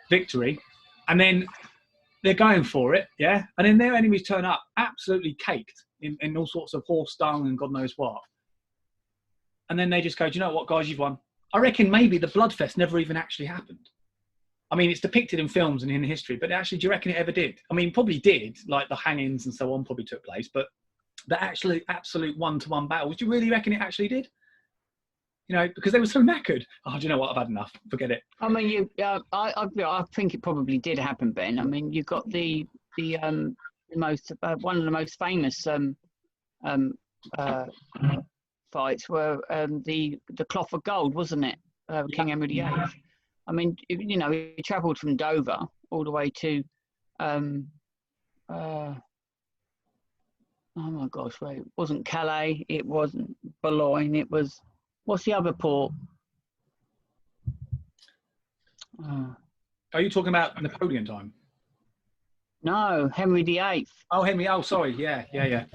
victory. And then they're going for it, yeah? And then their enemies turn up absolutely caked in all sorts of horse dung and God knows what. And then they just go, do you know what, guys, you've won. I reckon maybe the Bloodfest never even actually happened. I mean, it's depicted in films and in history, but actually, do you reckon it ever did? I mean, probably did, like the hangings and so on probably took place, but the actually absolute one-to-one battles, do you really reckon it actually did? You know, because they were so knackered. Oh, do you know what? I've had enough. Forget it.
I mean, I think it probably did happen, Ben. I mean, you got the most one of the most famous fights were the Cloth of Gold, wasn't it? King Henry VIII. I mean, you know, he travelled from Dover all the way to oh my gosh, wait, it wasn't Calais, it wasn't Boulogne, it was, what's the other port?
Are you talking about Napoleon time?
No, Henry VIII.
Oh, Henry. Oh, sorry. Yeah.
Yeah,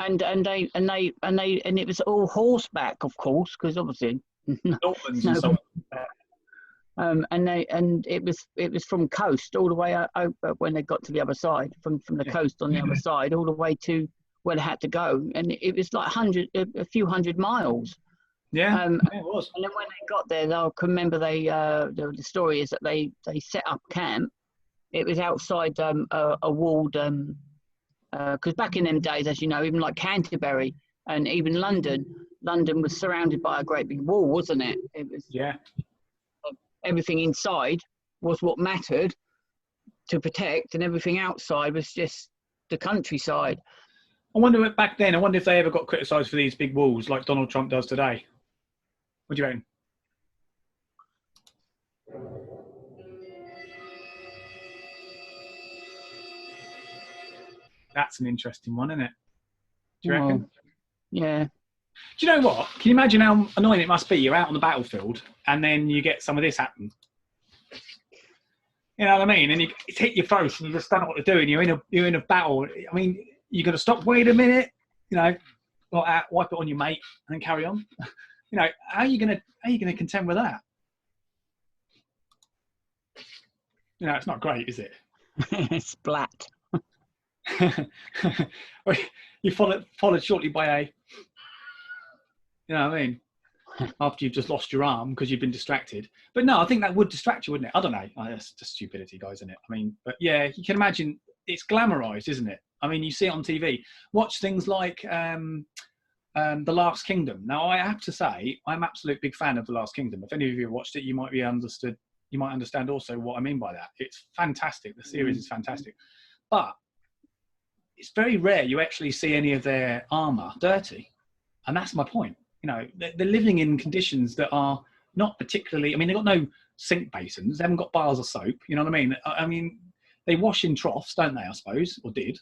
and it was all horseback, of course, because obviously.
Normans and so on.
And it was from coast all the way over when they got to the other side, from the coast on the other side all the way to where they had to go, and it was like a few hundred miles.
Yeah,
it
was.
And then when they got there, I can remember the story is that they set up camp. It was outside a walled, because back in them days, as you know, even like Canterbury and even London was surrounded by a great big wall, wasn't it? It was everything inside was what mattered to protect, and everything outside was just the countryside.
I wonder back then. I wonder if they ever got criticised for these big walls like Donald Trump does today. What do you reckon? That's an interesting one, isn't it? Do you reckon?
Yeah.
Do you know what? Can you imagine how annoying it must be? You're out on the battlefield and then you get some of this happen. You know what I mean? And it's hit your face and you just don't know what to do, and you're in a battle. I mean, you're going to stop, wait a minute, you know, wipe it on your mate and then carry on. You know, how are you going to contend with that? You know, it's not great, is it?
Splat.
You followed shortly by a, you know what I mean, after you've just lost your arm because you've been distracted. But no, I think that would distract you, wouldn't it? I don't know. That's just stupidity, guys, isn't it? I mean, but yeah, you can imagine it's glamorized, isn't it? I mean, you see it on TV. Watch things like The Last Kingdom. Now, I have to say, I'm an absolute big fan of The Last Kingdom. If any of you have watched it, you might understand also what I mean by that. It's fantastic. The series is fantastic. But it's very rare you actually see any of their armour dirty. And that's my point. You know, they're living in conditions that are not particularly, I mean, they've got no sink basins. They haven't got bars of soap. You know what I mean? I mean, they wash in troughs, don't they, I suppose, or did.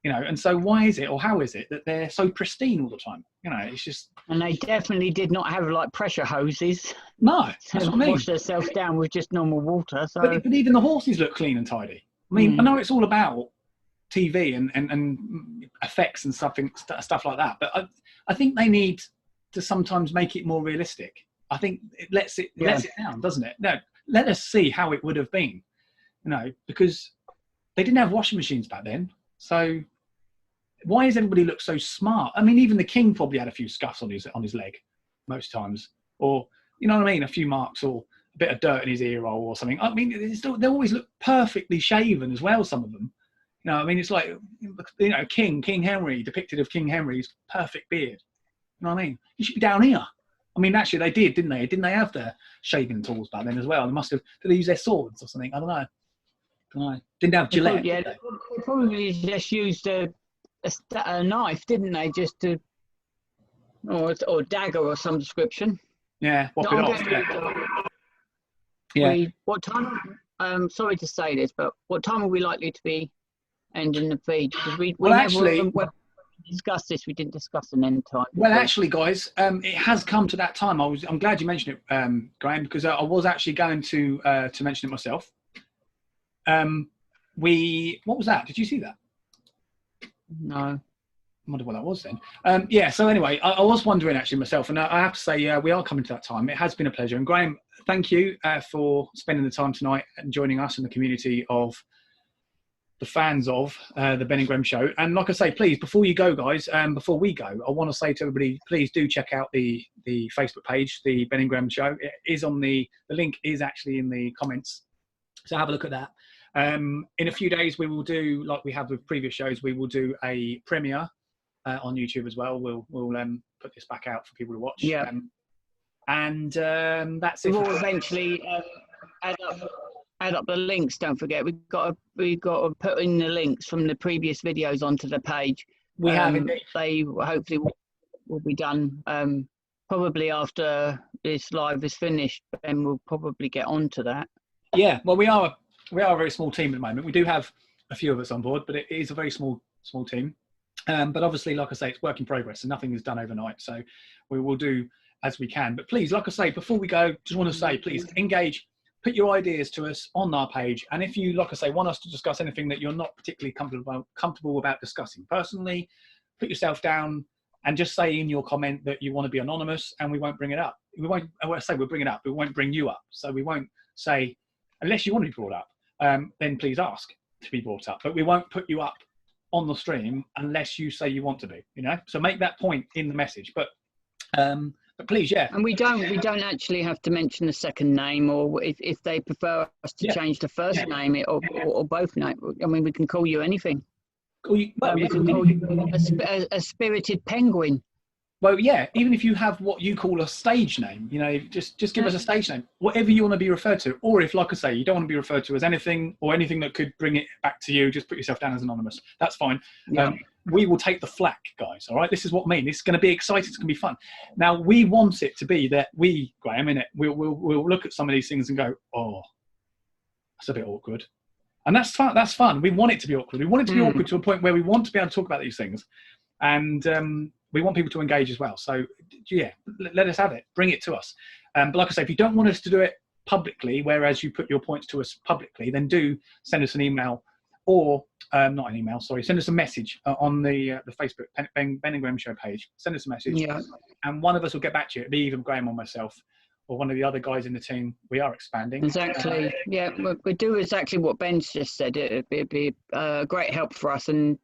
You know, and so why is it, or how is it, that they're so pristine all the time? You know, it's just...
And they definitely did not have, like, pressure hoses.
No, that's what I mean.
Wash themselves down with just normal water. So.
But even the horses look clean and tidy. I mean, I know it's all about TV and effects and stuff like that, but I think they need to sometimes make it more realistic. I think it lets it down, doesn't it? No, let us see how it would have been, you know, because they didn't have washing machines back then. So why does everybody look so smart? I mean, even the king probably had a few scuffs on his leg most times, or you know what I mean, a few marks, or a bit of dirt in his ear roll or something. I mean, they always look perfectly shaven as well, some of them. You know, I mean, it's like, you know, King Henry, depicted of King Henry's perfect beard. You know what I mean? He should be down here. I mean, actually, they did, didn't they? Didn't they have their shaving tools back then as well? They must have. Did they use their swords or something? I don't know. Didn't have Gillette.
Yeah, they probably just used a knife, didn't they? Just to, or dagger or some description.
Yeah, whop it off. Yeah.
What time? Sorry to say this, but what time are we likely to be ending the feed? Because we discussed this. We didn't discuss an end time.
Well, actually, guys, it has come to that time. I'm glad you mentioned it, Graham, because I was actually going to mention it myself. What was that? Did you see that?
No.
I wonder what that was then. Yeah, so anyway, I was wondering actually myself, and I have to say, we are coming to that time. It has been a pleasure. And Graham, thank you for spending the time tonight and joining us in the community of the fans of the Ben Grem Show. And like I say, please, before you go, guys, before we go, I want to say to everybody, please do check out the Facebook page, the Ben Grem Show. It is on the link is actually in the comments. So have a look at that. In a few days, we will do, like we have with previous shows, we will do a premiere on YouTube as well. We'll put this back out for people to watch.
Yeah.
And that's it.
We'll eventually add up the links. Don't forget, we've got to put in the links from the previous videos onto the page.
We have indeed.
They hopefully will be done probably after this live is finished, and we'll probably get onto that.
Yeah, well, we are a very small team at the moment. We do have a few of us on board, but it is a very small team. But obviously, like I say, it's work in progress, and nothing is done overnight. So we will do as we can. But please, like I say, before we go, just want to say, please engage. Put your ideas to us on our page. And if you, like I say, want us to discuss anything that you're not particularly comfortable about discussing personally, put yourself down and just say in your comment that you want to be anonymous, and we won't bring it up. We won't, we'll bring it up, but we won't bring you up. So we won't say, unless you want to be brought up, then please ask to be brought up. But we won't put you up on the stream unless you say you want to be, you know? So make that point in the message. But please, yeah.
And we don't actually have to mention the second name, or if they prefer us to change the first name or both names. I mean, we can call you anything. We can call you a spirited penguin.
Well, yeah, even if you have what you call a stage name, you know, just give us a stage name, whatever you want to be referred to. Or if, like I say, you don't want to be referred to as anything or anything that could bring it back to you, just put yourself down as anonymous. That's fine. Yeah. We will take the flak, guys, all right? This is what I mean. It's going to be exciting. It's going to be fun. Now, we want it to be that we, Graham, innit, we'll look at some of these things and go, oh, that's a bit awkward. And that's fun. That's fun. We want it to be awkward. We want it to be awkward to a point where we want to be able to talk about these things. And we want people to engage as well. So, yeah, let us have it. Bring it to us. But like I say, if you don't want us to do it publicly, whereas you put your points to us publicly, then do send us an email or, not an email, sorry, send us a message on the Facebook Ben Grem Show page. Send us a message. Yeah. And one of us will get back to you. It'll be either Graham or myself or one of the other guys in the team. We are expanding.
Exactly. Yeah, we do exactly what Ben's just said. It'd be a great help for us. And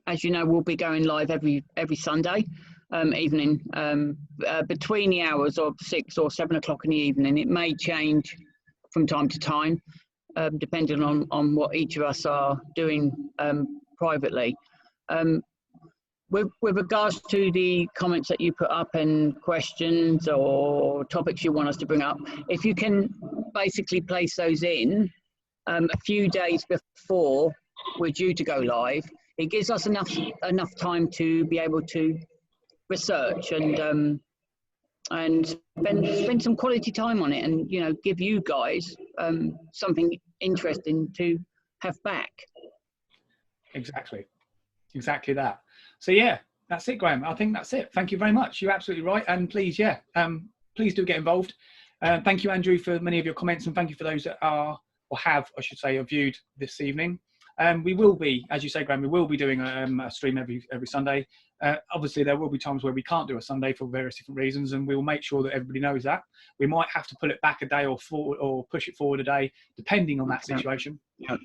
as you know, we'll be going live every Sunday evening between the hours of 6 or 7 o'clock in the evening. It may change from time to time, depending on what each of us are doing privately. With regards to the comments that you put up and questions or topics you want us to bring up, if you can basically place those in a few days before we're due to go live, it gives us enough time to be able to research and spend some quality time on it, and you know, give you guys something interesting to have back.
Exactly that. So yeah, that's it, Graham. I think that's it. Thank you very much. You're absolutely right. And please, please do get involved. Thank you, Andrew, for many of your comments, and thank you for those that are, or have, I should say, have viewed this evening. We will be, as you say, Graham, we will be doing a stream every Sunday. Obviously, there will be times where we can't do a Sunday for various different reasons, and we will make sure that everybody knows that. We might have to pull it back a day or forward, or push it forward a day, depending on that situation. Yeah.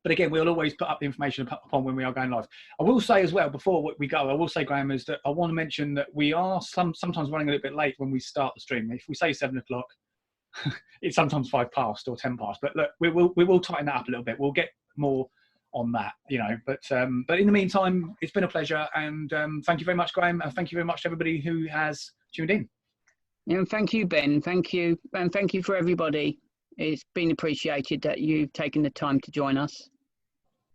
But again, we'll always put up the information upon when we are going live. I will say as well, before we go, I will say, Graham, is that I want to mention that we are sometimes running a little bit late when we start the stream. If we say 7 o'clock, it's sometimes 5 past or 10 past. But look, we will tighten that up a little bit. We'll get more on that, you know. But in the meantime, it's been a pleasure, and thank you very much, Graham, and thank you very much to everybody who has tuned in.
Yeah, and thank you, Ben. Thank you, and thank you for everybody. It's been appreciated that you've taken the time to join us.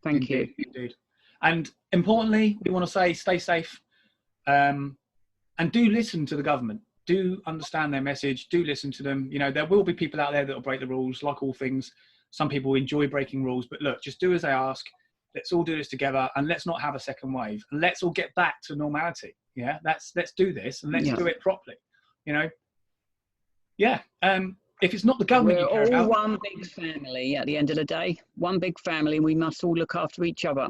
Thank you.
Indeed. And importantly, we want to say stay safe, and do listen to the government. Do understand their message. Do listen to them. You know, there will be people out there that will break the rules, like all things. Some people enjoy breaking rules, but look, just do as they ask. Let's all do this together, and let's not have a second wave. And let's all get back to normality. Yeah, let's do this, and let's do it properly. You know, yeah. If it's not the government you care
we're all
about,
one big family at the end of the day. One big family. We must all look after each other.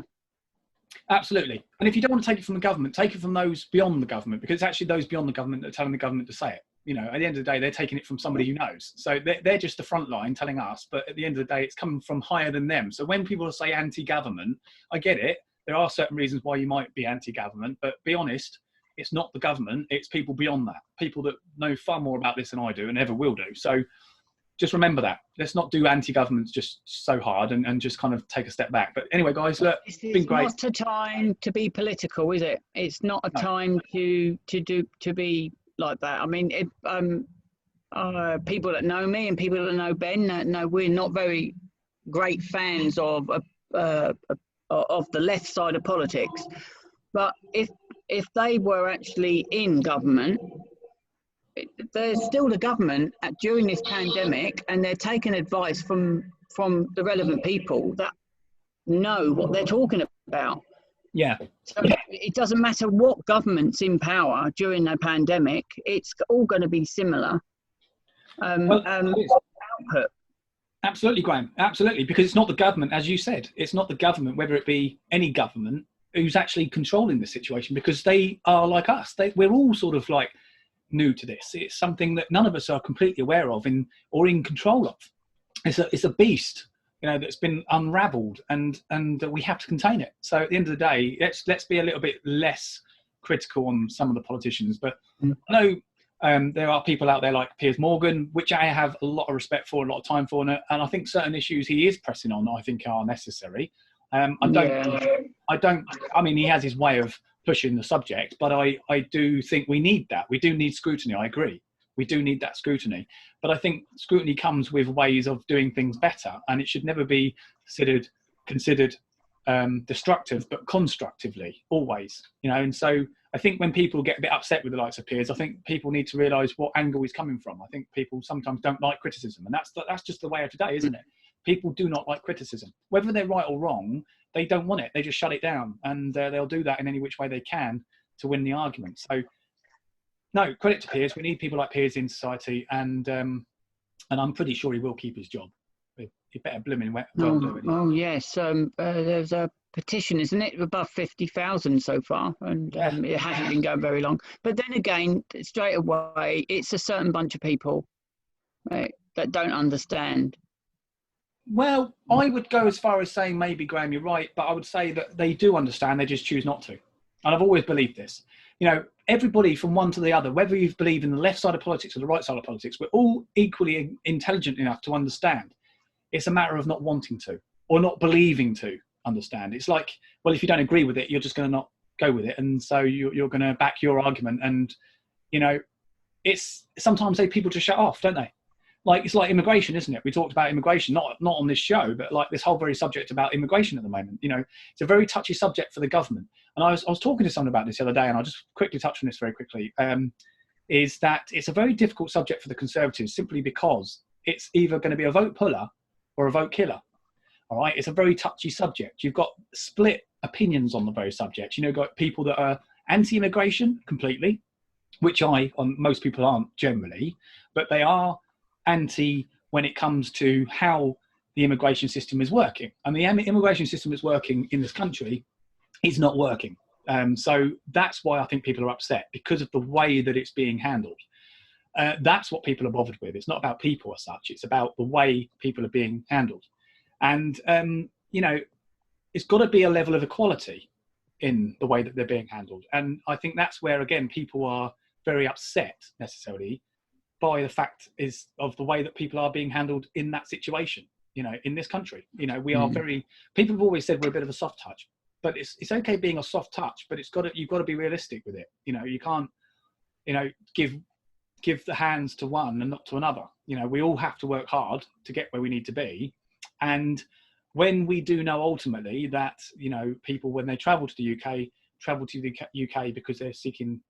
absolutely. And if you don't want to take it from the government, take it from those beyond the government, because it's actually those beyond the government that are telling the government to say it. You know, at the end of the day, they're taking it from somebody who knows. So they're just the front line telling us, but at the end of the day, it's coming from higher than them. So when people say anti-government, I get it. There are certain reasons why you might be anti-government, but be honest, it's not the government, it's people beyond that. People that know far more about this than I do and ever will do. So just remember that. Let's not do anti-governments just so hard and just kind of take a step back. But anyway, guys, look, it's been great.
It's not a time to be political, is it? It's not a time to be like that. I mean, people that know me and people that know Ben know we're not very great fans of the left side of politics. But if they were actually in government, they're still the government during this pandemic, and they're taking advice from the relevant people that know what they're talking about.
Yeah.
So it doesn't matter what government's in power during the pandemic, it's all going to be similar output.
Absolutely, Graham. Absolutely. Because it's not the government, as you said, it's not the government, whether it be any government, who's actually controlling the situation, because they are like us. We're all sort of like new to this. It's something that none of us are completely aware of or in control of. It's a beast, you know, that's been unraveled, and we have to contain it. So at the end of the day, let's be a little bit less critical on some of the politicians. But I know there are people out there like Piers Morgan, which I have a lot of respect for, a lot of time for, and I think certain issues he is pressing on, I think, are necessary. I mean, he has his way of pushing the subject, but I do think we need that. We do need scrutiny. I agree. We do need that scrutiny. But I think scrutiny comes with ways of doing things better, and it should never be considered destructive, but constructively, always. You know, and so I think when people get a bit upset with the likes of Piers, I think people need to realise what angle he's coming from. I think people sometimes don't like criticism, and that's just the way of today, isn't it? People do not like criticism. Whether they're right or wrong, they don't want it. They just shut it down, and they'll do that in any which way they can to win the argument. So, no, credit to Piers. We need people like Piers in society, and I'm pretty sure he will keep his job. He better blooming well do it.
Oh yes, there's a petition, isn't it, above 50,000 so far, and it hasn't been going very long. But then again, straight away, it's a certain bunch of people that don't understand.
Well, I would go as far as saying maybe, Graham, you're right, but I would say that they do understand, they just choose not to. And I've always believed this. You know, everybody from one to the other, whether you believe in the left side of politics or the right side of politics, we're all equally intelligent enough to understand. It's a matter of not wanting to, or not believing to understand. It's like, well, if you don't agree with it, you're just going to not go with it. And so you're going to back your argument. And, you know, it's sometimes people just shut off, don't they? Like, it's like immigration, isn't it? We talked about immigration, not on this show, but like this whole very subject about immigration at the moment. You know, it's a very touchy subject for the government. And I was talking to someone about this the other day, and I'll just quickly touch on this very quickly, is that it's a very difficult subject for the Conservatives simply because it's either going to be a vote puller or a vote killer. All right, it's a very touchy subject. You've got split opinions on the very subject. You know, you've got people that are anti-immigration completely, which most people aren't generally, but they are anti when it comes to how the immigration system is working. And the immigration system is working in this country is not working. So that's why I think people are upset, because of the way that it's being handled. That's what people are bothered with. It's not about people as such. It's about the way people are being handled. And, you know, it's got to be a level of equality in the way that they're being handled. And I think that's where, again, people are very upset necessarily by the fact is of the way that people are being handled in that situation. You know, in this country, you know, we are very. People have always said we're a bit of a soft touch, but it's okay being a soft touch, but you've got to be realistic with it. You know, you can't, you know, give the hands to one and not to another. You know, we all have to work hard to get where we need to be, and when we do know ultimately that, you know, people when they travel to the UK because they're seeking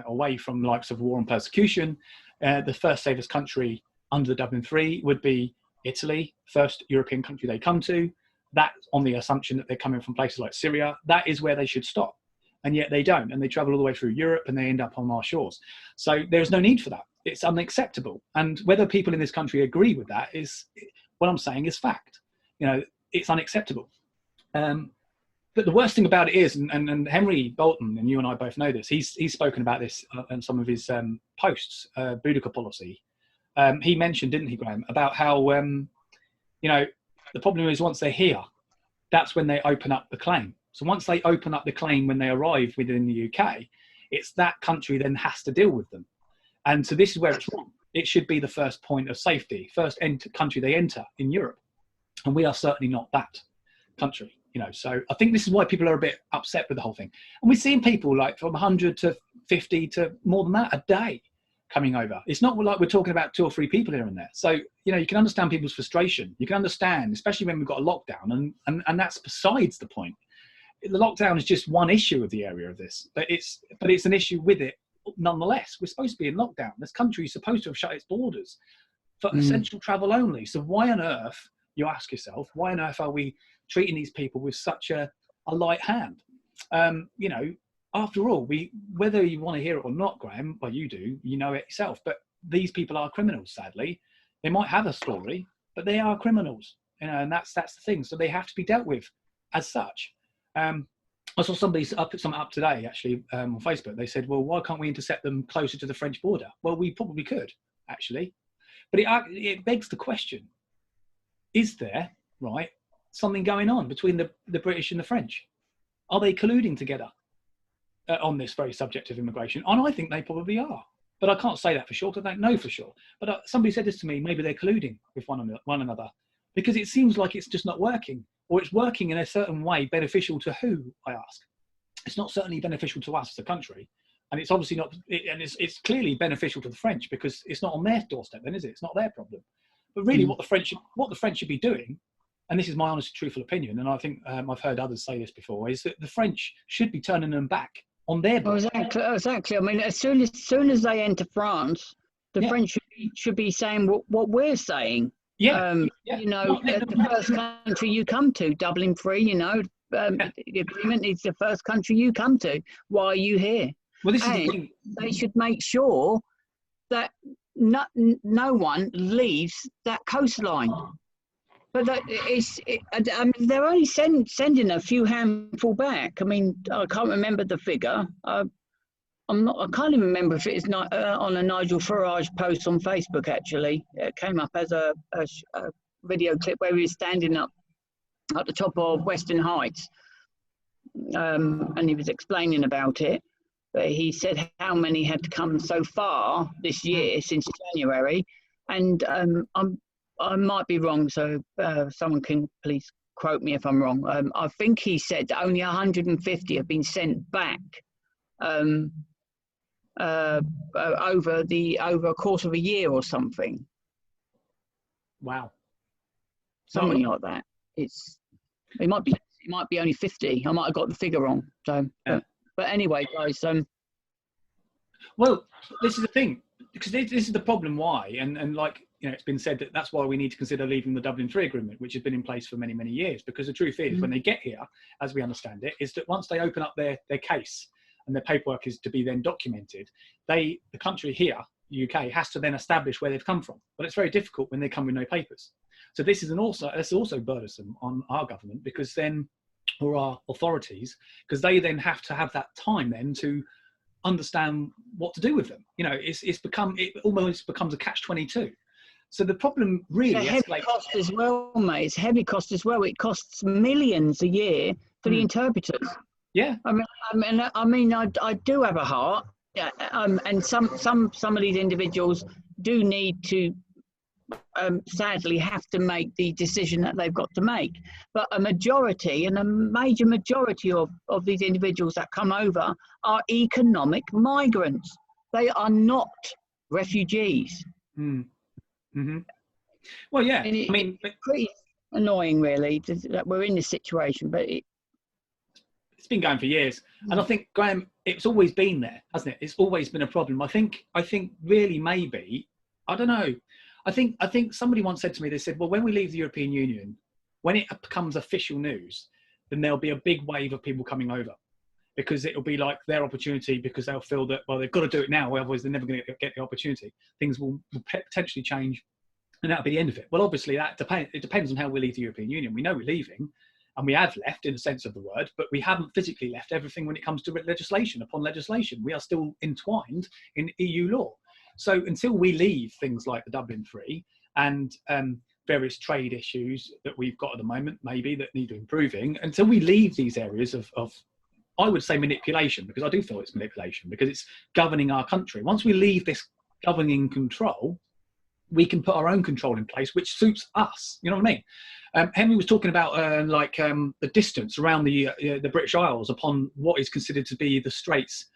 away from the likes of war and persecution, the first safest country under the Dublin III would be Italy, first European country they come to. That on the assumption that they're coming from places like Syria, that is where they should stop. And yet they don't, and they travel all the way through Europe and they end up on our shores. So there's no need for that. It's unacceptable. And whether people in this country agree with that is, what I'm saying is fact. You know, it's unacceptable. But the worst thing about it is, and Henry Bolton, and you and I both know this, he's spoken about this in some of his posts, Boudica policy. He mentioned, didn't he, Graham, about how, you know, the problem is once they're here, that's when they open up the claim. So once they open up the claim when they arrive within the UK, it's that country then has to deal with them. And so this is where it's wrong. It should be the first point of safety, first country they enter in Europe. And we are certainly not that country. You know, so I think this is why people are a bit upset with the whole thing. And we're seeing people like from 100 to 50 to more than that a day coming over. It's not like we're talking about 2 or 3 people here and there. So, you know, you can understand people's frustration. You can understand, especially when we've got a lockdown, and that's besides the point. The lockdown is just one issue of the area of this, but it's an issue with it nonetheless. We're supposed to be in lockdown. This country is supposed to have shut its borders for essential travel only. So why on earth, you ask yourself, why on earth are we treating these people with such a light hand? You know, after all, whether you want to hear it or not, Graham, well, you do, you know it yourself, but these people are criminals, sadly. They might have a story, but they are criminals, you know, and that's the thing. So they have to be dealt with as such. I saw somebody put something up today, actually, on Facebook. They said, well, why can't we intercept them closer to the French border? Well, we probably could, actually. But it begs the question, is there, right, something going on between the British and the French? Are they colluding together on this very subject of immigration? And I think they probably are. But I can't say that for sure, because I don't know for sure. But somebody said this to me, maybe they're colluding with one another, because it seems like it's just not working, or it's working in a certain way beneficial to who, I ask. It's not certainly beneficial to us as a country, and it's obviously not, and it's clearly beneficial to the French, because it's not on their doorstep then, is it? It's not their problem. But really what the French should be doing, and this is my honest, truthful opinion, and I think I've heard others say this before, is that the French should be turning them back on their border.
Well, exactly. I mean, as soon as they enter France, the French should be saying what we're saying. You know, the first country you come to, Dublin III, you know, the agreement is the first country you come to. Why are you here?
Well, this is the thing. They
should make sure that no one leaves that coastline. But I mean, they're only sending a few handful back. I mean, I can't remember the figure. I can't even remember if it's not on a Nigel Farage post on Facebook. Actually, it came up as a video clip where he was standing up at the top of Western Heights, and he was explaining about it. But he said how many had come so far this year since January, and I might be wrong, so someone can please quote me if I'm wrong. I think he said that only 150 have been sent back over a course of a year or something.
Wow.
Something like that. It might be only 50. I might have got the figure wrong. So, but anyway, guys.
Well, this is the thing, because this is the problem. Why, and like, you know, it's been said that that's why we need to consider leaving the Dublin III agreement, which has been in place for many, many years. Because the truth is, when they get here, as we understand it, is that once they open up their case and their paperwork is to be then documented, the country here, UK, has to then establish where they've come from. But it's very difficult when they come with no papers. So this is also burdensome on our government, because then, or our authorities, because they then have to have that time then to understand what to do with them. You know, it almost becomes a catch-22. So the problem really
it's a heavy cost as well, mate. It's heavy cost as well. It costs millions a year for the interpreters.
Yeah.
I mean, I do have a heart. Yeah. And some of these individuals do need to sadly have to make the decision that they've got to make. But a majority, and a major majority of these individuals that come over are economic migrants. They are not refugees.
Mm-hmm. Well, yeah, I mean,
it's pretty annoying really that we're in this situation, but
it's been going for years. And I think, Graham, it's always been there, hasn't it? It's always been a problem. I think really maybe, I don't know. I think somebody once said to me, they said, well, when we leave the European Union, when it becomes official news, then there'll be a big wave of people coming over, because it'll be like their opportunity, because they'll feel that, well, they've got to do it now, otherwise they're never going to get the opportunity. Things will potentially change, and that'll be the end of it. Well, obviously it depends on how we leave the European Union. We know we're leaving, and we have left in the sense of the word, but we haven't physically left everything when it comes to legislation upon legislation. We are still entwined in EU law. So until we leave things like the Dublin Three and various trade issues that we've got at the moment, maybe that need improving, until we leave these areas of I would say manipulation, because I do feel it's manipulation, because it's governing our country. Once we leave this governing control, we can put our own control in place, which suits us. You know what I mean? Henry was talking about the distance around the British Isles upon what is considered to be the straits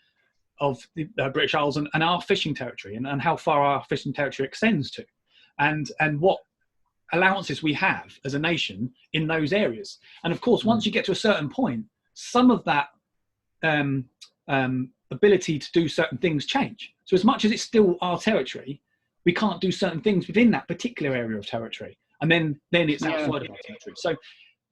of the British Isles and our fishing territory, and how far our fishing territory extends to, and what allowances we have as a nation in those areas. And of course, once you get to a certain point, some of that ability to do certain things change. So as much as it's still our territory, we can't do certain things within that particular area of territory, and then it's outside of our territory. So,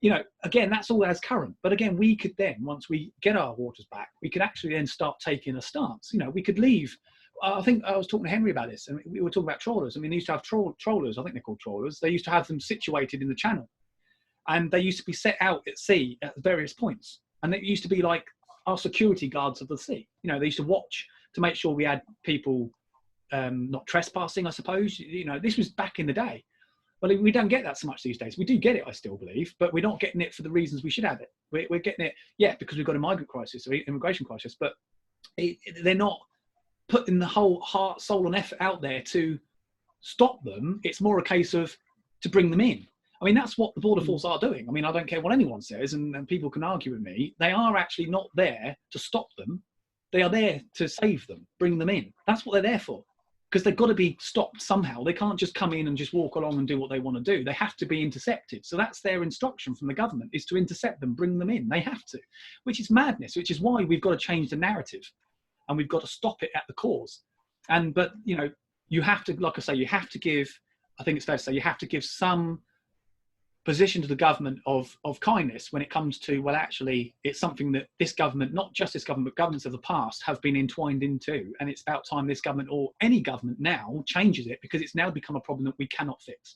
you know, again, that's all as current. But again, we could then, once we get our waters back, we could actually then start taking a stance. You know, we could leave. I think I was talking to Henry about this, and we were talking about trawlers. I mean, they used to have trawlers. I think they're called trawlers. They used to have them situated in the channel, and they used to be set out at sea at various points. And it used to be like our security guards of the sea. You know, they used to watch to make sure we had people not trespassing, I suppose. You know, this was back in the day. Well, we don't get that so much these days. We do get it, I still believe, but we're not getting it for the reasons we should have it. We're getting it, because we've got a migrant crisis or immigration crisis, but they're not putting the whole heart, soul and effort out there to stop them. It's more a case of to bring them in. I mean, that's what the Border Force are doing. I mean, I don't care what anyone says, and people can argue with me. They are actually not there to stop them. They are there to save them, bring them in. That's what they're there for. Because they've got to be stopped somehow. They can't just come in and just walk along and do what they want to do. They have to be intercepted. So that's their instruction from the government, is to intercept them, bring them in. They have to, which is madness, which is why we've got to change the narrative, and we've got to stop it at the cause. But, you know, you have to, like I say, you have to give, I think it's fair to say, you have to give some position to the government of kindness when it comes to, well, actually, it's something that this government, not just this government, but governments of the past have been entwined into. And it's about time this government, or any government now, changes it, because it's now become a problem that we cannot fix.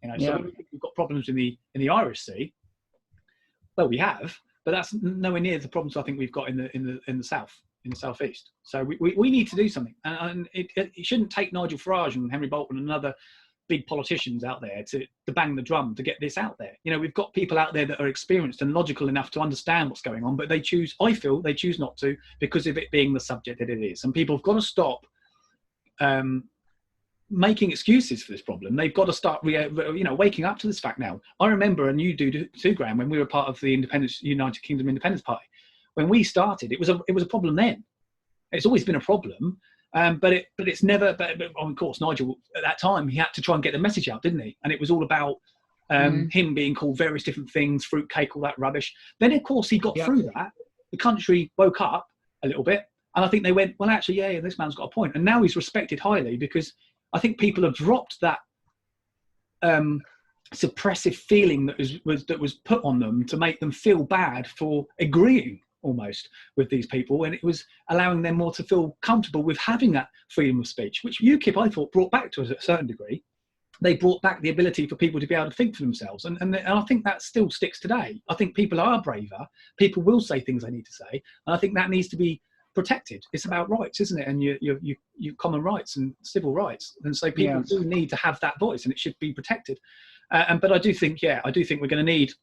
You know, so when we've got problems in the Irish Sea, well, we have, but that's nowhere near the problems I think we've got in the south, in the southeast. So we need to do something, and it shouldn't take Nigel Farage and Henry Bolton and other big politicians out there to bang the drum to get this out there. You know, we've got people out there that are experienced and logical enough to understand what's going on, but I feel they choose not to, because of it being the subject that it is. And people have got to stop making excuses for this problem. They've got to start, waking up to this fact now. I remember, and you do too, Graham, when we were part of the United Kingdom Independence Party, when we started, it was a problem then. It's always been a problem. But it's never. But of course, Nigel at that time, he had to try and get the message out, didn't he? And it was all about him being called various different things, fruitcake, all that rubbish. Then, of course, he got through that. The country woke up a little bit, and I think they went, well, actually, yeah, this man's got a point. And now he's respected highly, because I think people have dropped that suppressive feeling that was put on them to make them feel bad for agreeing almost with these people, and it was allowing them more to feel comfortable with having that freedom of speech, which UKIP, I thought, brought back to a certain degree. They brought back the ability for people to be able to think for themselves, and I think that still sticks today. I think people are braver, people will say things they need to say, and I think that needs to be protected. It's about rights, isn't it? And your common rights and civil rights, and so people do need to have that voice, and it should be protected. But I do think we're going to need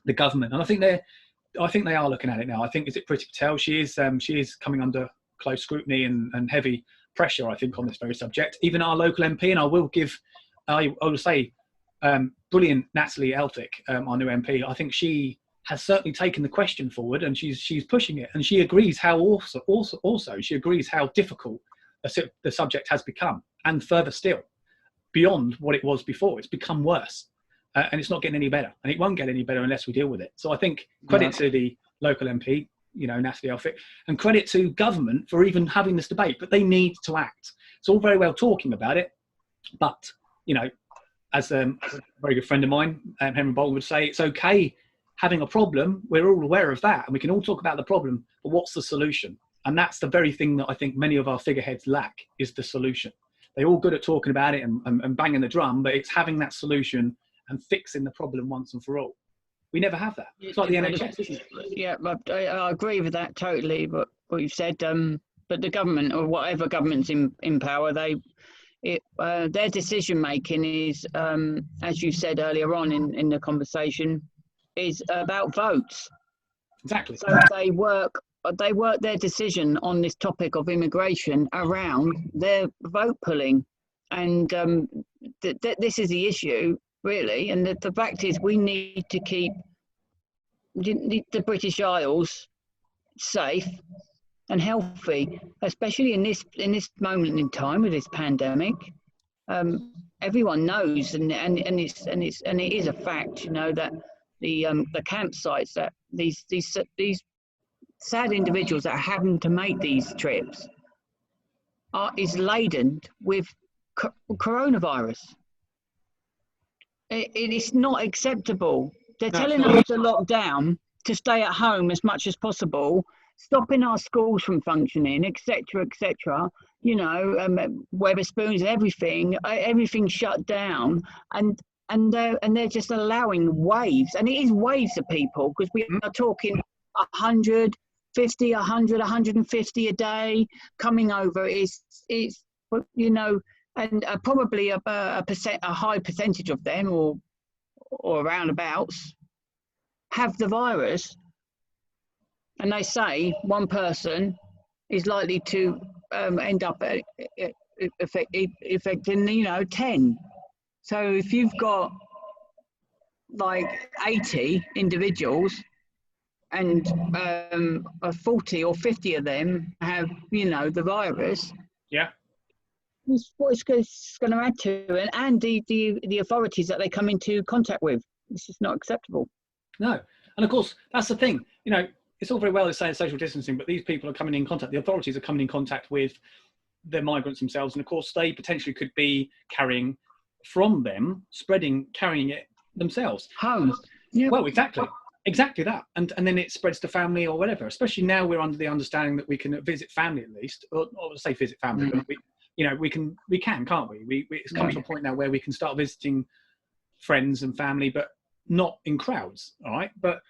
the government, and I think they are looking at it now. I think, is it Priti Patel? She is coming under close scrutiny and heavy pressure, I think, on this very subject. Even our local MP, and I will say, brilliant Natalie Elphick, our new MP. I think she has certainly taken the question forward, and she's pushing it, and she agrees how also she agrees how difficult the subject has become, and further still, beyond what it was before. It's become worse, and it's not getting any better, and it won't get any better unless we deal with it. So I think credit to the local MP, Natalie Elphick, and credit to government for even having this debate, but they need to act. It's all very well talking about it, but, as a very good friend of mine, Henry Bolton, would say, it's okay having a problem. We're all aware of that, and we can all talk about the problem, but what's the solution? And that's the very thing that I think many of our figureheads lack, is the solution. They're all good at talking about it and banging the drum, but it's having that solution and fixing the problem once and for all. We never have that. It's like the NHS, isn't it?
Yeah, I agree with that totally, but what you've said, but the government, or whatever government's in power, their decision making is, as you said earlier on in the conversation, is about votes.
Exactly.
So they work their decision on this topic of immigration around their vote pulling, and this is the issue, really. And the fact is, we need to keep the British Isles safe and healthy, especially in this moment in time with this pandemic. Everyone knows, and it is a fact, that the campsites that these sad individuals that are having to make these trips is laden with coronavirus. It is not acceptable. They're telling us to lock down, to stay at home as much as possible, stopping our schools from functioning, etc., etc. Weatherspoons, everything shut down, and they're just allowing waves, and it is waves of people, because we are talking 150, 100, 150 a day coming over. It's and probably a high percentage of them, or roundabouts, have the virus, and they say one person is likely to end up affecting 10. So if you've got like 80 individuals, and 40 or 50 of them have the virus, what it's going to add to it, and the authorities that they come into contact with. It's just not acceptable.
No. And of course, that's the thing. It's all very well saying social distancing, but these people are coming in contact. The authorities are coming in contact with the migrants themselves. And of course, they potentially could be carrying from them, carrying it themselves.
Home. Yeah.
Well, exactly that. And then it spreads to family or whatever. Especially now we're under the understanding that we can visit family at least, or say visit family, but we can, can't we? It's come to a point now where we can start visiting friends and family, but not in crowds, all right? But,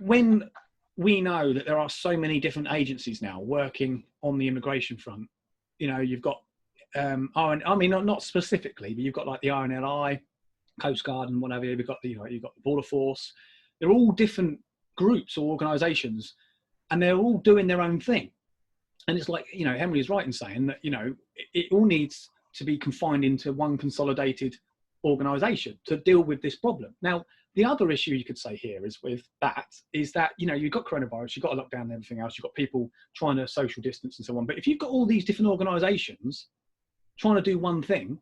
when we know that there are so many different agencies now working on the immigration front, you've got, not specifically, but you've got like the RNLI, Coast Guard and whatever, you've got the Border Force. They're all different groups or organisations, and they're all doing their own thing. And it's like, Henry is right in saying that, it all needs to be confined into one consolidated organisation to deal with this problem. Now, the other issue you could say here is that, you've got coronavirus, you've got a lockdown and everything else, you've got people trying to social distance and so on. But if you've got all these different organisations trying to do one thing,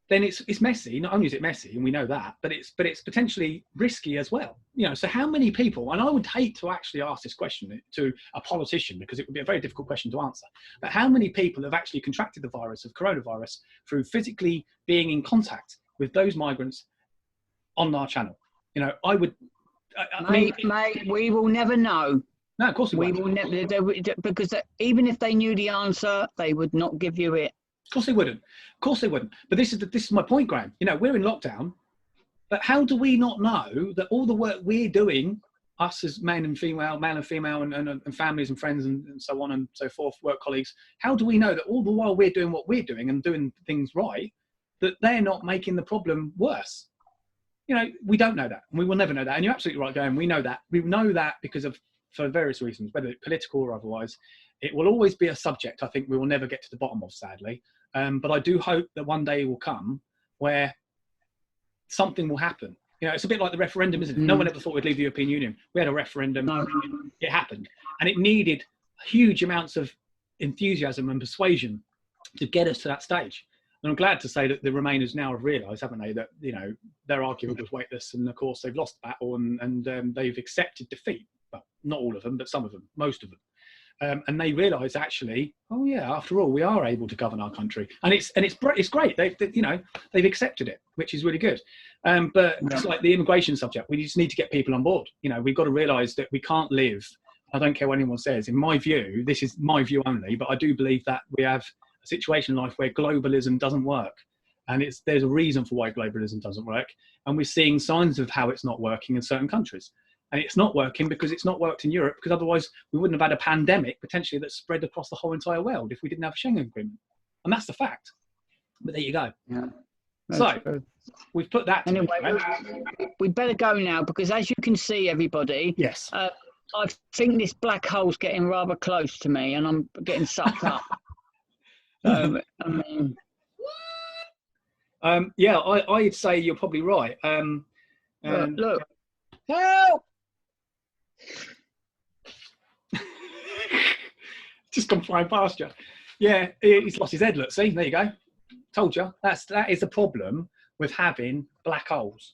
then it's messy. Not only is it messy, and we know that, but it's potentially risky as well. So how many people, and I would hate to actually ask this question to a politician, because it would be a very difficult question to answer, but how many people have actually contracted the virus of coronavirus through physically being in contact with those migrants on our channel? I would...
Mate, we will never know.
No, of course we
will never, because even if they knew the answer, they would not give you it.
Of course they wouldn't. But this is my point, Graham. We're in lockdown, but how do we not know that all the work we're doing, us as male and female, and families and friends and so on and so forth, work colleagues, how do we know that all the while we're doing what we're doing and doing things right, that they're not making the problem worse? We don't know that, and we will never know that. And you're absolutely right, Graham. We know that. We know that because of for various reasons, whether it's political or otherwise. It will always be a subject I think we will never get to the bottom of, sadly. But I do hope that one day will come where something will happen. You know, it's a bit like the referendum, isn't it? No one ever thought we'd leave the European Union. We had a referendum.
No.
It happened. And it needed huge amounts of enthusiasm and persuasion to get us to that stage. And I'm glad to say that the Remainers now have realised, haven't they, that, you know, their argument was weightless, and of course they've lost the battle, and they've accepted defeat. Well, not all of them, but some of them, most of them. And they realise, actually, oh yeah, after all, we are able to govern our country, and it's great. They've accepted it, which is really good. But it's like the immigration subject. We just need to get people on board. You know, we've got to realise that we can't live. I don't care what anyone says. In my view, this is my view only, but I do believe that we have a situation in life where globalism doesn't work, and there's a reason for why globalism doesn't work, and we're seeing signs of how it's not working in certain countries. And it's not working because it's not worked in Europe, because otherwise we wouldn't have had a pandemic potentially that spread across the whole entire world if we didn't have a Schengen agreement. And that's the fact. But there you go.
Yeah.
So we've put that.
Anyway, we better go now, because as you can see, everybody,
yes,
I think this black hole's getting rather close to me, and I'm getting sucked up. I mean,
yeah, I'd say you're probably right.
look. Help!
Just come flying past you. Yeah, he's lost his head. Look, see, there you go. Told you. That is the problem with having black holes.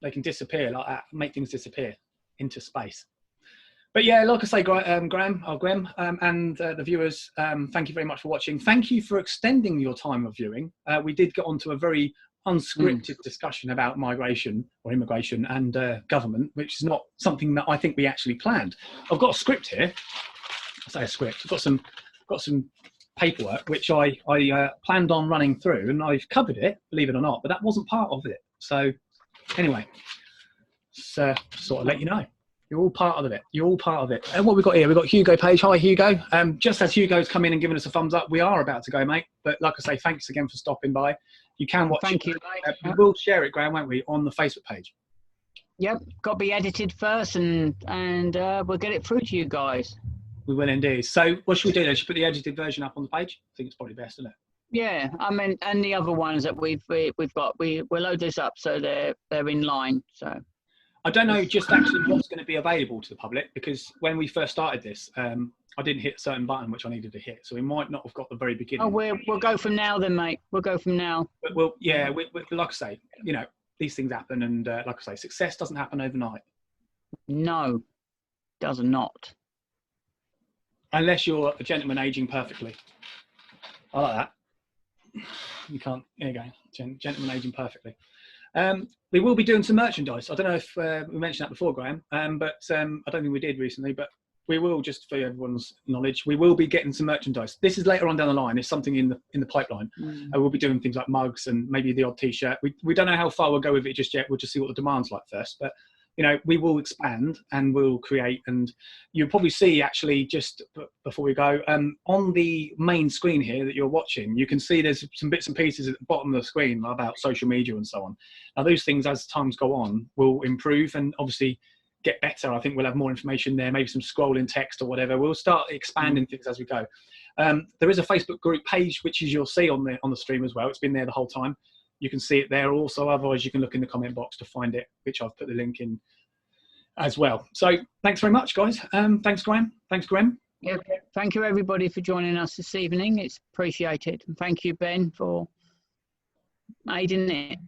They can disappear like that, make things disappear into space. But yeah, like I say, Grem, and the viewers, thank you very much for watching. Thank you for extending your time of viewing. We did get onto a very unscripted discussion about migration or immigration and government, which is not something that I think we actually planned. I've got a script here. I say a script. I've got some paperwork which I planned on running through, and I've covered it, believe it or not, but that wasn't part of it. So anyway, so sort of let you know. You're all part of it. You're all part of it. And what we've got here, we've got Hugo Page. Hi, Hugo. Just as Hugo's come in and given us a thumbs up, we are about to go, mate. But like I say, thanks again for stopping by. You can watch
Thank you, mate.
We will share it, Graham, won't we, on the Facebook page?
Yep, got to be edited first, and we'll get it through to you guys.
We will indeed. So what should we do then? Should we put the edited version up on the page? I think it's probably best, isn't it?
Yeah, I mean, and the other ones that we've got, we'll load this up so they're in line. So
I don't know just actually what's going to be available to the public, because when we first started this, I didn't hit a certain button which I needed to hit, so we might not have got the very beginning.
Oh, we'll go from now then, mate. We'll go from now.
But we'll, yeah, like I say, you know, these things happen, and like I say, success doesn't happen overnight.
No, does not.
Unless you're a gentleman aging perfectly. I like that. You can't. There you go. Gentleman aging perfectly. We will be doing some merchandise. I don't know if we mentioned that before, Graham, but I don't think we did recently, but we will, just for everyone's knowledge, we will be getting some merchandise. This is later on down the line. It's something in the pipeline. We'll be doing things like mugs and maybe the odd T-shirt. We don't know how far we'll go with it just yet. We'll just see what the demand's like first. But, you know, we will expand and we'll create. And you'll probably see, actually, just before we go, on the main screen here that you're watching, you can see there's some bits and pieces at the bottom of the screen about social media and so on. Now, those things, as times go on, will improve and obviously get better. I think we'll have more information there, maybe some scrolling text or whatever. We'll start expanding things as we go. There is a Facebook group page, which you'll see on the stream as well. It's been there the whole time. You can see it there also. Otherwise, you can look in the comment box to find it, which I've put the link in as well. So thanks very much, guys. Thanks, Graham. Thanks, Graham.
Yeah, thank you, everybody, for joining us this evening. It's appreciated. And thank you, Ben, for aiding it.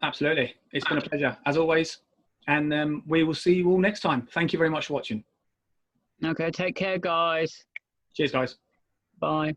Absolutely. It's been a pleasure, as always. And we will see you all next time. Thank you very much for watching.
Okay, take care, guys.
Cheers, guys.
Bye.